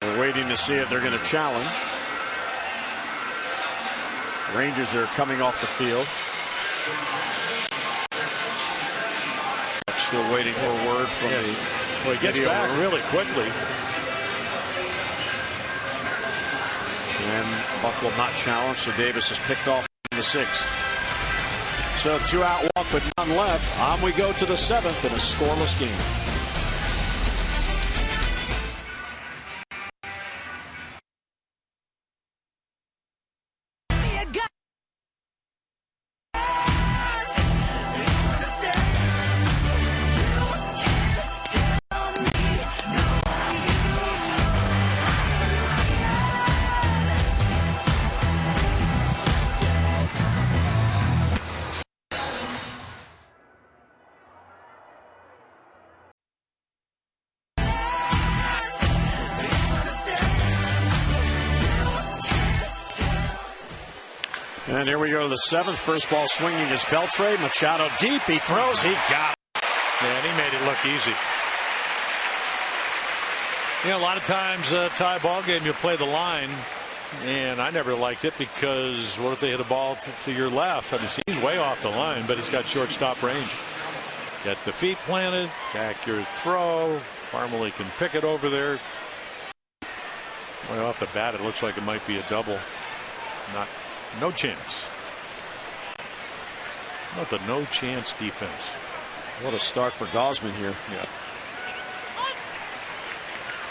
We're waiting to see if they're going to challenge. Rangers are coming off the field. Still waiting for a word from the. Well, he gets back really quickly. And Buck will not challenge, so Davis is picked off in the 6th. So 2-out walk, but none left. On we go to the 7th in a scoreless game. And here we go to the 7th. First ball swinging is Beltre. Machado deep. He throws. He got it. Yeah, and he made it look easy. You know, a lot of times, tie ball game, you play the line. And I never liked it because what if they hit a ball to your left? I mean, he's way off the line, but he's got shortstop range. Got the feet planted, accurate throw. Farmily can pick it over there. Way off the bat, it looks like it might be a double. No chance. Not the no chance defense. What a start for Gausman here. Yeah.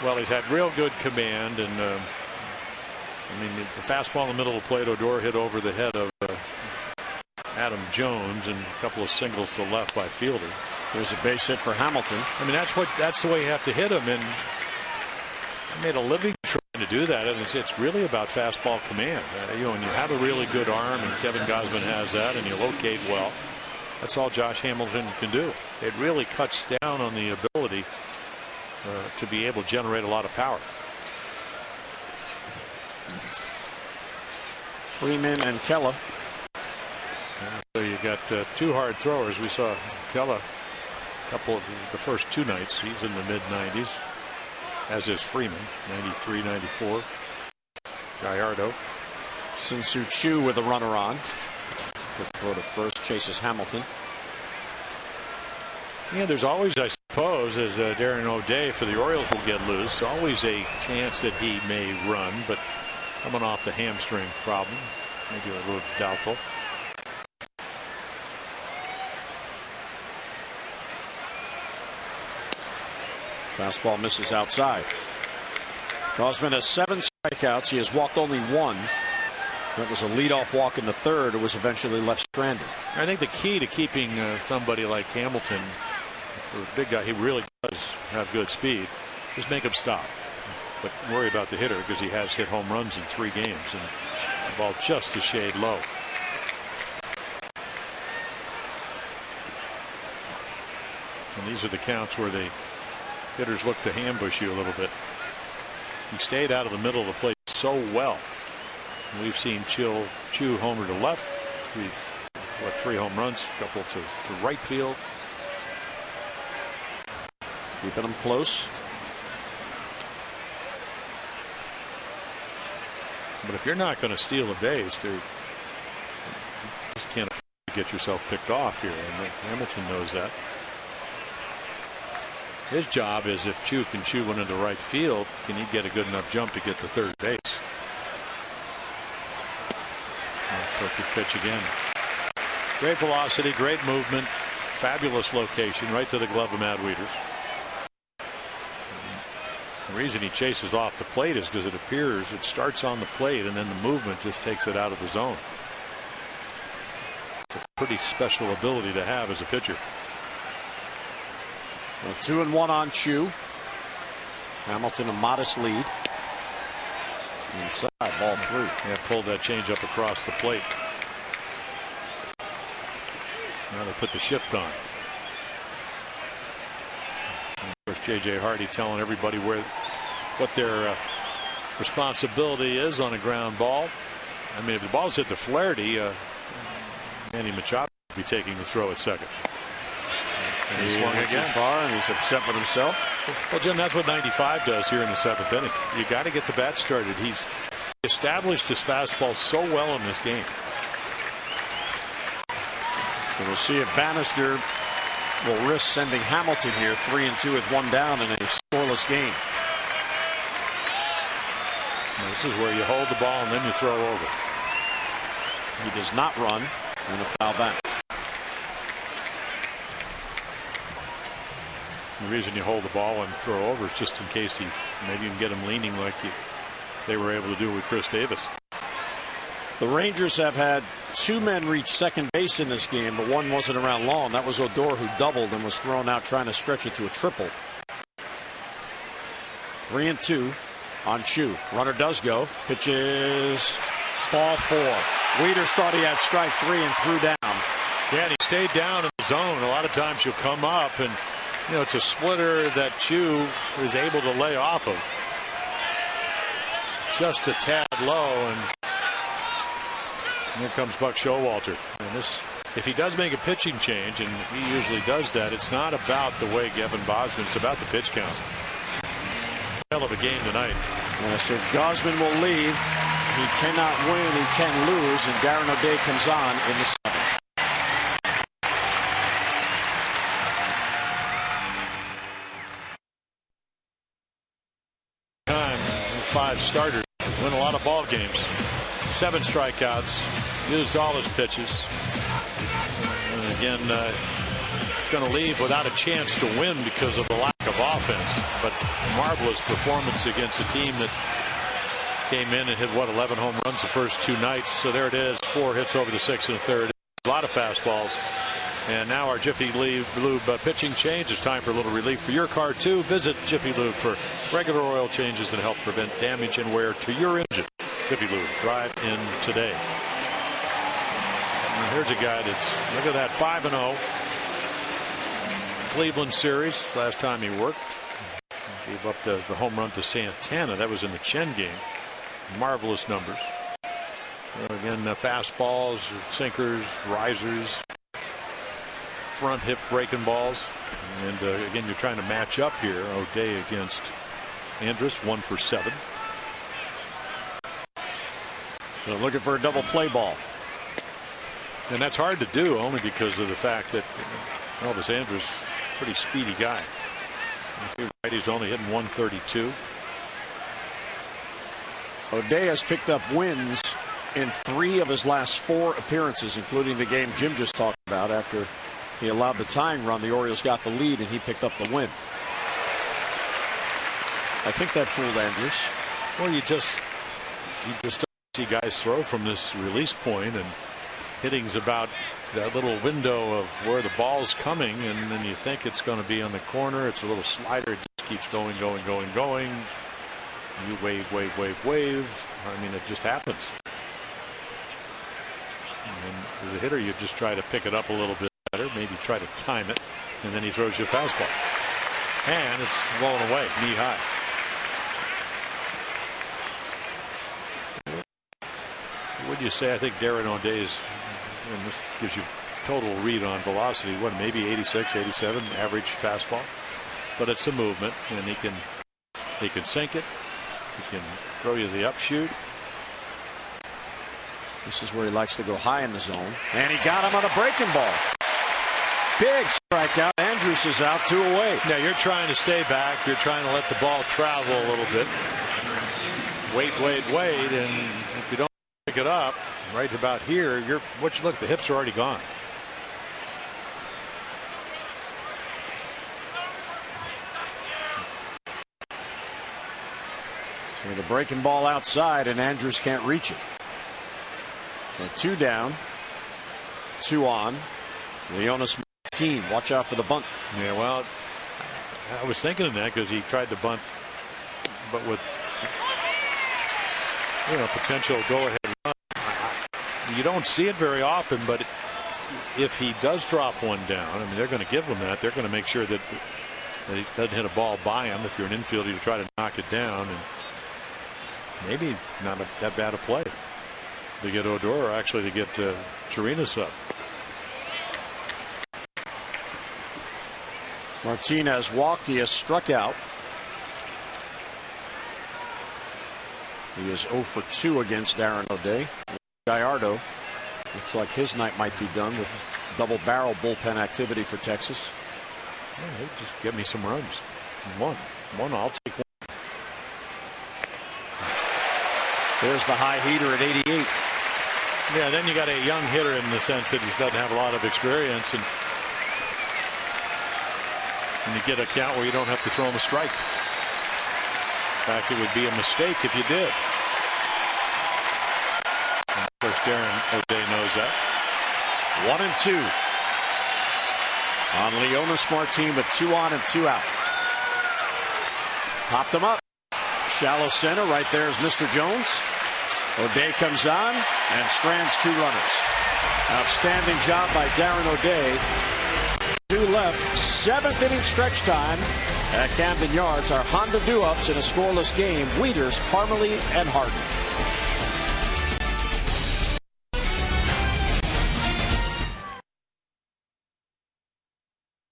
Well, he's had real good command, and I mean, the fastball in the middle of the plate, Odor hit over the head of Adam Jones, and a couple of singles to the left by Fielder. There's a base hit for Hamilton. I mean, that's the way you have to hit him, and I made a living trying to do that, and it's really about fastball command. You know, when you have a really good arm, and Kevin Gausman has that, and you locate well, that's all Josh Hamilton can do. It really cuts down on the ability to be able to generate a lot of power. Freeman and Kella. So you got 2 hard throwers. We saw Kella a couple of the first 2 nights. He's in the mid-90s, as is Freeman, 93, 94. Gallardo. Sin-Soo Choo with a runner on. Good throw to first, chases Hamilton. Yeah, there's always, I suppose, as Darren O'Day for the Orioles will get loose, always a chance that he may run, but coming off the hamstring problem, maybe a little doubtful. Fastball misses outside. Gausman has 7 strikeouts. He has walked only 1. That was a leadoff walk in the 3rd. It was eventually left stranded. I think the key to keeping somebody like Hamilton, for a big guy, he really does have good speed, is make him stop. But worry about the hitter because he has hit home runs in 3 games, and the ball just a shade low. And these are the counts where the hitters look to ambush you a little bit. He stayed out of the middle of the plate so well. We've seen Choo homer to left. He's 3 home runs, a couple to right field. Keeping them close. But if you're not going to steal a base, dude, you just can't afford to get yourself picked off here. And Hamilton knows that. His job is, if Choo can chew one into right field, can he get a good enough jump to get to third base? Perfect pitch again. Great velocity, great movement, fabulous location, right to the glove of Matt Wieters. The reason he chases off the plate is because it appears it starts on the plate and then the movement just takes it out of the zone. It's a pretty special ability to have as a pitcher. Well, 2-1 on Choo. Hamilton a modest lead. Inside, ball 3. Yeah, pulled that change up across the plate. Now they put the shift on. And of course, J.J. Hardy telling everybody what their responsibility is on a ground ball. I mean, if the ball's hit to Flaherty, Manny Machado would be taking the throw at second. And he swung again too far, and he's upset with himself. Well, Jim, that's what 95 does here in the 7th inning. You got to get the bat started. He's established his fastball so well in this game. So we'll see if Bannister will risk sending Hamilton here 3-2 with 1 down in a scoreless game. This is where you hold the ball and then you throw over. He does not run, and a foul back. The reason you hold the ball and throw over is just in case maybe you can get him leaning like they were able to do with Chris Davis. The Rangers have had 2 men reach second base in this game, but one wasn't around long. That was Odor, who doubled and was thrown out trying to stretch it to a triple. 3-2 on Choo. Runner does go. Pitches ball 4. Wieters thought he had strike 3 and threw down. Yeah, and he stayed down in the zone. A lot of times you'll come up and, you know, it's a splitter that Choo is able to lay off of. Just a tad low, and Here comes Buck Showalter. And this, if he does make a pitching change, and he usually does that, it's not about the way Gavin Bosman, it's about the pitch count. Hell of a game tonight. Yeah, so Gausman will leave. He cannot win, he can lose, and Darren O'Day comes on in the 7th. Time, 5 starters win a lot of ball games. 7 strikeouts, used all his pitches. And again, he's going to leave without a chance to win because of the lack of offense. But marvelous performance against a team that came in and hit, 11 home runs the first 2 nights. So there it is, 4 hits over the 6th and 3rd. A lot of fastballs. And now our Jiffy Lube pitching change. It's time for a little relief for your car, too. Visit Jiffy Lube for regular oil changes that help prevent damage and wear to your engine. Jiffy Lube, drive in today. And here's a guy that's, look at that, 5-0. Cleveland series, last time he worked. Gave up the home run to Santana. That was in the Chen game. Marvelous numbers. Again, fastballs, sinkers, risers, front hip breaking balls. And again, you're trying to match up here. O'Day against Andrus, 1 for 7. So looking for a double play ball. And that's hard to do only because of the fact that Elvis Andrus, pretty speedy guy. He's only hitting 132. O'Day has picked up wins in 3 of his last 4 appearances, including the game Jim just talked about. After he allowed the tying run, the Orioles got the lead and he picked up the win. I think that fooled Andrus. Well, you just don't see guys throw from this release point, and hitting's about that little window of where the ball's coming, and then you think it's going to be on the corner. It's a little slider. It just keeps going. You wave. I mean, it just happens. And as a hitter, you just try to pick it up a little bit better, maybe try to time it, and then he throws you a fastball. And it's blowing away, knee high. What do you say? I think Darren O'Day's, and this gives you total read on velocity, what, maybe 86, 87 average fastball. But it's a movement, and he can sink it. He can throw you the upshoot. This is where he likes to go high in the zone. And he got him on a breaking ball. Big strikeout. Andrus is out, 2 away. Now you're trying to stay back. You're trying to let the ball travel a little bit. Wait. And if you don't pick it up right about here, look, the hips are already gone. So the breaking ball outside, and Andrus can't reach it. So 2 down, 2 on. Leonis Martin, watch out for the bunt. Yeah, well, I was thinking of that because he tried to bunt, but with potential go-ahead run. You don't see it very often, but if he does drop one down, I mean, they're going to give him that. They're going to make sure that he doesn't hit a ball by him. If you're an infielder, you try to knock it down, and maybe not that bad a play to get Odor, or actually to get Chirinos up. Martinez walked. He has struck out. He is 0 for 2 against Darren O'Day. Gallardo looks like his night might be done with double barrel bullpen activity for Texas. Yeah, just get me some runs. One, I'll take one. There's the high heater at 88. Yeah, then you got a young hitter in the sense that he doesn't have a lot of experience, and you get a count where you don't have to throw him a strike. In fact, it would be a mistake if you did. And of course, Darren O'Day knows that. 1 and 2 on Leonis Martin with 2 on and 2 out. Popped him up. Shallow center. Right there is Mr. Jones. O'Day comes on and strands 2 runners. Outstanding job by Darren O'Day. 2 left. 7th inning stretch time at Camden Yards. Our Honda do-ups in a scoreless game. Wieters, Parmalee, and Harden.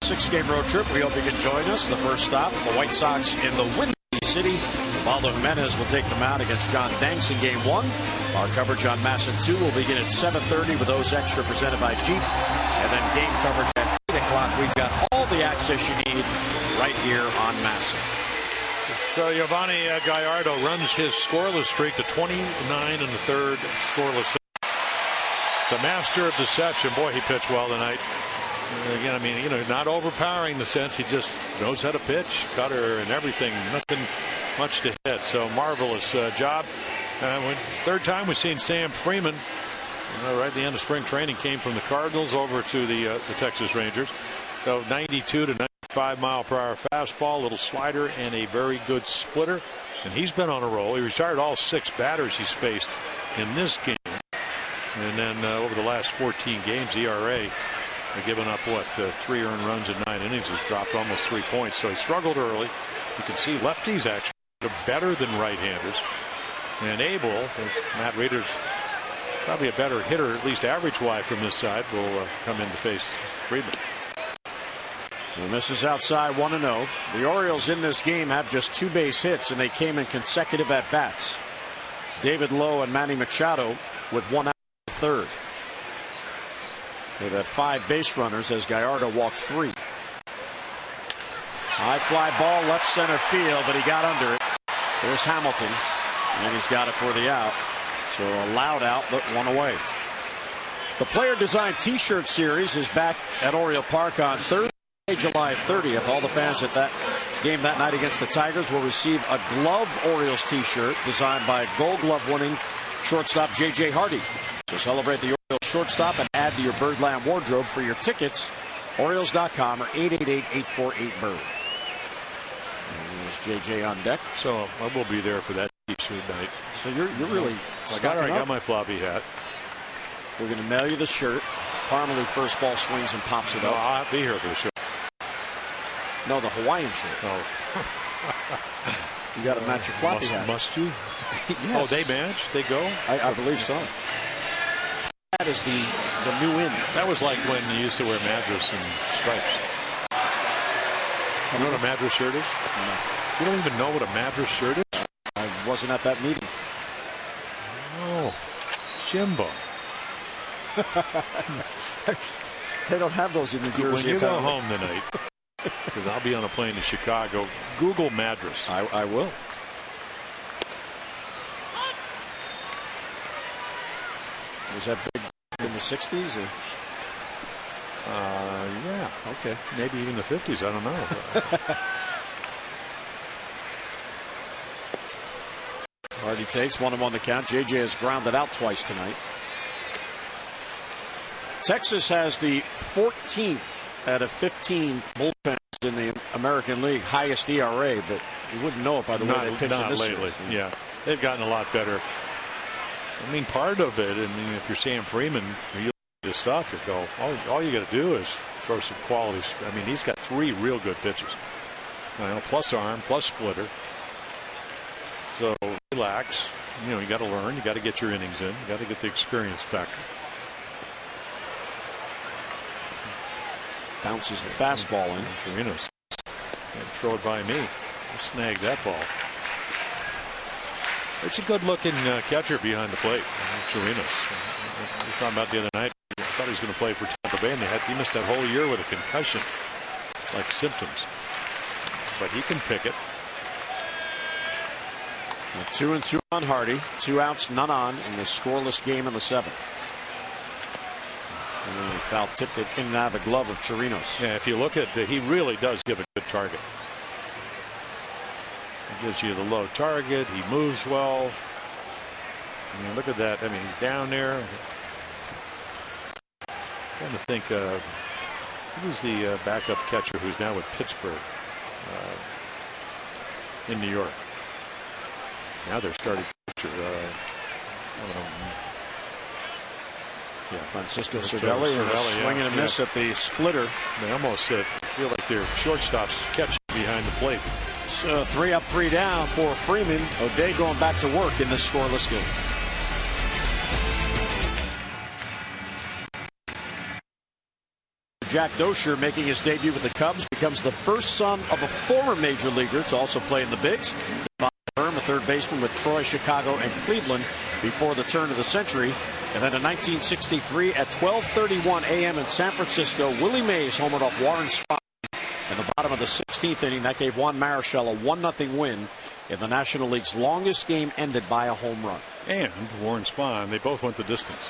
6-game road trip. We hope you can join us. The first stop, the White Sox in the Windy City. Valdo Jimenez will take them out against John Danks in Game 1. Our coverage on MASN 2 will begin at 7:30 with those extra presented by Jeep. And then game coverage at 8 o'clock. We've got all the access you need right here on MASN. So Yovani Gallardo runs his scoreless streak to 29 in the third scoreless. The master of deception. Boy, he pitched well tonight. Again, I mean, not overpowering in the sense he just knows how to pitch, cutter and everything. Nothing much to hit. So marvelous job. Third time we've seen Sam Freeman right at the end of spring training, came from the Cardinals over to the Texas Rangers. So 92 to 95 mile per hour fastball, little slider, and a very good splitter. And he's been on a roll. He retired all 6 batters he's faced in this game. And then over the last 14 games, ERA given up 3 earned runs in 9 innings, has dropped almost 3 points. So he struggled early. You can see lefties actually are better than right-handers. And Abel, Matt Reeder's probably a better hitter, at least average-wise from this side, will come in to face Friedman. And this is outside 1-0. The Orioles in this game have just 2 base hits, and they came in consecutive at-bats. David Lowe and Manny Machado with 1 out in the third. They've had 5 base runners as Gallardo walked 3. High fly ball left center field, but he got under it. There's Hamilton, and he's got it for the out. So a loud out, but 1 away. The Player Designed T-shirt series is back at Oriole Park on Thursday, July 30th. All the fans at that game that night against the Tigers will receive a Glove Orioles T-shirt designed by Gold Glove winning shortstop J.J. Hardy. So celebrate the Orioles shortstop and add to your Birdland wardrobe. For your tickets, Orioles.com or 888-848-BIRD. There's J.J. on deck. So I will be there for that T-shirt night. So you're really I got my floppy hat. We're going to mail you the shirt. Parmalee first ball swings and pops it up. I'll be here for the shirt. No, the Hawaiian shirt. Oh. You got to match your floppy hat. Must you? Yes. Oh, they match? They go? I believe so. That is the new in. That was like when you used to wear Madras and stripes. You know what a Madras shirt is? No. You don't even know what a Madras shirt is? I wasn't at that meeting. Oh, Jimbo. They don't have those in New Jersey. When you go home tonight, because I'll be on a plane to Chicago, Google Madras. I will. Was that big in the 60s? Or? Yeah. Okay. Maybe even the 50s. I don't know. Hardy takes 1 on the count. JJ has grounded out twice tonight. Texas has the 14th out of 15 bullpens in the American League, highest ERA, but you wouldn't know it by the way they pitch in this lately. series. Yeah, they've gotten a lot better. I mean, part of it, if you're Sam Freeman, you look at his stuff, you go, all you got to do is throw some quality. I mean, he's got 3 real good pitches. Plus arm, plus splitter. So relax. You got to learn. You got to get your innings in. You got to get the experience factor. Bounces the fastball in. Chirinos. Throw it by me. Snag that ball. It's a good-looking catcher behind the plate. Chirinos. We were talking about the other night. I thought he was going to play for Tampa Bay, and he missed that whole year with a concussion, like symptoms. But he can pick it. 2-2 on Hardy. 2 outs, none on in the scoreless game in the 7th. And then he foul tipped it in and out of the glove of Chirinos. Yeah, if you look at he really does give a good target. He gives you the low target. He moves well. I mean, look at that. I mean, he's down there. I'm trying to think. Who's the backup catcher who's now with Pittsburgh in New York? Now they're starting pitcher. Francisco Cervelli, and a swing and a miss at the splitter. They almost feel like their shortstops catching behind the plate. So 3 up, 3 down for Freeman. O'Day going back to work in this scoreless game. Jack Dozier, making his debut with the Cubs, becomes the first son of a former major leaguer to also play in the bigs. A third baseman with Troy, Chicago, and Cleveland before the turn of the century. And then in 1963 at 12:31 a.m. in San Francisco, Willie Mays homered off Warren Spahn in the bottom of the 16th inning. That gave Juan Marichal a 1-0 win in the National League's longest game ended by a home run. And Warren Spahn, they both went the distance.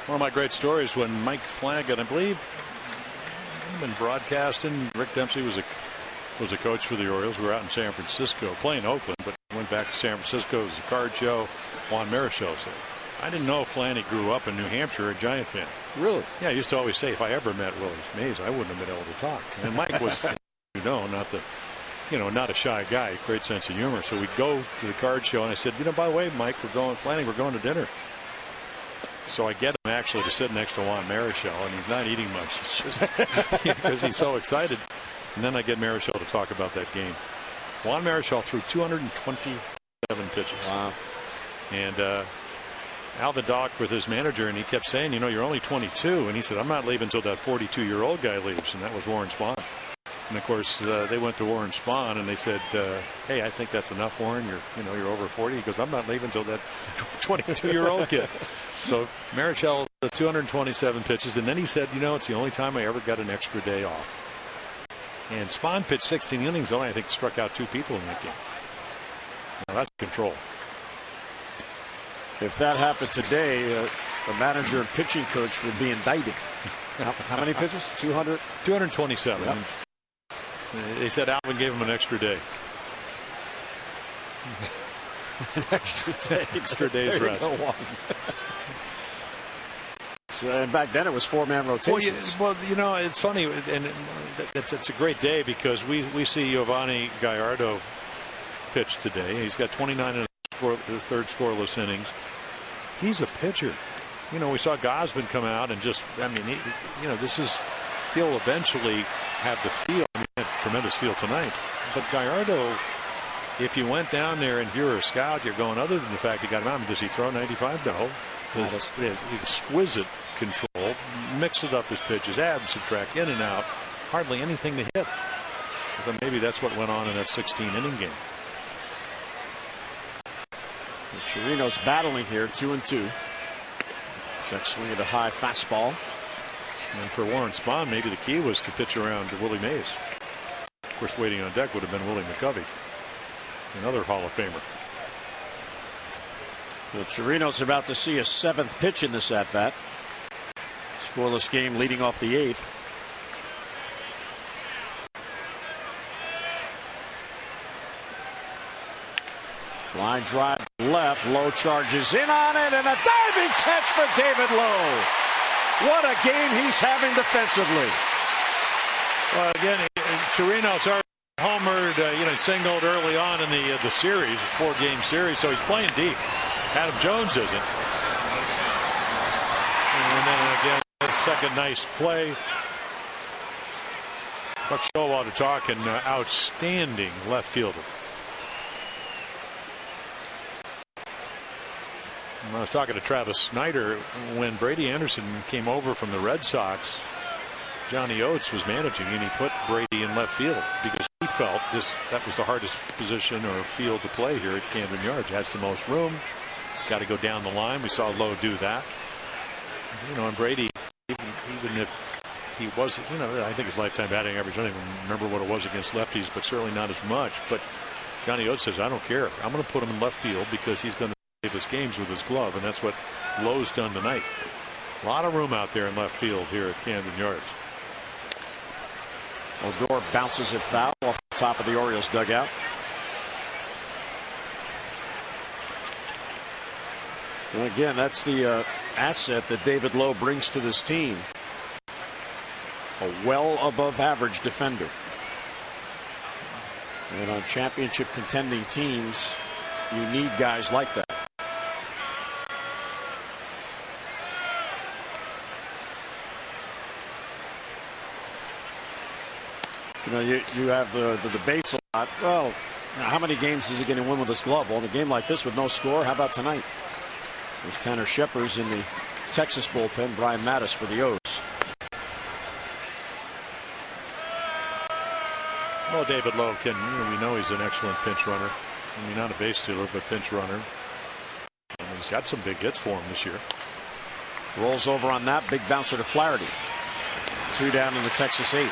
One of my great stories when Mike Flanagan, I believe, been broadcasting. Rick Dempsey was a coach for the Orioles. We were out in San Francisco playing Oakland, but went back to San Francisco. It was a card show. Juan Marichal said, I didn't know Flanny grew up in New Hampshire, a Giant fan. Really? Yeah, I used to always say if I ever met Willie Mays, I wouldn't have been able to talk. And Mike was, not a shy guy, great sense of humor. So we'd go to the card show, and I said, by the way, Mike, we're going to dinner. So I get him actually to sit next to Juan Marichal, and he's not eating much. It's just because he's so excited. And then I get Marichal to talk about that game. Juan Marichal threw 227 pitches. Wow. And Alvin Dock with his manager, and he kept saying, you're only 22. And he said, I'm not leaving until that 42-year-old guy leaves. And that was Warren Spahn. And of course, they went to Warren Spahn, and they said, hey, I think that's enough, Warren. You're over 40. He goes, I'm not leaving until that 22-year-old kid. So Marichal, the 227 pitches. And then he said, it's the only time I ever got an extra day off. And Spahn pitched 16 innings, only I think struck out 2 people in that game. Now that's control. If that happened today, the manager and pitching coach would be indicted. How many pitches? 200? 227. Yep. They said Alvin gave him an extra day. An extra day. Extra day's rest. So, and back then it was 4-man rotations. Well, it's funny, and it's a great day because we see Yovani Gallardo pitch today. He's got 29 in his third scoreless innings. He's a pitcher. We saw Gausman come out and just, he'll eventually have the feel. He had tremendous feel tonight. But Gallardo, if you went down there and if you were a scout, you're going, other than the fact he got him out, does he throw 95? No. Exquisite control, mix it up his pitches, add and subtract, in and out, hardly anything to hit. So maybe that's what went on in that 16-inning game. Chirino's battling here, 2-2. Check swing at a high fastball. And for Warren Spahn, maybe the key was to pitch around to Willie Mays. Of course, waiting on deck would have been Willie McCovey, another Hall of Famer. Well, Chirino's about to see a 7th pitch in this at-bat. Scoreless game leading off the 8th. Line drive left. Lowe charges in on it, and a diving catch for David Lowe. What a game he's having defensively. Well, again, Chirino's already homered, singled early on in the series, 4-game series, so he's playing deep. Adam Jones isn't. And then again, a second nice play. Buck Showalter talking, outstanding left fielder. I was talking to Travis Snyder when Brady Anderson came over from the Red Sox. Johnny Oates was managing, and he put Brady in left field because he felt that was the hardest position or field to play here at Camden Yards. It has the most room. Got to go down the line. We saw Lowe do that. And Brady, even if he wasn't, I think his lifetime batting average, I don't even remember what it was against lefties, but certainly not as much. But Johnny Oates says, I don't care. I'm going to put him in left field because he's going to save us games with his glove, and that's what Lowe's done tonight. A lot of room out there in left field here at Camden Yards. Odor bounces it foul off the top of the Orioles dugout. And again, that's the asset that David Lowe brings to this team. A well above average defender. And on championship contending teams, you need guys like that. You have the debates a lot. Well, how many games is he going to win with his glove? Well, in a game like this with no score, how about tonight? There's Tanner Scheppers in the Texas bullpen. Brian Mattis for the O's. Well, David Lowe can, we know he's an excellent pinch runner. I mean, not a base stealer, but pinch runner. And he's got some big hits for him this year. Rolls over on that. Big bouncer to Flaherty. 2 down in the Texas 8th.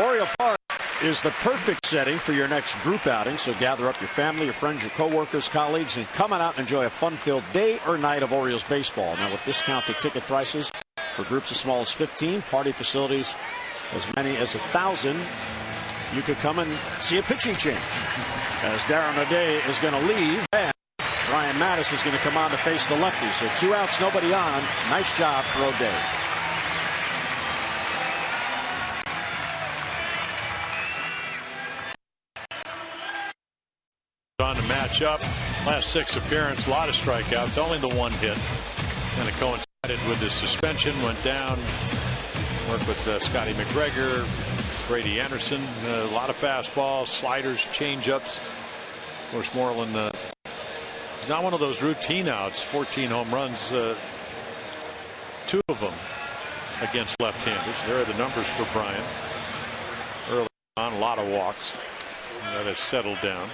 Oriole Park is the perfect setting for your next group outing. So gather up your family, your friends, your coworkers, colleagues, and come on out and enjoy a fun-filled day or night of Orioles baseball. Now with discounted ticket prices for groups as small as 15, party facilities as many as 1,000, you could come and see a pitching change. As Darren O'Day is going to leave, and Ryan Mattis is going to come on to face the lefty. So 2 outs, nobody on. Nice job for O'Day. On to match up. Last 6 appearances, a lot of strikeouts, only the 1 hit. And it coincided with the suspension, went down. Worked with Scotty McGregor, Brady Anderson, a lot of fastballs, sliders, changeups. Of course, Moreland is not one of those routine outs. 14 home runs, 2 of them against left-handers. There are the numbers for Brian. Early on, a lot of walks. That has settled down.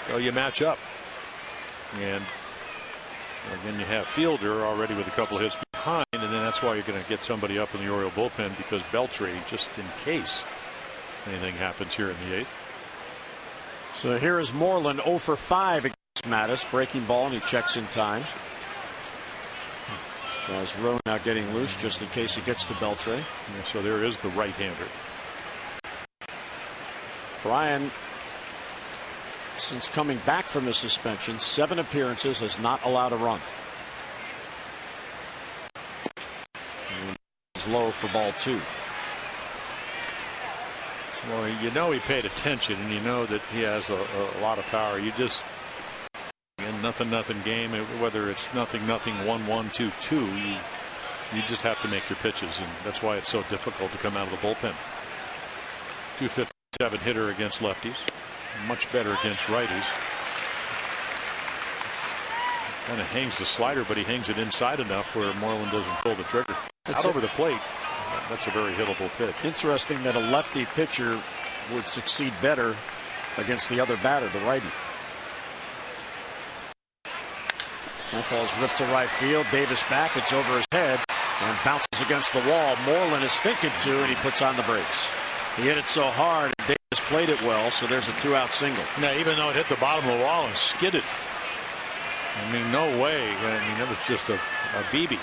So you match up. And again, you have Fielder already with a couple of hits behind, and then that's why you're going to get somebody up in the Oriole bullpen, because Beltre, just in case anything happens here in the 8th. So here is Moreland 0 for 5 against Mattis. Breaking ball, and he checks in time. As Rowe now getting loose just in case he gets to Beltre. Yeah, so there is the right-hander. Brian, since coming back from the suspension, 7 appearances, has not allowed a run. He's low for ball 2. Well, you know he paid attention, and you know that he has a lot of power. You just, again, nothing game, whether it's 0-0, 1-1, 2-2, you just have to make your pitches, and that's why it's so difficult to come out of the bullpen. 257 hitter against lefties. Much better against righties. Kind of hangs the slider, but he hangs it inside enough where Moreland doesn't pull the trigger. Out over the plate, that's a very hittable pitch. Interesting that a lefty pitcher would succeed better against the other batter, the righty. That ball's ripped to right field. Davis back. It's over his head and bounces against the wall. Moreland is thinking to, and he puts on the brakes. He hit it so hard, and Davis played it well, so there's a 2-out single. Now, even though it hit the bottom of the wall and skidded, I mean, no way. I mean, it was just a BB.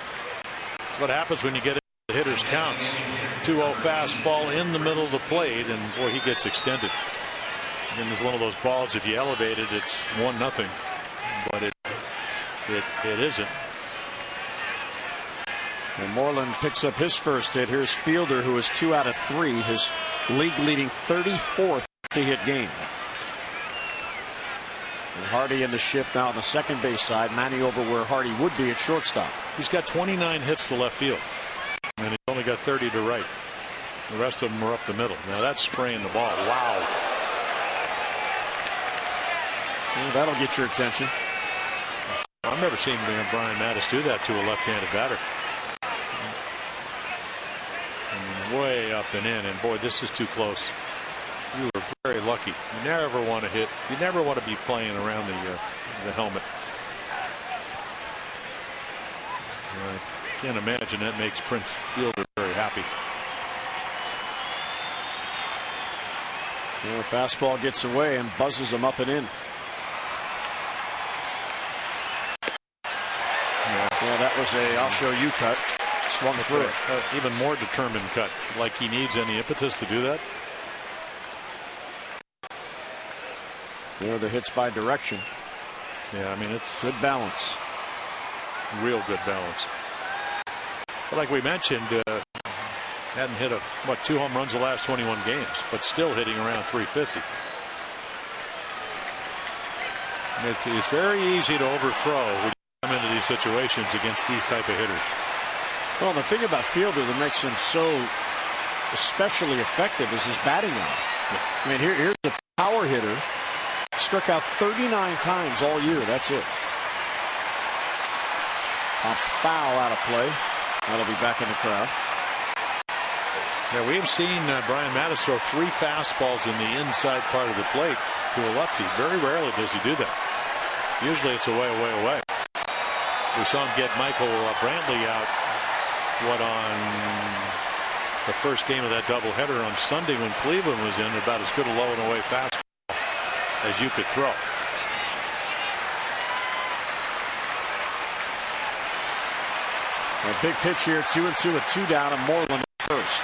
That's what happens when you get into the hitter's counts. 2-0 fastball in the middle of the plate, and boy, he gets extended. And it's one of those balls, if you elevate it, it's 1-0, but it isn't. And Moreland picks up his first hit. Here's Fielder, who is 2 out of 3, his league-leading 34th hit game. And Hardy in the shift now on the second base side. Manny over where Hardy would be at shortstop. He's got 29 hits to left field, and he's only got 30 to right. The rest of them are up the middle. Now that's spraying the ball. Wow. Well, that'll get your attention. I've never seen Brian Mattis do that to a left-handed batter. Way up and in, and boy, this is too close. You were very lucky. You never want to hit. You never want to be playing around the helmet. I can't imagine that makes Prince Fielder very happy. The fastball gets away and buzzes him up and in. Yeah, that was a I'll show you cut. Swung through it. Even more determined cut. Like he needs any impetus to do that. You know, the hits by direction. Yeah, I mean, it's good balance. Real good balance. But like we mentioned, hadn't hit 2 home runs the last 21 games, but still hitting around 350. It's very easy to overthrow when you come into these situations against these type of hitters. Well, the thing about Fielder that makes him so especially effective is his batting eye. Yeah. I mean, here's a power hitter. Struck out 39 times all year. That's it. Pop foul out of play. That'll be back in the crowd. Yeah, we have seen Brian Mattis throw 3 fastballs in the inside part of the plate to a lefty. Very rarely does he do that. Usually it's away. We saw him get Michael Brantley out, on the first game of that doubleheader on Sunday when Cleveland was in, about as good a low and away fastball as you could throw. A big pitch here, 2-2 with 2 down, and Moreland first.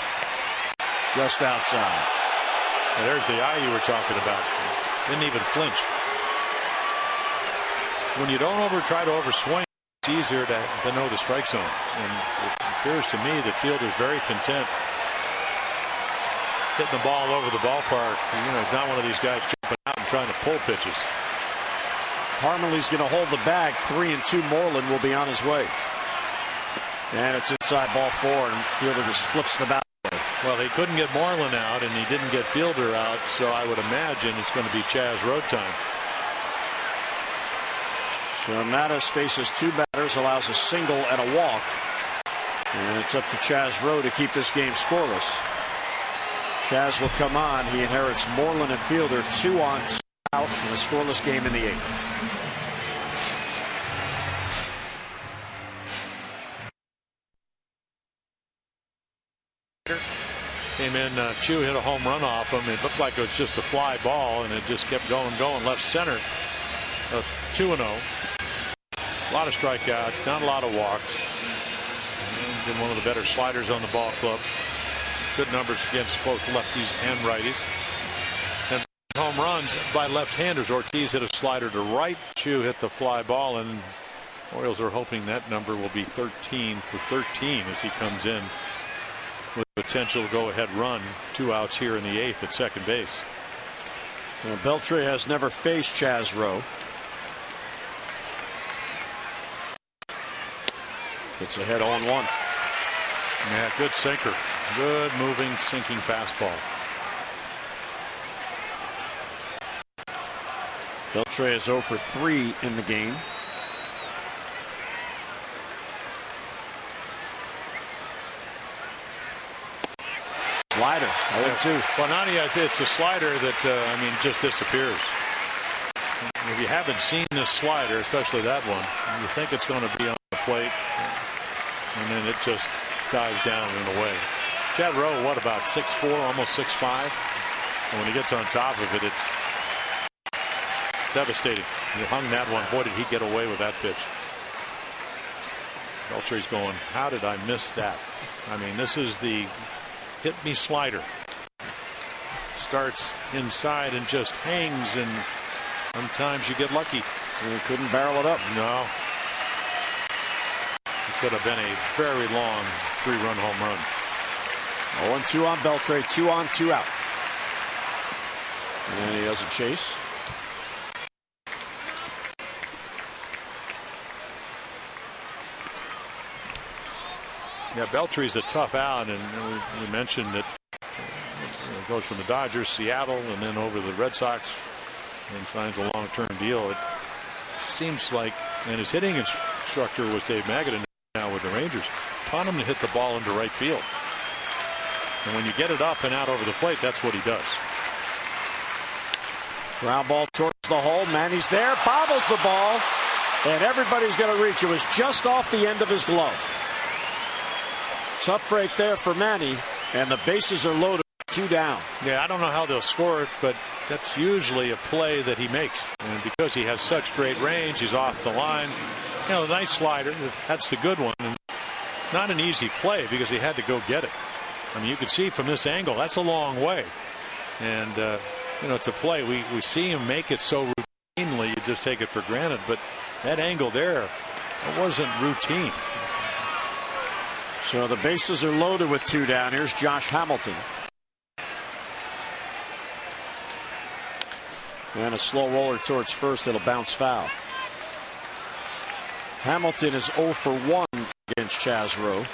Just outside. And there's the eye you were talking about. Didn't even flinch. When you don't try to overswing, it's easier to know the strike zone. And it appears to me that fielder's very content hitting the ball over the ballpark. He's not one of these guys jumping out and trying to pull pitches. Harmonly's going to hold the bag. 3-2. Moreland will be on his way. And it's inside ball 4, and fielder just flips the bat. Well, he couldn't get Moreland out, and he didn't get fielder out, so I would imagine it's going to be Chaz Rowe time. So Mattis faces 2 batters, allows a single and a walk. And it's up to Chaz Rowe to keep this game scoreless. Chaz will come on. He inherits Moreland and fielder, 2 on, 2 out in a scoreless game in the 8th. Came in, Chu hit a home run off him. It looked like it was just a fly ball, and it just kept going left center. 2-0. A lot of strikeouts, not a lot of walks. Been one of the better sliders on the ball club. Good numbers against both lefties and righties. And home runs by left-handers. Ortiz hit a slider to right. Chu hit the fly ball, and Orioles are hoping that number will be 13 for 13 as he comes in with potential go-ahead run. 2 outs here in the 8th at second base. Well, Beltre has never faced Chaz Rowe. It's ahead 0-1. Yeah, good sinker. Good moving, sinking fastball. Beltre is 0 for 3 in the game. Slider, 0-2. Well, Nani, it's a slider that, just disappears. If you haven't seen this slider, especially that one, you think it's going to be on the plate, and then it just dives down and away. Chad Rowe, what, about 6'4", almost 6'5"? And when he gets on top of it, it's devastating. He hung that one. Boy, did he get away with that pitch. Beltre's going, how did I miss that? This is the hit me slider. Starts inside and just hangs, and sometimes you get lucky. You couldn't barrel it up. No. It could have been a very long 3-run home run. 0-2 on Beltre, 2 on, 2 out. And he does a chase. Yeah, Beltre's a tough out, and we mentioned that it goes from the Dodgers, Seattle, and then over the Red Sox, and signs a long-term deal. It seems like, and his hitting instructor was Dave Magadan now with the Rangers, taught him to hit the ball into right field. And when you get it up and out over the plate, that's what he does. Ground ball towards the hole. Manny's there, bobbles the ball, and everybody's going to reach. It was just off the end of his glove. Tough break there for Manny, and the bases are loaded, 2 down. Yeah, I don't know how they'll score it, but that's usually a play that he makes. And because he has such great range, he's off the line. A nice slider. That's the good one. And not an easy play because he had to go get it. You could see from this angle, that's a long way. And, it's a play. We see him make it so routinely, you just take it for granted. But that angle there, it wasn't routine. So the bases are loaded with 2 down. Here's Josh Hamilton. And a slow roller towards first. It'll bounce foul. Hamilton is 0 for 1 against Chaz Rowe.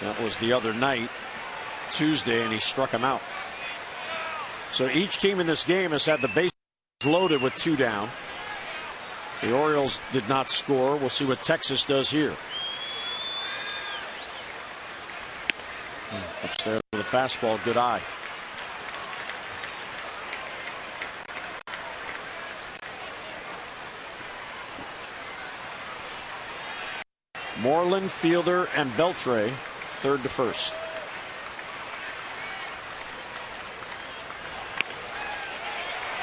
That was the other night, Tuesday, and he struck him out. So each team in this game has had the bases loaded with 2 down. The Orioles did not score. We'll see what Texas does here. Upstairs with a fastball, good eye. Moreland, Fielder, and Beltre, third to first.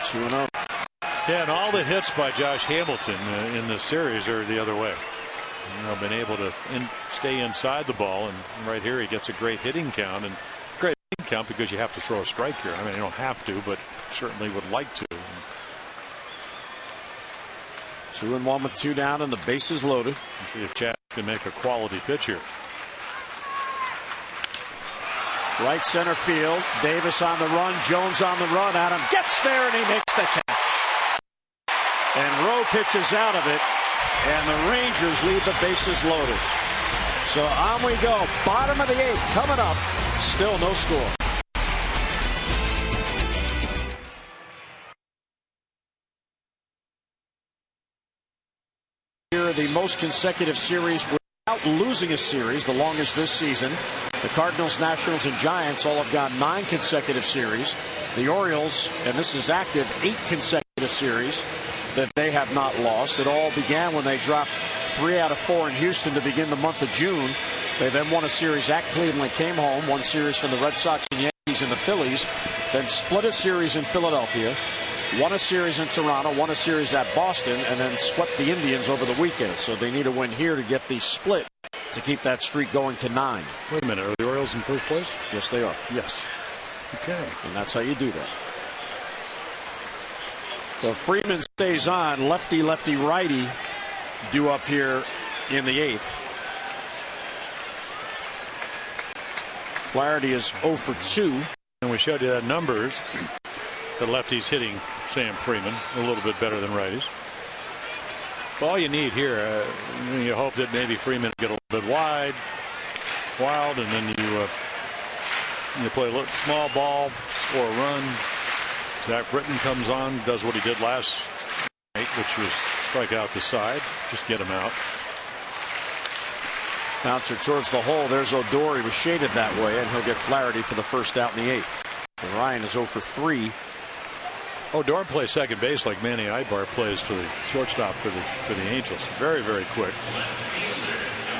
Two and oh. Yeah, and all the hits by Josh Hamilton in the series are the other way. Been able to stay inside the ball, and right here he gets a great hitting count, and great hitting count because you have to throw a strike here. I mean, you don't have to, but certainly would like to. 2-1 with 2 down and the bases loaded. Let's see if Chad can make a quality pitch here. Right center field. Davis on the run. Jones on the run. Adam gets there and he makes the catch. And Rowe pitches out of it. And the Rangers leave the bases loaded. So on we go. Bottom of the 8th coming up. Still no score. Here are the most consecutive series without losing a series, the longest this season. The Cardinals, Nationals, and Giants all have got 9 consecutive series. The Orioles, and this is active, 8 consecutive series that they have not lost. It all began when they dropped 3 out of 4 in Houston to begin the month of June. They then won a series at Cleveland, came home, won series from the Red Sox and Yankees and the Phillies, then split a series in Philadelphia, won a series in Toronto, won a series at Boston, and then swept the Indians over the weekend. So they need a win here to get the split to keep that streak going to 9. Wait a minute, are the Orioles in first place? Yes, they are. Yes. Okay. And that's how you do that. So Freeman stays on. Lefty, lefty, righty due up here in the 8th. Flaherty is 0 for 2. And we showed you that numbers. The lefties hitting Sam Freeman a little bit better than righties. All you need here, you hope that maybe Freeman will get a little bit wild, and then you play a little small ball, score a run. Zach Britton comes on, does what he did last night, which was strike out the side, just get him out. Bouncer towards the hole. There's Odor. He was shaded that way, and he'll get Flaherty for the first out in the 8th. And Ryan is 0 for 3. Odor plays second base like Manny Ibar plays for the shortstop for the Angels. Very, very quick.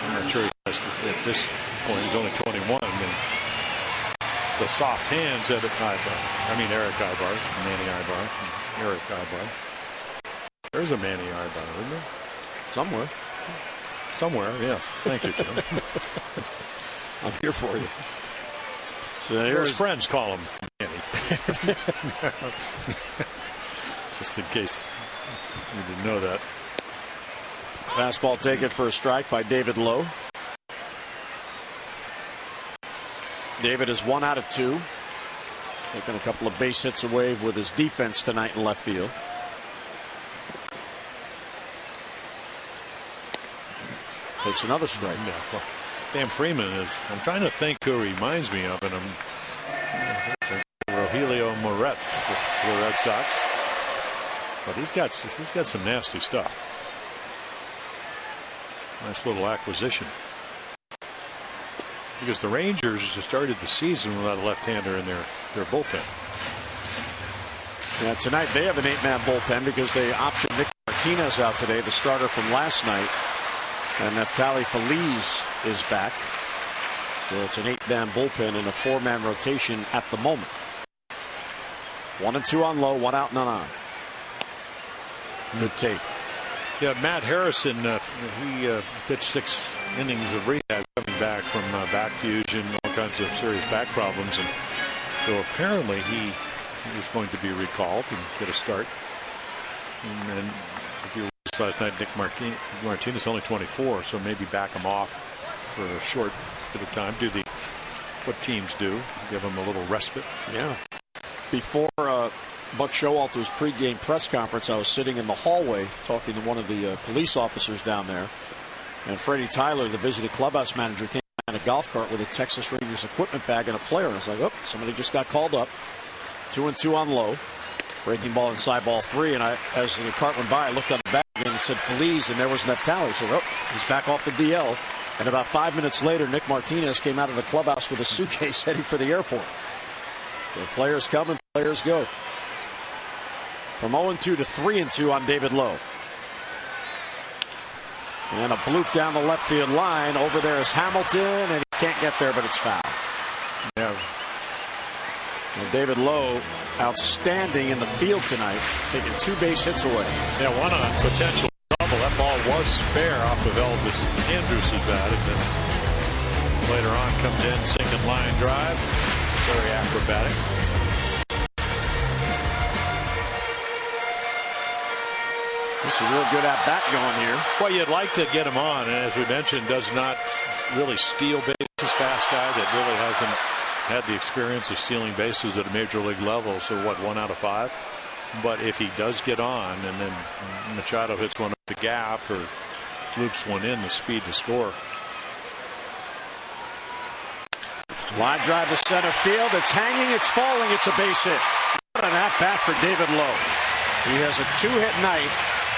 I'm not sure he has at this point. He's only 21. And the soft hands at Ibar. I mean Eric Ibar, Manny Ibar, Eric Ibar. There's a Manny Ibar, isn't there? Somewhere. Somewhere, yes. Thank you, Joe. I'm here for you. So His friends call him Manny. Just in case you didn't know that. Fastball taken for a strike by David Lowe. David is 1 out of 2. Taking a couple of base hits away with his defense tonight in left field. Takes another strike. Yeah, well, Sam Freeman is. I'm trying to think who he reminds me of, and I'm Rogelio Moretz with the Red Sox. But he's got some nasty stuff. Nice little acquisition. Because the Rangers just started the season without a left-hander in their bullpen. Yeah, tonight they have an 8-man bullpen because they optioned Nick Martinez out today, the starter from last night. And Neftali Feliz is back. So it's an 8-man bullpen and a 4-man rotation at the moment. 1 and 2 on Lowe, 1 out, none on. Good take. Yeah, Matt Harrison, he pitched 6 innings of rehab coming back from back fusion, all kinds of serious back problems. And so apparently he is going to be recalled and get a start. And then if you last night, Nick Martinez only 24, so maybe back him off for a short bit of time. Do what teams do, give him a little respite. Yeah. Before Buck Showalter's pregame press conference, I was sitting in the hallway talking to one of the police officers down there, and Freddie Tyler, the visiting clubhouse manager, came in a golf cart with a Texas Rangers equipment bag and a player. And I was like, oh, somebody just got called up. 2 and 2 on Lowe. Breaking ball inside ball 3, and as the cart went by, I looked on the bag and it said Feliz, and there was Neftali. So he's back off the DL. And about 5 minutes later, Nick Martinez came out of the clubhouse with a suitcase heading for the airport. So players come and players go. From 0-2 to 3-2 on David Lowe. And a bloop down the left field line. Over there is Hamilton, and he can't get there, but it's foul. Yeah. And David Lowe, outstanding in the field tonight, taking 2 base hits away. Yeah, one on potential double. That ball was fair off of Elvis Andrus' bat. And then later on comes in, sinking line drive. Very acrobatic. It's a real good at-bat going here. Well, you'd like to get him on, and as we mentioned, does not really steal bases. Fast guy that really hasn't had the experience of stealing bases at a major league level. So what, 1 out of 5? But if he does get on, and then Machado hits one up the gap or loops one in, the speed to score. Line drive to center field. It's hanging. It's falling. It's a base hit. What an at-bat for David Lowe. He has a 2-hit night.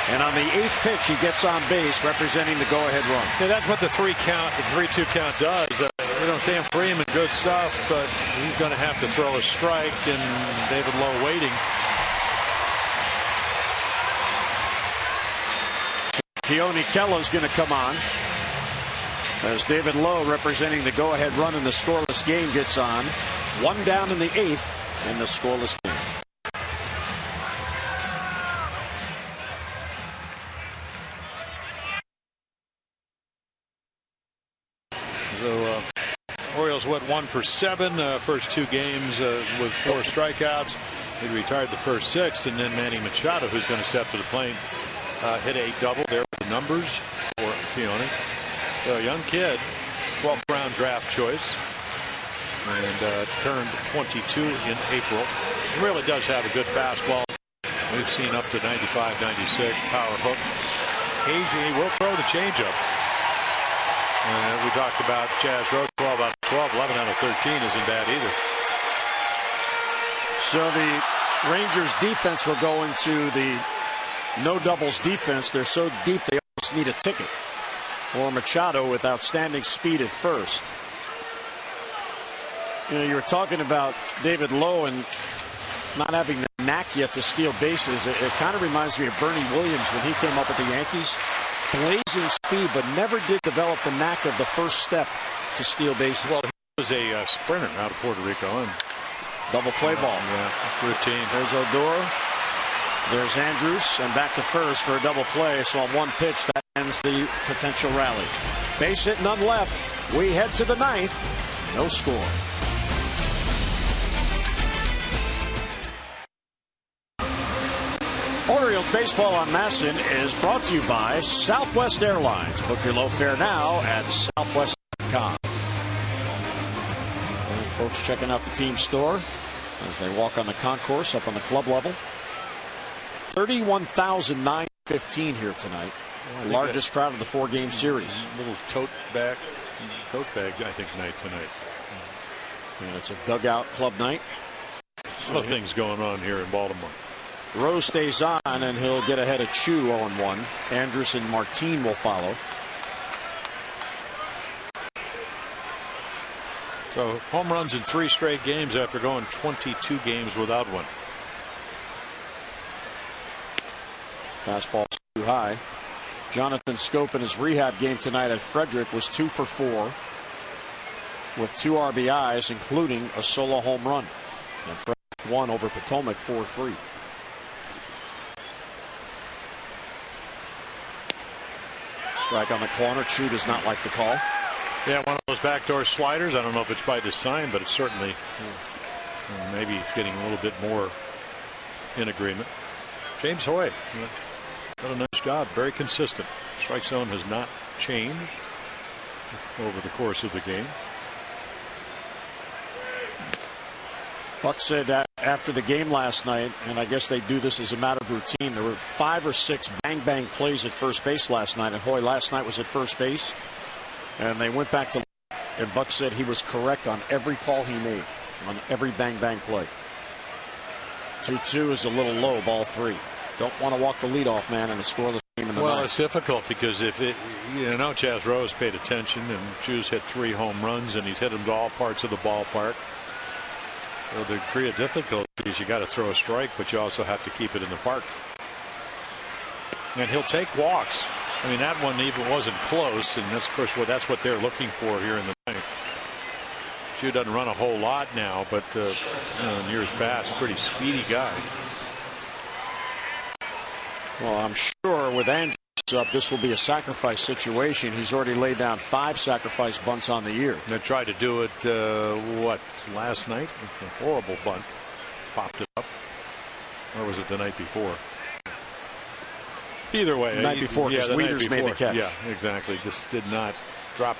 And on the 8th pitch, he gets on base, representing the go-ahead run. Yeah, that's what the 3-2 count does. We don't see him Freeman, good stuff, but he's going to have to throw a strike, and David Lowe waiting. Keone Kella's going to come on as David Lowe, representing the go-ahead run in the scoreless game, gets on. 1 down in the 8th in the scoreless game. So Orioles went 1 for 7 first 2 games with 4 strikeouts. He retired the first 6, and then Manny Machado, who's going to step to the plate, hit a double. There are the numbers for Keone. A young kid, 12th round draft choice, and turned 22 in April. He really does have a good fastball. We've seen up to 95, 96 power hook. Occasionally he will throw the changeup. We talked about Chaz Roach, 12 out of 12, 11 out of 13 isn't bad either. So the Rangers defense will go into the no doubles defense. They're so deep they almost need a ticket. Or Machado with outstanding speed at first. You know, you were talking about David Lowe and not having the knack yet to steal bases. It kind of reminds me of Bernie Williams when he came up with the Yankees. Blazing speed, but never did develop the knack of the first step to steal bases. Well, he was a sprinter out of Puerto Rico. And double play ball. Yeah, routine. There's Odor. There's Andrus, and back to first for a double play. So on 1 pitch, that ends the potential rally. Base hit, none left. We head to the 9th. No score. Orioles baseball on Masson is brought to you by Southwest Airlines. Book your low fare now at southwest.com. And folks checking out the team store as they walk on the concourse up on the club level. 31,915 here tonight. Largest crowd of the 4-game series. Little tote bag, I think, night tonight. And it's a dugout club night. A lot of things going on here in Baltimore. Rose stays on, and he'll get ahead of Chu 0-1. Andrus and Martin will follow. So home runs in 3 straight games after going 22 games without one. Fastball too high. Jonathan Scope in his rehab game tonight at Frederick was 2 for 4 with 2 RBIs, including a solo home run. And Frederick won over Potomac 4-3. Strike on the corner. Chu does not like the call. Yeah, one of those backdoor sliders. I don't know if it's by design, but it's certainly maybe he's getting a little bit more in agreement. James Hoy done a nice job. Very consistent. Strike zone has not changed over the course of the game. Buck said that after the game last night, and I guess they do this as a matter of routine, there were 5 or 6 bang-bang plays at first base last night, and Hoy last night was at first base, and they went back to, and Buck said he was correct on every call he made, on every bang-bang play. 2-2 is a little low, ball 3. Don't want to walk the leadoff man in a scoreless game in the Well, ninth. it's difficult because if it, Chaz Rose paid attention, and Chu's hit 3 home runs, and he's hit them to all parts of the ballpark. So the degree of difficulty is you got to throw a strike, but you also have to keep it in the park. And he'll take walks. I mean, that one even wasn't close, and that's, of course, that's what they're looking for here in the ninth. Chu doesn't run a whole lot now, but in years past, pretty speedy guy. Well, I'm sure with Andrews up, this will be a sacrifice situation. He's already laid down 5 sacrifice bunts on the year. They tried to do it, last night? A horrible bunt. Popped it up. Or was it the night before? Either way. The night before, because Wieters made the catch. Yeah, exactly. Just did not drop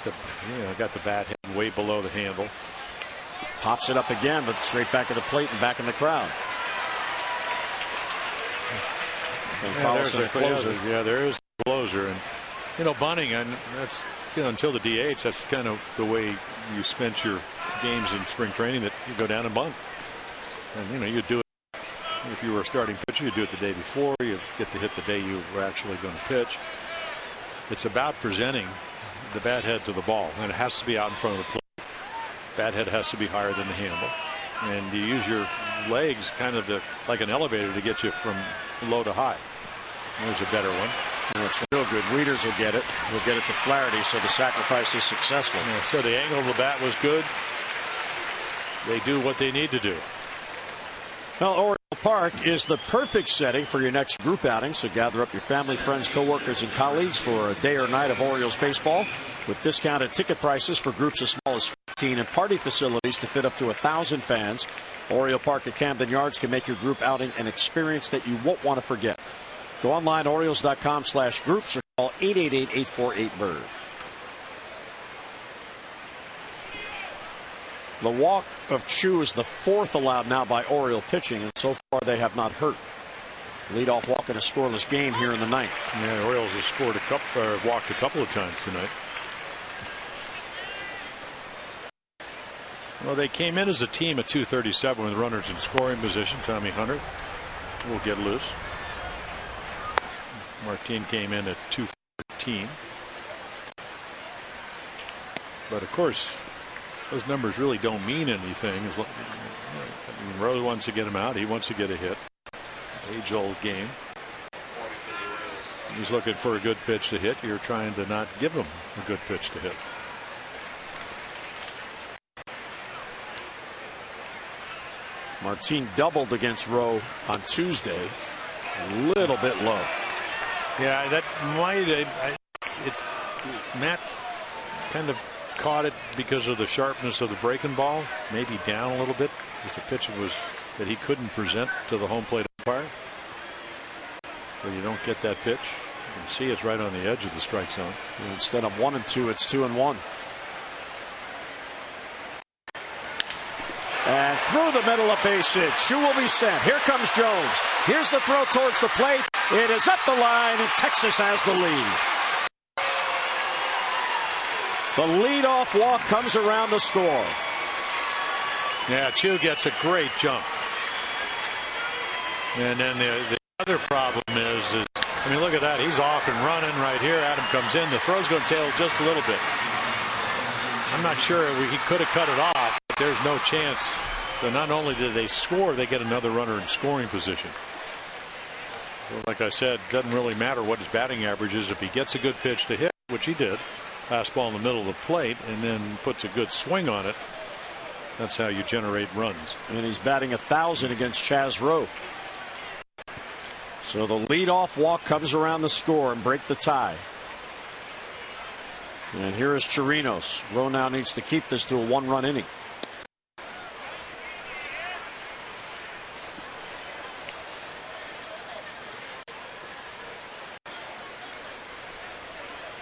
got the bat head way below the handle. Pops it up again, but straight back at the plate and back in the crowd. There's a closer. Yeah, there is a closer. And, bunting, and that's, until the DH, that's kind of the way you spent your games in spring training, that you go down and bunt. And, you do it. If you were a starting pitcher, you do it the day before. You get to hit the day you were actually going to pitch. It's about presenting the bat head to the ball, and it has to be out in front of the plate. Bat head has to be higher than the handle, and you use your legs kind of like an elevator to get you from low to high. There's a better one. That's real good. Wieters will get it. He'll get it to Flaherty, so the sacrifice is successful. Yeah, so the angle of the bat was good. They do what they need to do. Well, Oriole Park is the perfect setting for your next group outing, so gather up your family, friends, coworkers, and colleagues for a day or night of Orioles baseball with discounted ticket prices for groups as small as 15 and party facilities to fit up to 1,000 fans. Oriole Park at Camden Yards can make your group outing an experience that you won't want to forget. Go online, Orioles.com/groups, or call 888-848-BIRD. The walk of Chu is the 4th allowed now by Oriole pitching, and so far they have not hurt. Leadoff walk in a scoreless game here in the ninth. Yeah, the Orioles have walked a couple of times tonight. Well, they came in as a team at 237 with runners in scoring position. Tommy Hunter will get loose. Martin came in at 214. But of course, those numbers really don't mean anything. Rose wants to get him out. He wants to get a hit. Age-old game. He's looking for a good pitch to hit. You're trying to not give him a good pitch to hit. Martin doubled against Rowe on Tuesday. A little bit low. Yeah, that might. Matt kind of caught it because of the sharpness of the breaking ball. Maybe down a little bit because the pitch was that he couldn't present to the home plate umpire. So you don't get that pitch. You can see it's right on the edge of the strike zone. And instead of 1-2, it's 2-1. And through the middle of base hit. Chu will be sent. Here comes Jones. Here's the throw towards the plate. It is up the line, and Texas has the lead. The leadoff walk comes around the score. Yeah, Chu gets a great jump. And then the other problem is, I mean, look at that. He's off and running right here. Adam comes in. The throw's going to tail just a little bit. I'm not sure he could have cut it off, but there's no chance. So not only did they score, they get another runner in scoring position. So like I said, doesn't really matter what his batting average is. If he gets a good pitch to hit, which he did, fastball in the middle of the plate, and then puts a good swing on it, that's how you generate runs. And he's batting 1,000 against Chaz Rowe. So the leadoff walk comes around the score and break the tie. And here is Chirinos. Rowe now needs to keep this to a 1-run inning.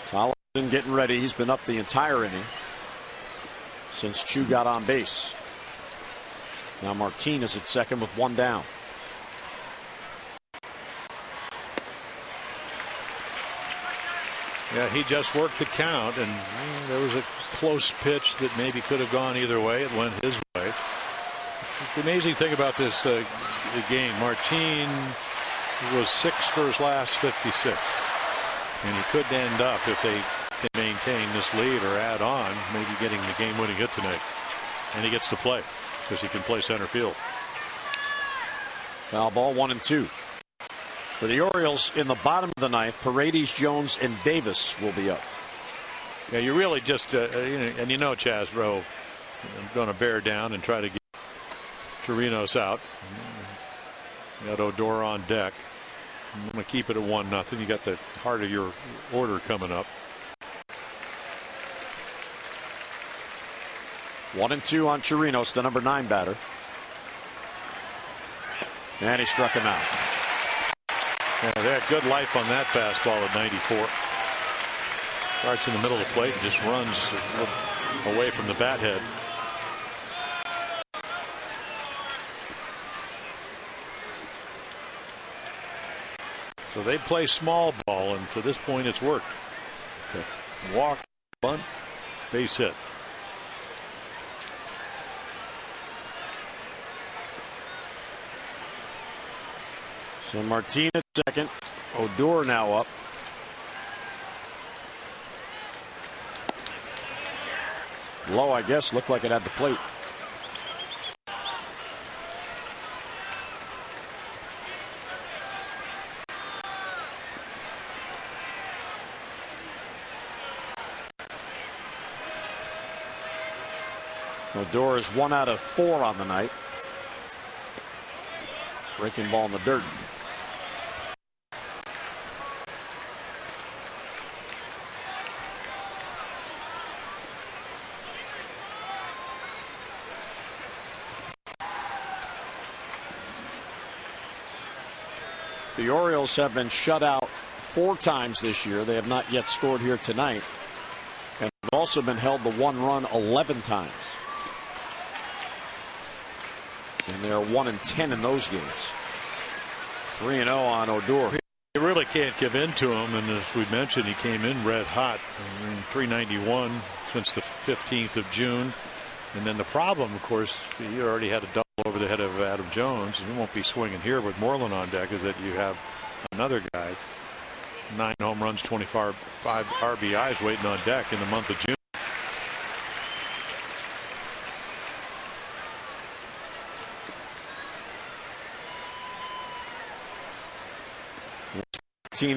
Tollefson getting ready. He's been up the entire inning since Chu got on base. Now Martin is at second with 1 down. Yeah, he just worked the count, and there was a close pitch that maybe could have gone either way. It went his way. It's the amazing thing about this game. Martin was 6 for his last 56. And he could end up, if they can maintain this lead or add on, maybe getting the game-winning hit tonight. And he gets to play because he can play center field. Foul ball, 1-2. For the Orioles in the bottom of the ninth, Paredes, Jones, and Davis will be up. Yeah, you really just, and you know Chaz Rowe, I'm going to bear down and try to get Chirinos out. You got Odor on deck. I'm going to keep it at 1-0. You got the heart of your order coming up. 1-2 on Chirinos, the number 9 batter. And he struck him out. Yeah, they had good life on that fastball at 94. Starts in the middle of the plate and just runs away from the bat head. So they play small ball, and to this point it's worked. Okay. Walk, bunt, base hit. So Martinez second. Odor now up. Low, I guess, looked like it had the plate. Odor is 1 out of 4 on the night. Breaking ball in the dirt. The Orioles have been shut out 4 times this year. They have not yet scored here tonight. And they've also been held to 1 run 11 times. And they're 1-10 in those games. 3-0 on Odor. You really can't give in to him, and as we mentioned, he came in red hot. .391 since the 15th of June. And then the problem, of course, he already had a double over the head of Adam Jones, and he won't be swinging here with Moreland on deck, is that you have another guy, 9 home runs, 25 RBIs waiting on deck in the month of June.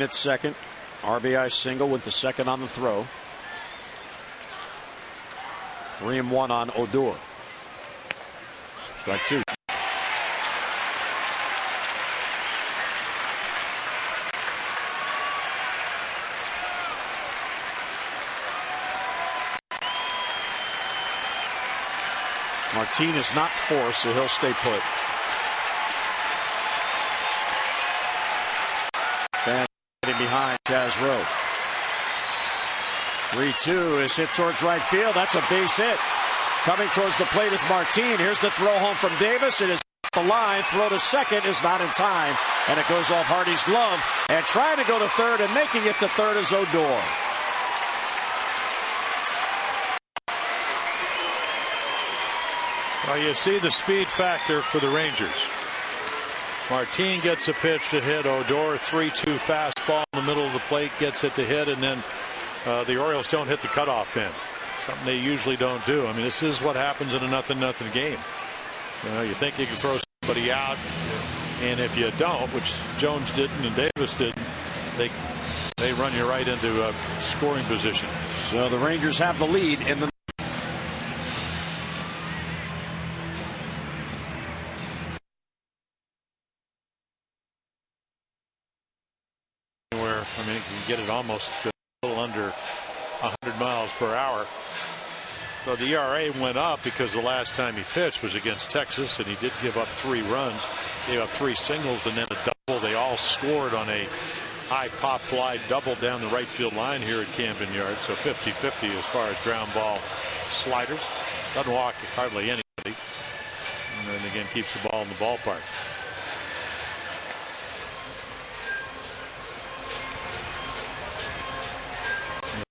At second. RBI single, went to second on the throw. 3-1 on Odor. Strike 2. Martinez not forced, so he'll stay put. And behind Chaz Rowe. 3-2 is hit towards right field. That's a base hit. Coming towards the plate, it's Martin. Here's the throw home from Davis. It is the line. Throw to second is not in time, and it goes off Hardy's glove. And trying to go to third and making it to third is Odor. Well, you see the speed factor for the Rangers. Martin gets a pitch to hit. Odor, 3-2 fastball in the middle of the plate, gets it to hit, and then the Orioles don't hit the cutoff pin. Something they usually don't do. I mean, this is what happens in a 0-0 game. You know, you think you can throw somebody out, and if you don't, which Jones didn't and Davis didn't, they run you right into a scoring position. So the Rangers have the lead in the. I mean, you can get it almost a little under 100 miles per hour. So the ERA went up because the last time he pitched was against Texas, and he did give up 3 runs, gave up 3 singles, and then a double. They all scored on a high pop fly double down the right field line here at Camden Yards. So 50-50 as far as ground ball sliders. Doesn't walk hardly anybody. And then again keeps the ball in the ballpark.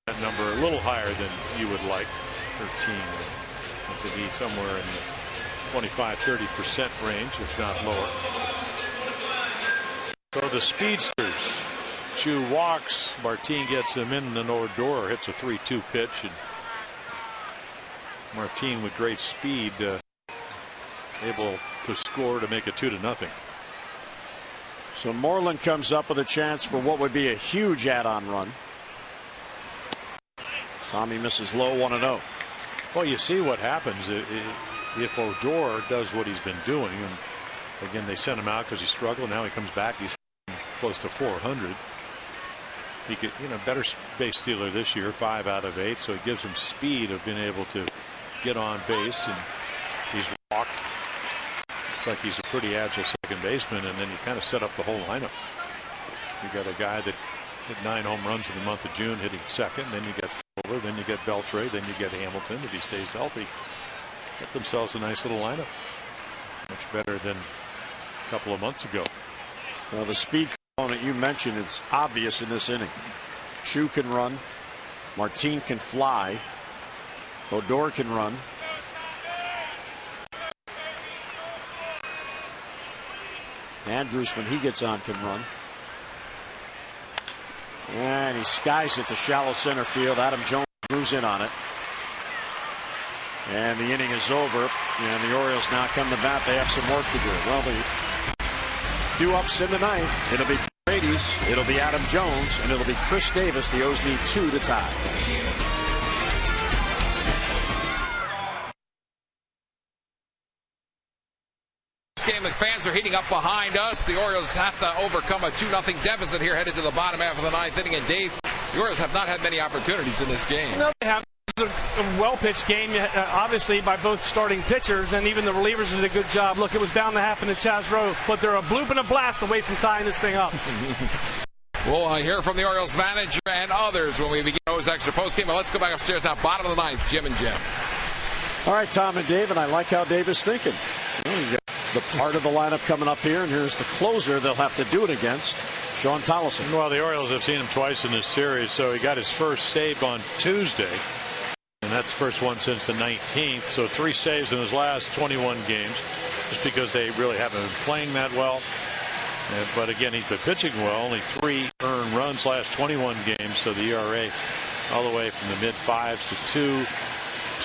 That number a little higher than you would like. 13 to be somewhere in the 25-30% range, if not lower. So the speedsters, Chu walks. Martin gets him in, and Odor hits a 3-2 pitch, and Martin with great speed able to score to make it 2-0. So Moreland comes up with a chance for what would be a huge add-on run. Tommy misses low, 1-0. Well, you see what happens if Odor does what he's been doing. And again, they sent him out because he struggled. Now he comes back. He's close to 400. He could, better base stealer this year, 5 out of 8. So it gives him speed of being able to get on base, and he's walked. It's like he's a pretty agile second baseman, and then you kind of set up the whole lineup. You got a guy that hit 9 home runs in the month of June, hitting second. Then you got Fuller, then you get Beltre, then you get Hamilton if he stays healthy. Get themselves a nice little lineup. Much better than a couple of months ago. Well, the speed component you mentioned, it's obvious in this inning. Chu can run. Martin can fly. Odor can run. Andrews, when he gets on, can run. And he skies it to shallow center field. Adam Jones moves in on it. And the inning is over. And the Orioles now come to bat. They have some work to do. Well, the 2 ups in the ninth. It'll be Paredes, it'll be Adam Jones, and it'll be Chris Davis. The O's need 2 to tie. Fans are heating up behind us. The Orioles have to overcome a 2-0 deficit here headed to the bottom half of the 9th inning. And Dave, the Orioles have not had many opportunities in this game. No, they have. It was a well-pitched game, obviously, by both starting pitchers, and even the relievers did a good job. Look, it was down to happen in Chaz Rowe, but they're a bloop and a blast away from tying this thing up. We'll hear from the Orioles manager and others when we begin O's Extra postgame. But let's go back upstairs now, bottom of the 9th, Jim and Jim. All right, Tom and Dave, and I like how Dave is thinking. Well, you got the part of the lineup coming up here, and here's the closer they'll have to do it against, Sean Tolleson. Well, the Orioles have seen him twice in this series, so he got his first save on Tuesday, and that's the first one since the 19th. So 3 saves in his last 21 games, just because they really haven't been playing that well. But again, he's been pitching well. Only 3 earned runs last 21 games, so the ERA all the way from the mid-5s to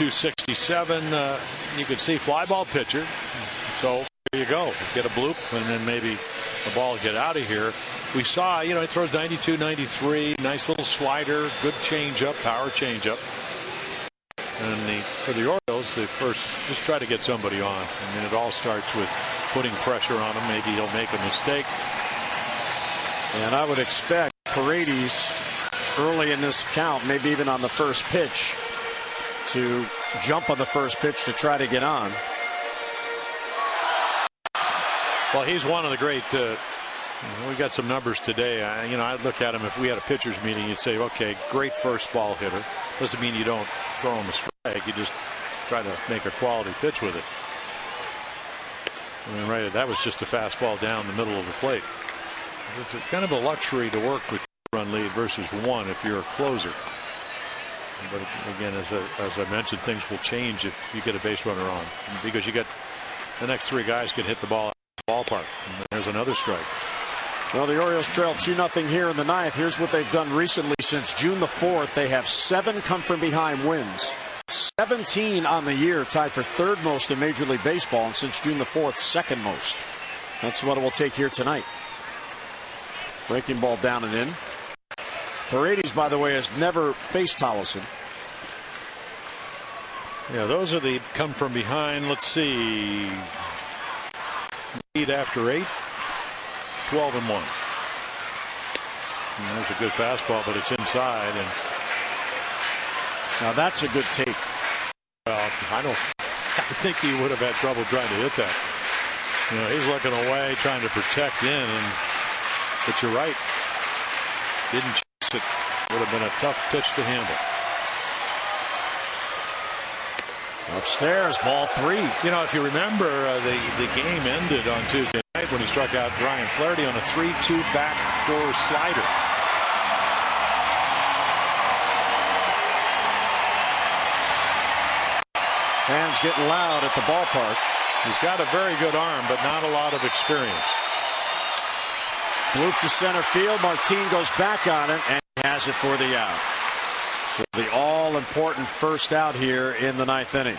2.67. You can see fly ball pitcher. So there you go. Get a bloop, and then maybe the ball will get out of here. We saw, he throws 92, 93, nice little slider, good changeup, power changeup. And for the Orioles, they first just try to get somebody on. I mean, it all starts with putting pressure on him. Maybe he'll make a mistake. And I would expect Paredes early in this count, maybe even on the first pitch, to jump on the first pitch to try to get on. Well, he's one of the great. We got some numbers today. I look at him. If we had a pitchers meeting, you'd say, okay, great first ball hitter. Doesn't mean you don't throw him a strike. You just try to make a quality pitch with it. I mean, right, that was just a fastball down the middle of the plate. It's kind of a luxury to work with run lead versus 1 if you're a closer. But again, as I mentioned, things will change if you get a base runner on, because you got the next 3 guys can hit the ball out of the ballpark. And there's another strike. Well, the Orioles trail 2-0 here in the 9th. Here's what they've done recently since June the 4th. They have 7 come from behind wins. 17 on the year, tied for 3rd most in Major League Baseball, and since June the 4th, 2nd most. That's what it will take here tonight. Breaking ball down and in. Paredes, by the way, has never faced Tolleson. Yeah, those are the come from behind. Let's see. Lead after 8. 12-1. And there's a good fastball, but it's inside. And now that's a good take. Well, I think he would have had trouble trying to hit that. He's looking away, trying to protect in, but you're right. Didn't chase it. Would have been a tough pitch to handle. Upstairs, ball 3. If you remember, the game ended on Tuesday night when he struck out Brian Flaherty on a 3-2 backdoor slider. Fans getting loud at the ballpark. He's got a very good arm, but not a lot of experience. Bloop to center field. Martin goes back on it and has it for the out. So the all-important first out here in the ninth inning.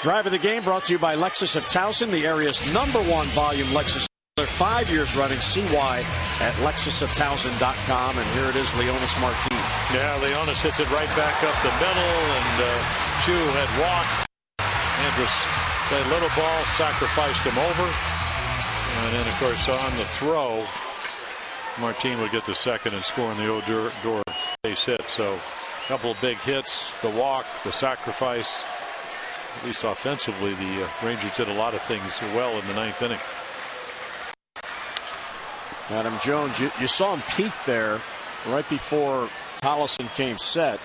Drive of the game brought to you by Lexus of Towson, the area's #1 volume Lexus. 5 years running. See why at lexusoftowson.com. And here it is, Leonis Martin. Yeah, Leonis hits it right back up the middle, and Chu had walked. Andrus played a little ball, sacrificed him over. And then, of course, on the throw, Martin would get the second and score in the Odor base hit. So a couple of big hits, the walk, the sacrifice. At least offensively, the Rangers did a lot of things well in the ninth inning. Adam Jones, you saw him peek there right before Tollison came set,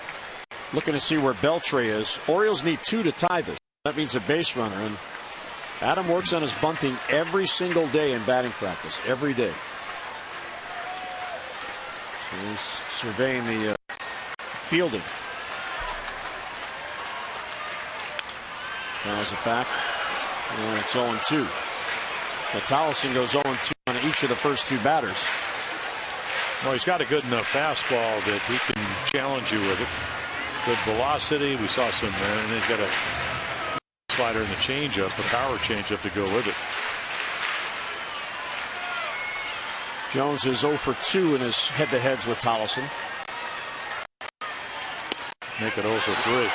looking to see where Beltre is. Orioles need 2 to tie this. That means a base runner, and Adam works on his bunting every single day in batting practice, every day. So he's surveying the fielding. Fouls it back, and it's 0-2. But Tollison goes 0-2 on each of the first 2 batters. Well, he's got a good enough fastball that he can challenge you with it. Good velocity. We saw some, and he's got a slider and the changeup, a power changeup to go with it. Jones is 0 for 2 in his head-to-heads with Tollison. Make it 0 for 3.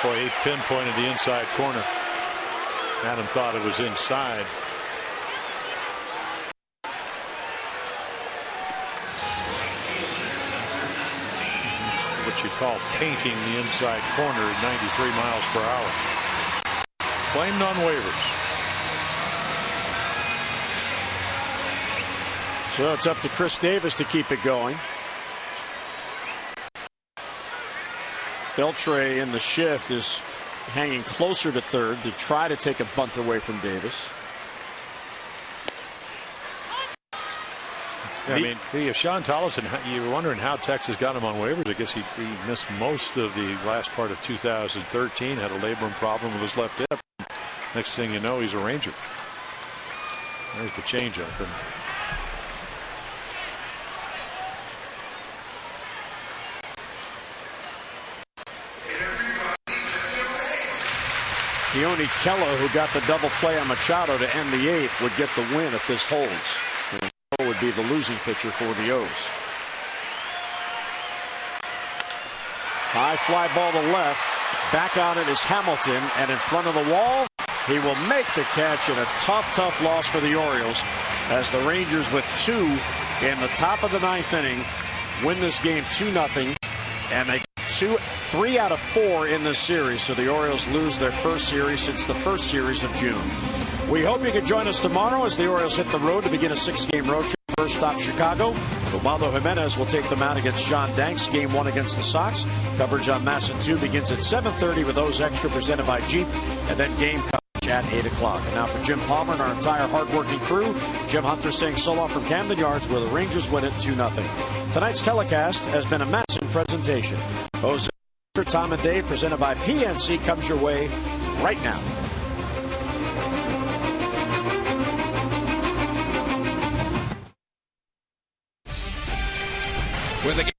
Boy, he pinpointed the inside corner. Adam thought it was inside. What you call painting the inside corner at 93 miles per hour. Claimed on waivers. So it's up to Chris Davis to keep it going. Beltre in the shift is hanging closer to third to try to take a bunt away from Davis. I mean, Sean Tollison, you were wondering how Texas got him on waivers. I guess he missed most of the last part of 2013, had a labrum problem with his left hip. Next thing you know, he's a Ranger. There's the changeup. Keone Kela, who got the double play on Machado to end the 8th, would get the win if this holds. And Kela would be the losing pitcher for the O's. High fly ball to left. Back on it is Hamilton, and in front of the wall, he will make the catch in a tough loss for the Orioles as the Rangers, with 2 in the top of the 9th inning, win this game 2-0, and they 3 out of 4 in this series. So the Orioles lose their first series since the first series of June. We hope you can join us tomorrow as the Orioles hit the road to begin a 6-game road trip. First stop Chicago. Ubaldo Jimenez will take them out against John Danks. Game 1 against the Sox. Coverage on MASN 2 begins at 7:30 with O's Extra presented by Jeep, and then game coverage at 8 o'clock. And now for Jim Palmer and our entire hardworking crew, Jim Hunter saying so long from Camden Yards, where the Rangers win it 2-0. Tonight's telecast has been a MASN presentation. O's Extra, Tom and Dave, presented by PNC, comes your way right now. With the